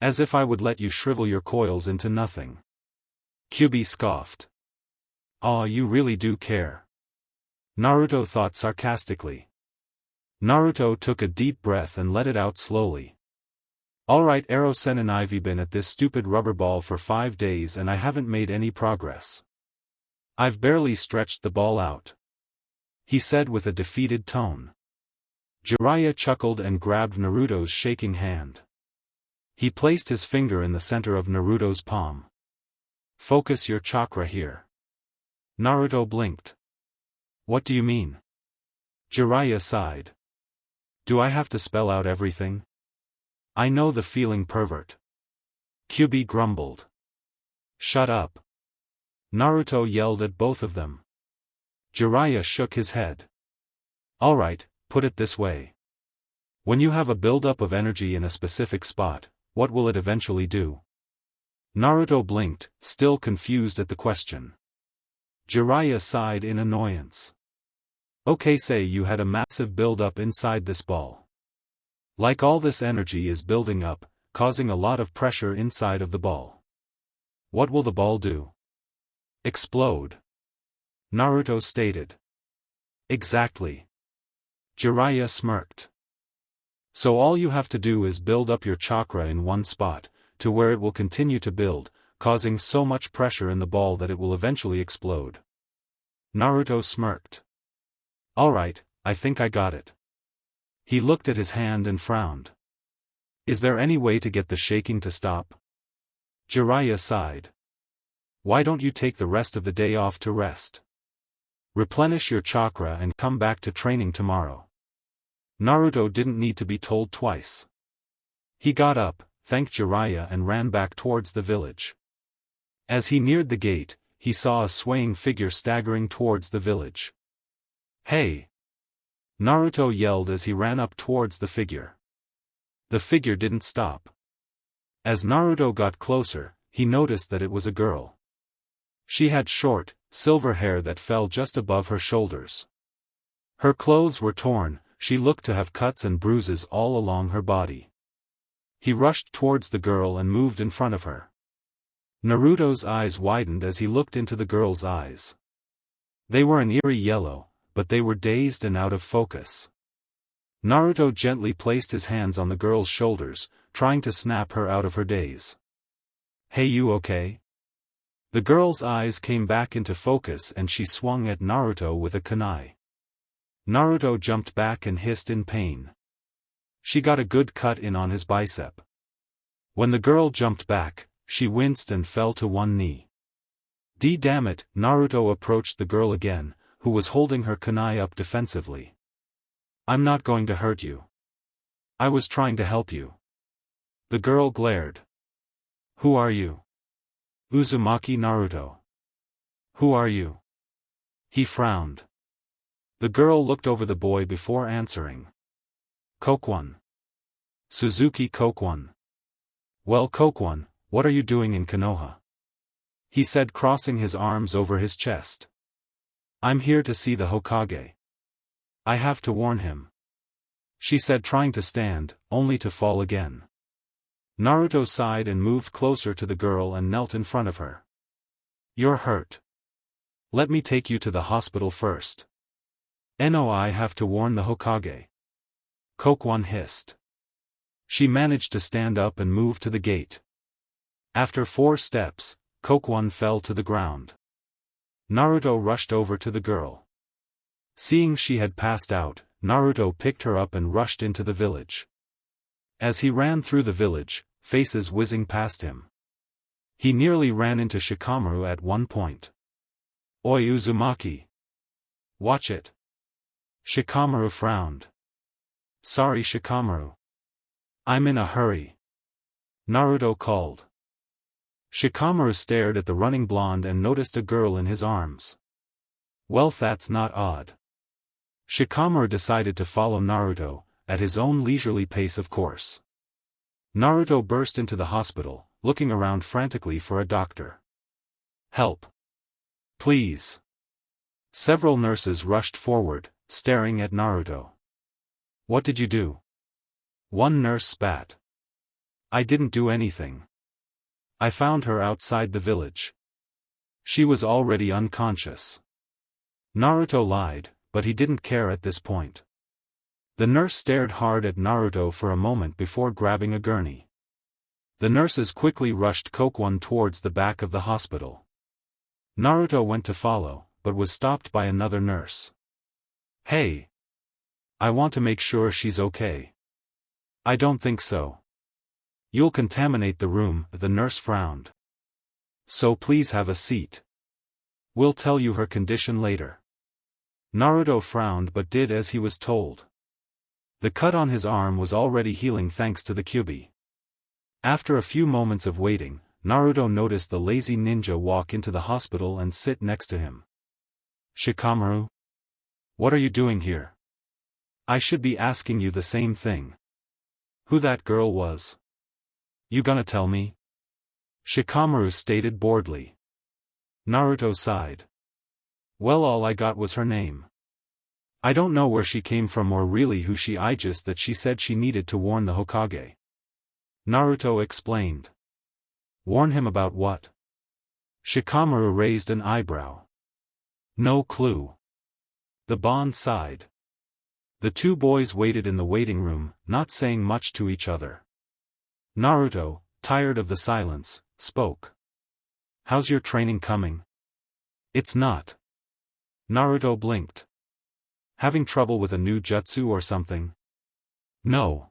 As if I would let you shrivel your coils into nothing. Kyuubi scoffed. Aw, you really do care. Naruto thought sarcastically. Naruto took a deep breath and let it out slowly. Alright, Ero-sen, I've been at this stupid rubber ball for 5 days and I haven't made any progress. I've barely stretched the ball out. He said with a defeated tone. Jiraiya chuckled and grabbed Naruto's shaking hand. He placed his finger in the center of Naruto's palm. Focus your chakra here. Naruto blinked. What do you mean? Jiraiya sighed. Do I have to spell out everything? I know the feeling, pervert. Kyuubi grumbled. Shut up. Naruto yelled at both of them. Jiraiya shook his head. Alright, put it this way. When you have a buildup of energy in a specific spot, what will it eventually do? Naruto blinked, still confused at the question. Jiraiya sighed in annoyance. Okay, say you had a massive buildup inside this ball. Like all this energy is building up, causing a lot of pressure inside of the ball. What will the ball do? Explode. Naruto stated. Exactly. Jiraiya smirked. So all you have to do is build up your chakra in one spot, to where it will continue to build, causing so much pressure in the ball that it will eventually explode. Naruto smirked. Alright, I think I got it. He looked at his hand and frowned. Is there any way to get the shaking to stop? Jiraiya sighed. Why don't you take the rest of the day off to rest? Replenish your chakra and come back to training tomorrow. Naruto didn't need to be told twice. He got up, thanked Jiraiya and ran back towards the village. As he neared the gate, he saw a swaying figure staggering towards the village. Hey! Naruto yelled as he ran up towards the figure. The figure didn't stop. As Naruto got closer, he noticed that it was a girl. She had short, silver hair that fell just above her shoulders. Her clothes were torn, she looked to have cuts and bruises all along her body. He rushed towards the girl and moved in front of her. Naruto's eyes widened as he looked into the girl's eyes. They were an eerie yellow, but they were dazed and out of focus. Naruto gently placed his hands on the girl's shoulders, trying to snap her out of her daze. Hey, you okay? The girl's eyes came back into focus and she swung at Naruto with a kunai. Naruto jumped back and hissed in pain. She got a good cut in on his bicep. When the girl jumped back, she winced and fell to one knee. Damn it, Naruto approached the girl again, who was holding her kunai up defensively. I'm not going to hurt you. I was trying to help you. The girl glared. Who are you? Uzumaki Naruto. Who are you? He frowned. The girl looked over the boy before answering. Kokwon. Suzuki Kokwon. Well, Kokwon, what are you doing in Konoha? He said, crossing his arms over his chest. I'm here to see the Hokage. I have to warn him. She said, trying to stand, only to fall again. Naruto sighed and moved closer to the girl and knelt in front of her. You're hurt. Let me take you to the hospital first. No, I have to warn the Hokage. Kokwon hissed. She managed to stand up and move to the gate. After 4 steps, Kokwon fell to the ground. Naruto rushed over to the girl. Seeing she had passed out, Naruto picked her up and rushed into the village. As he ran through the village, faces whizzing past him. He nearly ran into Shikamaru at one point. "Oi Uzumaki! Watch it!" Shikamaru frowned. "Sorry Shikamaru. I'm in a hurry," Naruto called. Shikamaru stared at the running blonde and noticed a girl in his arms. Well, that's not odd. Shikamaru decided to follow Naruto, at his own leisurely pace of course. Naruto burst into the hospital, looking around frantically for a doctor. "Help! Please!" Several nurses rushed forward, staring at Naruto. "What did you do?" One nurse spat. "I didn't do anything. I found her outside the village. She was already unconscious." Naruto lied, but he didn't care at this point. The nurse stared hard at Naruto for a moment before grabbing a gurney. The nurses quickly rushed Kokwon towards the back of the hospital. Naruto went to follow, but was stopped by another nurse. "Hey! I want to make sure she's okay." "I don't think so. You'll contaminate the room," the nurse frowned. "So please have a seat. We'll tell you her condition later." Naruto frowned but did as he was told. The cut on his arm was already healing thanks to the Kyuubi. After a few moments of waiting, Naruto noticed the lazy ninja walk into the hospital and sit next to him. "Shikamaru? What are you doing here? I should be asking you the same thing. Who that girl was? You gonna tell me?" Shikamaru stated boredly. Naruto sighed. "Well, all I got was her name. I don't know where she came from or really who she is, just that she said she needed to warn the Hokage." Naruto explained. "Warn him about what?" Shikamaru raised an eyebrow. "No clue." The Bond sighed. The two boys waited in the waiting room, not saying much to each other. Naruto, tired of the silence, spoke. "How's your training coming?" "It's not." Naruto blinked. "Having trouble with a new jutsu or something?" "No.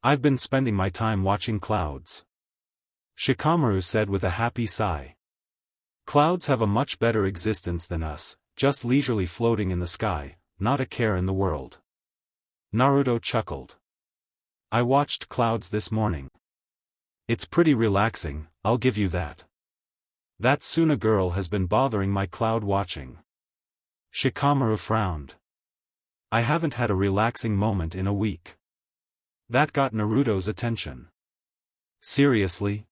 I've been spending my time watching clouds," Shikamaru said with a happy sigh. "Clouds have a much better existence than us, just leisurely floating in the sky, not a care in the world." Naruto chuckled. "I watched clouds this morning. It's pretty relaxing, I'll give you that. That Suna girl has been bothering my cloud watching." Shikamaru frowned. "I haven't had a relaxing moment in a week." That got Naruto's attention. "Seriously?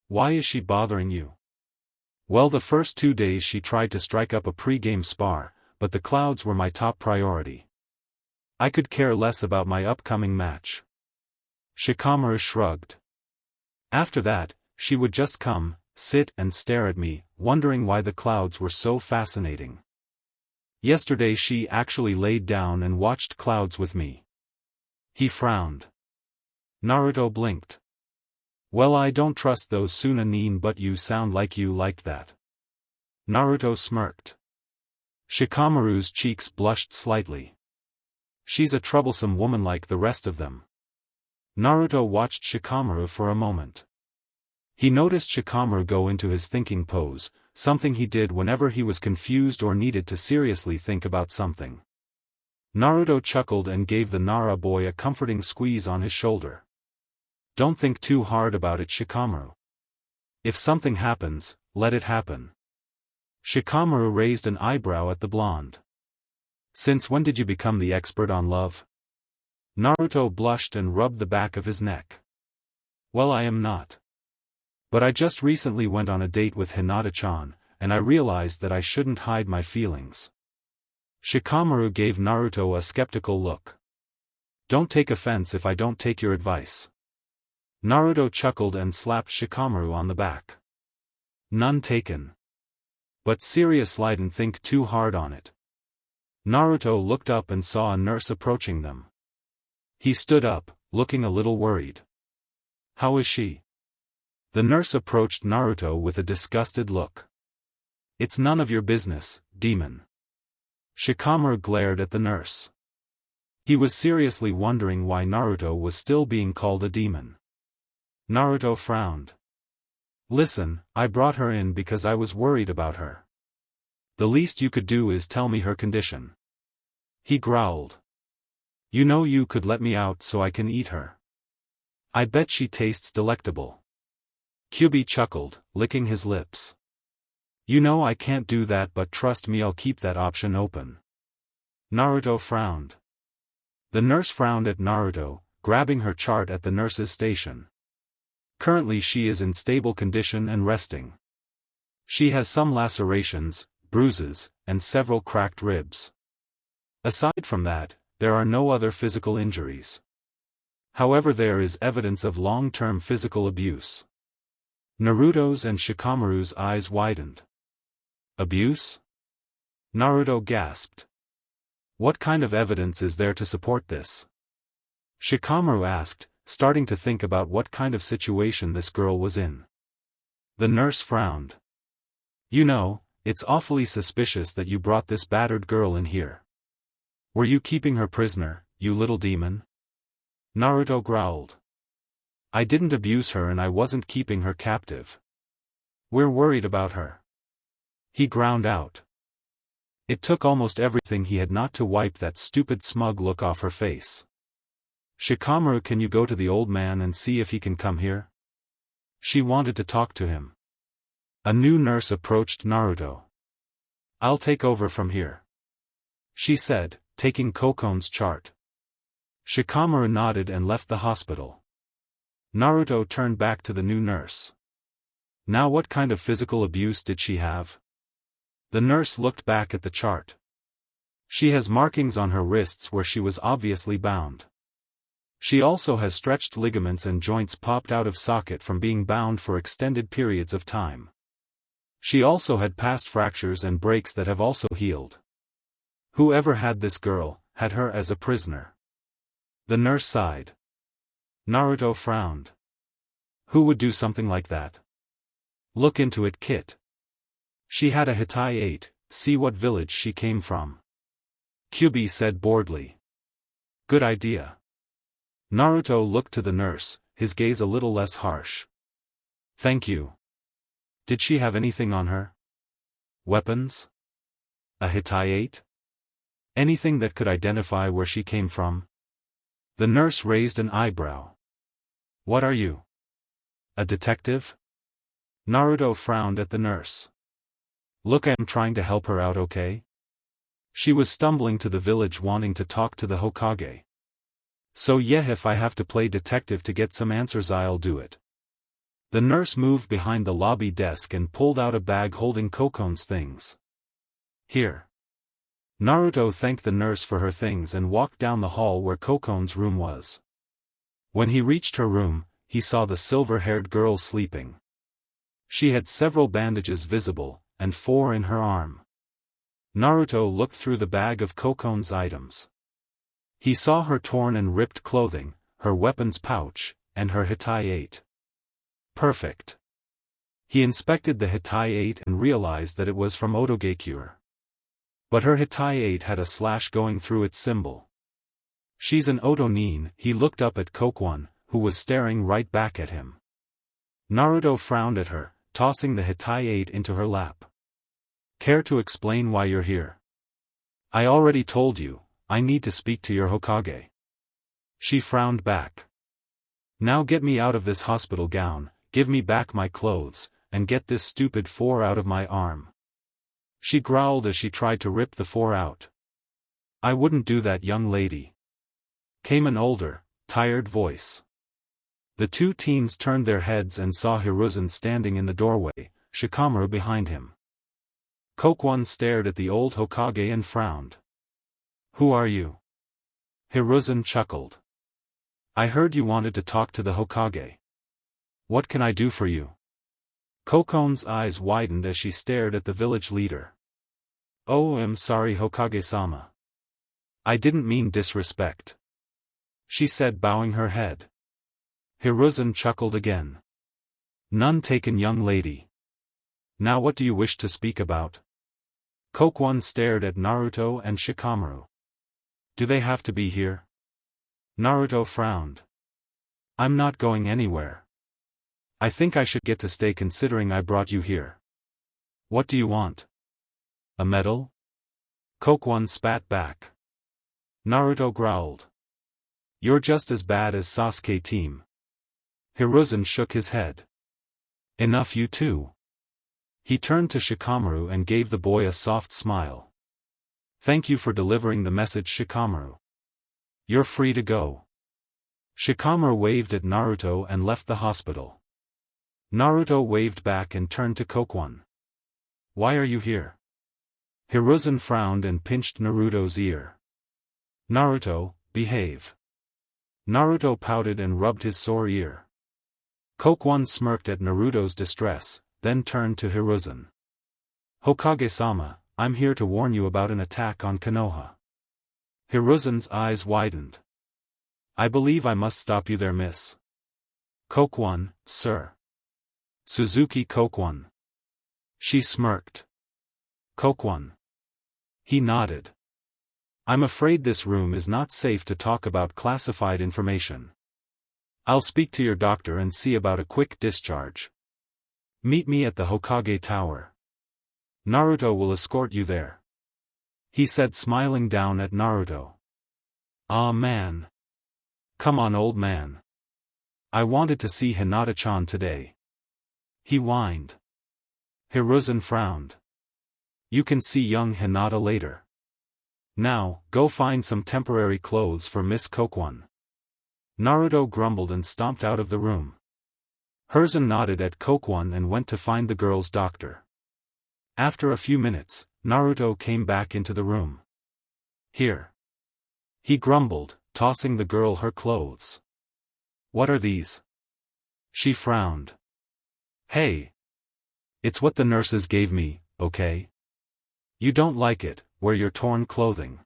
Why is she bothering you?" "Well, the first 2 days she tried to strike up a pre-game spar, but the clouds were my top priority. I could care less about my upcoming match." Shikamaru shrugged. "After that, she would just come, sit and stare at me, wondering why the clouds were so fascinating. Yesterday she actually laid down and watched clouds with me." He frowned. Naruto blinked. "Well, I don't trust those Suna nin, but you sound like you liked that." Naruto smirked. Shikamaru's cheeks blushed slightly. "She's a troublesome woman like the rest of them." Naruto watched Shikamaru for a moment. He noticed Shikamaru go into his thinking pose, something he did whenever he was confused or needed to seriously think about something. Naruto chuckled and gave the Nara boy a comforting squeeze on his shoulder. "Don't think too hard about it, Shikamaru. If something happens, let it happen." Shikamaru raised an eyebrow at the blonde. "Since when did you become the expert on love?" Naruto blushed and rubbed the back of his neck. "Well, I am not. But I just recently went on a date with Hinata-chan, and I realized that I shouldn't hide my feelings." Shikamaru gave Naruto a skeptical look. "Don't take offense if I don't take your advice." Naruto chuckled and slapped Shikamaru on the back. "None taken. But serious, don't think too hard on it." Naruto looked up and saw a nurse approaching them. He stood up, looking a little worried. "How is she?" The nurse approached Naruto with a disgusted look. "It's none of your business, demon." Shikamaru glared at the nurse. He was seriously wondering why Naruto was still being called a demon. Naruto frowned. Listen, I brought her in because I was worried about her. The least you could do is tell me her condition. He growled. You know you could let me out so I can eat her. I bet she tastes delectable. Kyuubi chuckled, licking his lips. You know I can't do that, but trust me, I'll keep that option open. Naruto frowned. The nurse frowned at Naruto, grabbing her chart at the nurse's station. Currently she is in stable condition and resting. She has some lacerations, bruises, and several cracked ribs. Aside from that, there are no other physical injuries. However, there is evidence of long-term physical abuse. Naruto's and Shikamaru's eyes widened. Abuse? Naruto gasped. What kind of evidence is there to support this? Shikamaru asked, starting to think about what kind of situation this girl was in. The nurse frowned. You know, it's awfully suspicious that you brought this battered girl in here. Were you keeping her prisoner, you little demon? Naruto growled. I didn't abuse her and I wasn't keeping her captive. We're worried about her. He ground out. It took almost everything he had not to wipe that stupid smug look off her face. Shikamaru, can you go to the old man and see if he can come here? She wanted to talk to him. A new nurse approached Naruto. I'll take over from here, she said, taking Kokon's chart. Shikamaru nodded and left the hospital. Naruto turned back to the new nurse. Now what kind of physical abuse did she have? The nurse looked back at the chart. She has markings on her wrists where she was obviously bound. She also has stretched ligaments and joints popped out of socket from being bound for extended periods of time. She also had past fractures and breaks that have also healed. Whoever had this girl, had her as a prisoner. The nurse sighed. Naruto frowned. Who would do something like that? Look into it, Kit. She had a Hitai-8, see what village she came from. Kyuubi said boredly. Good idea. Naruto looked to the nurse, his gaze a little less harsh. Thank you. Did she have anything on her? Weapons? A Hitai-8? Anything that could identify where she came from? The nurse raised an eyebrow. What are you? A detective? Naruto frowned at the nurse. Look, I'm trying to help her out, okay? She was stumbling to the village wanting to talk to the Hokage. So yeah, if I have to play detective to get some answers, I'll do it. The nurse moved behind the lobby desk and pulled out a bag holding Kokon's things. Here. Naruto thanked the nurse for her things and walked down the hall where Kokon's room was. When he reached her room, he saw the silver-haired girl sleeping. She had several bandages visible, and 4 in her arm. Naruto looked through the bag of Kokon's items. He saw her torn and ripped clothing, her weapons pouch, and her Hitai-8. Perfect. He inspected the Hitai-8 and realized that it was from Otogakure. But her Hitai-8 had a slash going through its symbol. She's an Otonin. He looked up at Kokwan, who was staring right back at him. Naruto frowned at her, tossing the Hitai-8 into her lap. Care to explain why you're here? I already told you, I need to speak to your Hokage. She frowned back. Now get me out of this hospital gown, give me back my clothes, and get this stupid 4 out of my arm. She growled as she tried to rip the 4 out. I wouldn't do that, young lady. Came an older, tired voice. The 2 teens turned their heads and saw Hiruzen standing in the doorway, Shikamaru behind him. Kokwan stared at the old Hokage and frowned. Who are you? Hiruzen chuckled. I heard you wanted to talk to the Hokage. What can I do for you? Kokon's eyes widened as she stared at the village leader. Oh, I'm sorry, Hokage-sama. I didn't mean disrespect, she said, bowing her head. Hiruzen chuckled again. None taken, young lady. Now what do you wish to speak about? Kokwan stared at Naruto and Shikamaru. Do they have to be here? Naruto frowned. I'm not going anywhere. I think I should get to stay considering I brought you here. What do you want? A medal? Kokwon spat back. Naruto growled. You're just as bad as Sasuke team. Hiruzen shook his head. Enough you two. He turned to Shikamaru and gave the boy a soft smile. Thank you for delivering the message, Shikamaru. You're free to go. Shikamaru waved at Naruto and left the hospital. Naruto waved back and turned to Kokwon. Why are you here? Hiruzen frowned and pinched Naruto's ear. Naruto, behave. Naruto pouted and rubbed his sore ear. Kokwon smirked at Naruto's distress, then turned to Hiruzen. Hokage-sama, I'm here to warn you about an attack on Konoha. Hiruzen's eyes widened. I believe I must stop you there, miss. Kokwon, sir. Suzuki Kokwon. She smirked. Kokwon. He nodded. I'm afraid this room is not safe to talk about classified information. I'll speak to your doctor and see about a quick discharge. Meet me at the Hokage Tower. Naruto will escort you there. He said, smiling down at Naruto. Ah man. Come on, old man. I wanted to see Hinata-chan today. He whined. Hiruzen frowned. You can see young Hinata later. Now, go find some temporary clothes for Miss Kokwon. Naruto grumbled and stomped out of the room. Hiruzen nodded at Kokwon and went to find the girl's doctor. After a few minutes, Naruto came back into the room. Here. He grumbled, tossing the girl her clothes. What are these? She frowned. Hey. It's what the nurses gave me, okay? You don't like it, wear your torn clothing.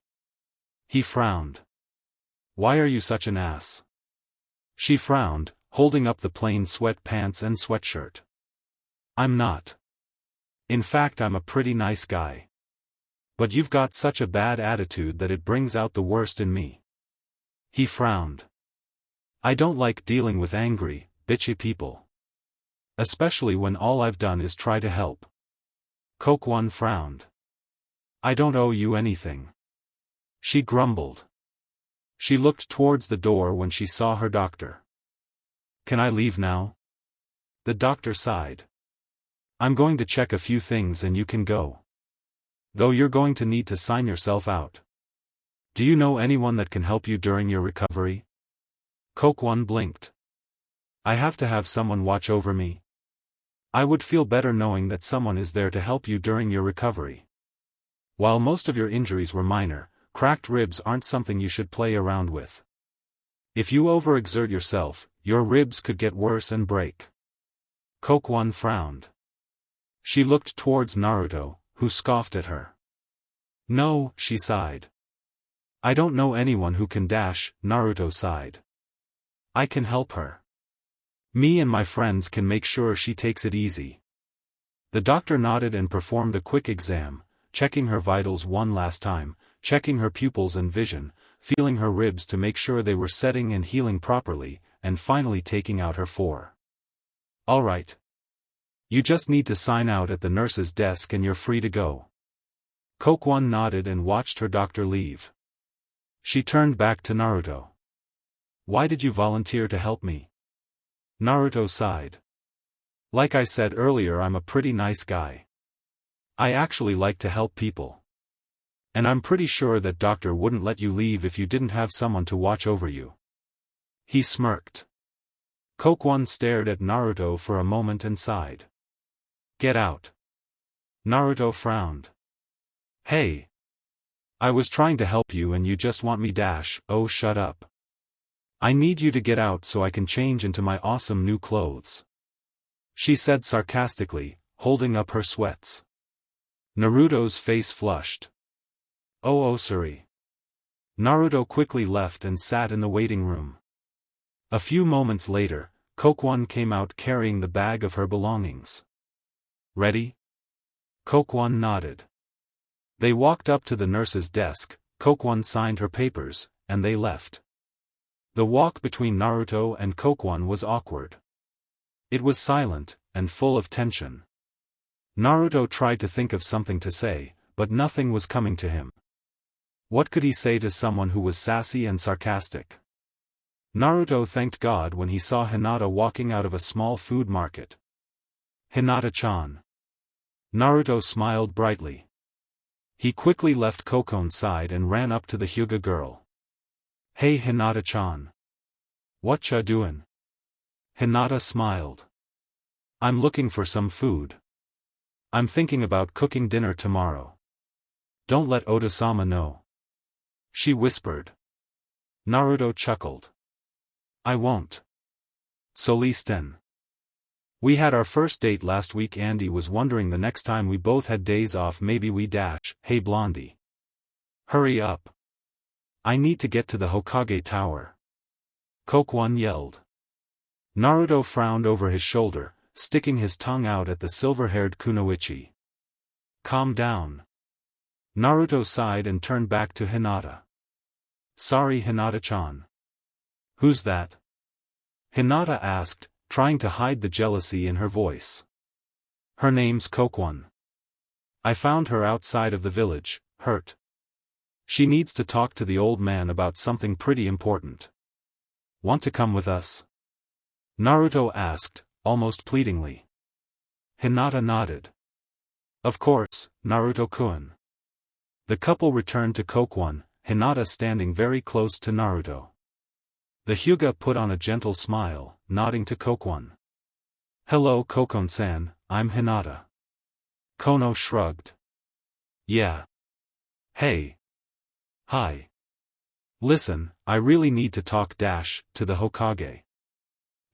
He frowned. Why are you such an ass? She frowned, holding up the plain sweatpants and sweatshirt. I'm not. In fact, I'm a pretty nice guy. But you've got such a bad attitude that it brings out the worst in me. He frowned. I don't like dealing with angry, bitchy people. Especially when all I've done is try to help. Kokwon frowned. I don't owe you anything. She grumbled. She looked towards the door when she saw her doctor. Can I leave now? The doctor sighed. I'm going to check a few things and you can go. Though you're going to need to sign yourself out. Do you know anyone that can help you during your recovery? Kokwon blinked. I have to have someone watch over me. I would feel better knowing that someone is there to help you during your recovery. While most of your injuries were minor, cracked ribs aren't something you should play around with. If you overexert yourself, your ribs could get worse and break. Kokwon frowned. She looked towards Naruto, who scoffed at her. No, she sighed. I don't know anyone who can dash, Naruto sighed. I can help her. Me and my friends can make sure she takes it easy. The doctor nodded and performed a quick exam, checking her vitals one last time, checking her pupils and vision, feeling her ribs to make sure they were setting and healing properly, and finally taking out her 4. All right. You just need to sign out at the nurse's desk and you're free to go. Kokwon nodded and watched her doctor leave. She turned back to Naruto. Why did you volunteer to help me? Naruto sighed. Like I said earlier, I'm a pretty nice guy. I actually like to help people. And I'm pretty sure that doctor wouldn't let you leave if you didn't have someone to watch over you. He smirked. Kokwon stared at Naruto for a moment and sighed. Get out. Naruto frowned. Hey. I was trying to help you and you just want me dash, oh shut up. I need you to get out so I can change into my awesome new clothes. She said sarcastically, holding up her sweats. Naruto's face flushed. Oh sorry. Naruto quickly left and sat in the waiting room. A few moments later, Kokwon came out carrying the bag of her belongings. Ready? Kokwon nodded. They walked up to the nurse's desk, Kokwon signed her papers, and they left. The walk between Naruto and Kokwon was awkward. It was silent, and full of tension. Naruto tried to think of something to say, but nothing was coming to him. What could he say to someone who was sassy and sarcastic? Naruto thanked God when he saw Hinata walking out of a small food market. Hinata-chan. Naruto smiled brightly. He quickly left Kokon's side and ran up to the Hyuga girl. Hey Hinata-chan. Whatcha doin'? Hinata smiled. I'm looking for some food. I'm thinking about cooking dinner tomorrow. Don't let Oda-sama know. She whispered. Naruto chuckled. I won't. Solisten. We had our first date last week. Andy was wondering the next time we both had days off maybe we dash. Hey Blondie. Hurry up. I need to get to the Hokage tower. Kokwon yelled. Naruto frowned over his shoulder, sticking his tongue out at the silver-haired Kunoichi. Calm down. Naruto sighed and turned back to Hinata. Sorry Hinata-chan. Who's that? Hinata asked, trying to hide the jealousy in her voice. Her name's Kokwon. I found her outside of the village, hurt. She needs to talk to the old man about something pretty important. Want to come with us? Naruto asked, almost pleadingly. Hinata nodded. Of course, Naruto-kun. The couple returned to Kokwon, Hinata standing very close to Naruto. The Hyuga put on a gentle smile, nodding to Kokwon. Hello Kokon-san, I'm Hinata. Kono shrugged. Yeah. Hey. Hi. Listen, I really need to talk to the Hokage.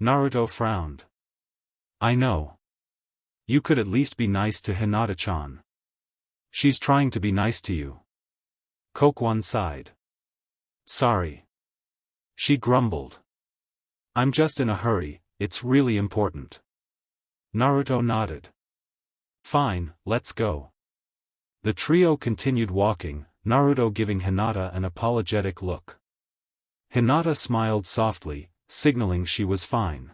Naruto frowned. I know. You could at least be nice to Hinata-chan. She's trying to be nice to you. Kokwon sighed. Sorry. She grumbled. I'm just in a hurry, it's really important. Naruto nodded. Fine, let's go. The trio continued walking, Naruto giving Hinata an apologetic look. Hinata smiled softly, signaling she was fine.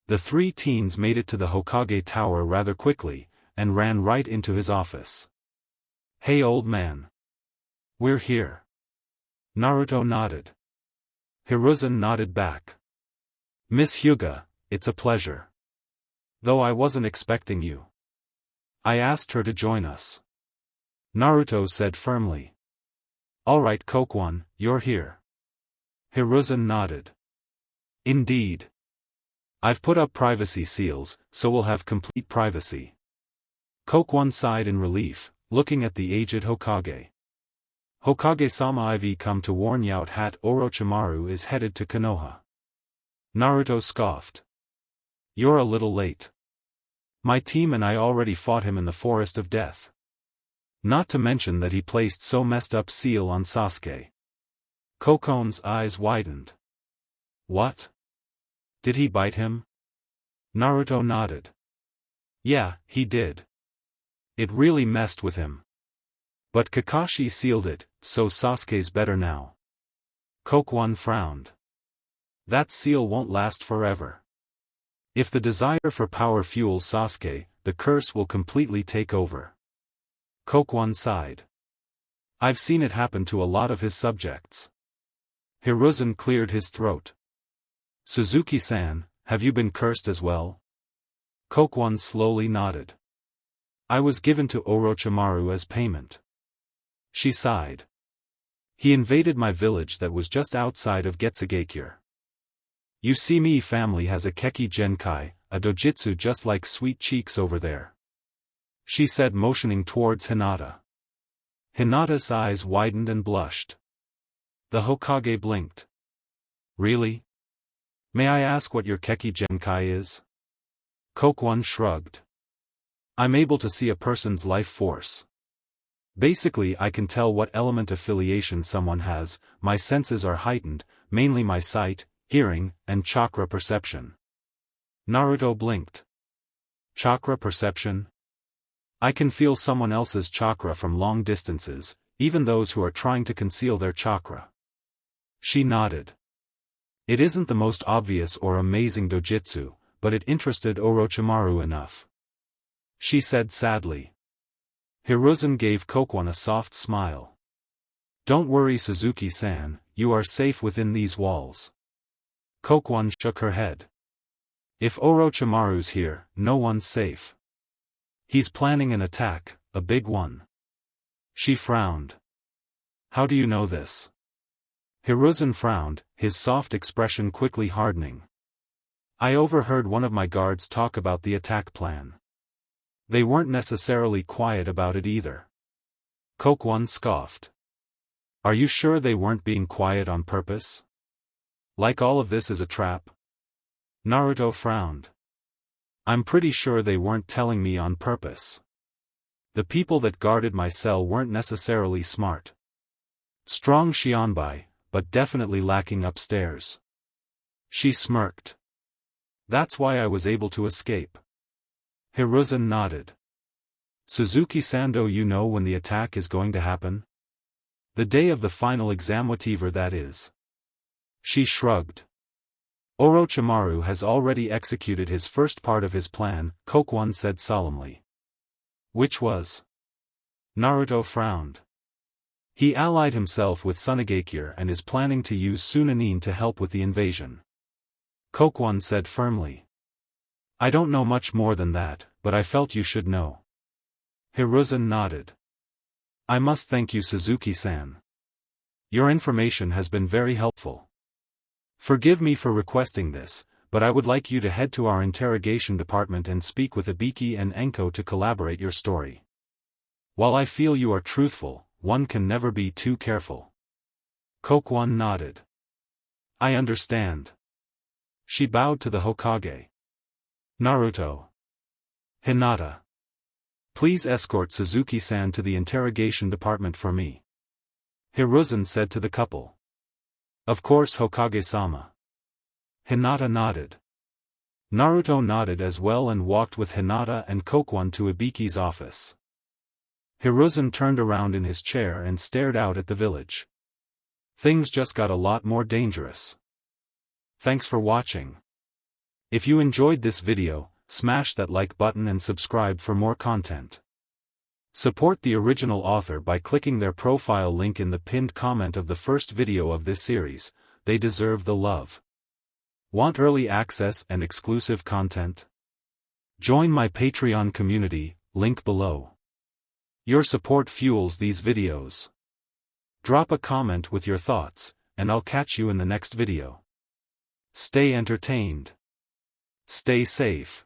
The three teens made it to the Hokage tower rather quickly, and ran right into his office. Hey old man. We're here. Naruto nodded. Hiruzen nodded back. Miss Hyuga, it's a pleasure. Though I wasn't expecting you. I asked her to join us. Naruto said firmly. Alright Kokwon, you're here. Hiruzen nodded. Indeed. I've put up privacy seals, so we'll have complete privacy. Kokwon sighed in relief, looking at the aged Hokage. Hokage-sama, I've come to warn you that Orochimaru is headed to Konoha. Naruto scoffed. You're a little late. My team and I already fought him in the Forest of Death. Not to mention that he placed so messed up seal on Sasuke. Kokon's eyes widened. What? Did he bite him? Naruto nodded. Yeah, he did. It really messed with him. But Kakashi sealed it, so Sasuke's better now. Kokwon frowned. That seal won't last forever. If the desire for power fuels Sasuke, the curse will completely take over. Kokwon sighed. I've seen it happen to a lot of his subjects. Hiruzen cleared his throat. Suzuki-san, have you been cursed as well? Kokwon slowly nodded. I was given to Orochimaru as payment. She sighed. He invaded my village that was just outside of Getsugakure. You see, me family has a Keki Genkai, a dojutsu just like Sweet Cheeks over there. She said, motioning towards Hinata. Hinata's eyes widened and blushed. The Hokage blinked. Really? May I ask what your Keki Genkai is? Kokwon shrugged. I'm able to see a person's life force. Basically, I can tell what element affiliation someone has. My senses are heightened, mainly my sight, hearing, and chakra perception. Naruto blinked. Chakra perception? I can feel someone else's chakra from long distances, even those who are trying to conceal their chakra. She nodded. It isn't the most obvious or amazing dojutsu, but it interested Orochimaru enough. She said sadly. Hiruzen gave Kokwon a soft smile. Don't worry, Suzuki-san, you are safe within these walls. Kokwon shook her head. If Orochimaru's here, no one's safe. He's planning an attack, a big one. She frowned. How do you know this? Hiruzen frowned, his soft expression quickly hardening. I overheard one of my guards talk about the attack plan. They weren't necessarily quiet about it either. Kokwon scoffed. Are you sure they weren't being quiet on purpose? Like all of this is a trap? Naruto frowned. I'm pretty sure they weren't telling me on purpose. The people that guarded my cell weren't necessarily smart. Strong Shionbai, but definitely lacking upstairs. She smirked. That's why I was able to escape. Hiruzen nodded. Suzuki-san, do you know when the attack is going to happen? The day of the final exam, whatever that is. She shrugged. Orochimaru has already executed his first part of his plan, Kokwon said solemnly. Which was? Naruto frowned. He allied himself with Tsunagakure and is planning to use Sunanin to help with the invasion. Kokwon said firmly. I don't know much more than that, but I felt you should know. Hiruzen nodded. I must thank you, Suzuki-san. Your information has been very helpful. Forgive me for requesting this, but I would like you to head to our interrogation department and speak with Ibiki and Enko to collaborate your story. While I feel you are truthful, one can never be too careful. Kokwon nodded. I understand. She bowed to the Hokage. Naruto. Hinata. Please escort Suzuki-san to the interrogation department for me. Hiruzen said to the couple. Of course, Hokage-sama. Hinata nodded. Naruto nodded as well and walked with Hinata and Kokwon to Ibiki's office. Hiruzen turned around in his chair and stared out at the village. Things just got a lot more dangerous. Thanks for watching. If you enjoyed this video, smash that like button and subscribe for more content. Support the original author by clicking their profile link in the pinned comment of the first video of this series. They deserve the love. Want early access and exclusive content? Join my Patreon community, link below. Your support fuels these videos. Drop a comment with your thoughts, and I'll catch you in the next video. Stay entertained. Stay safe.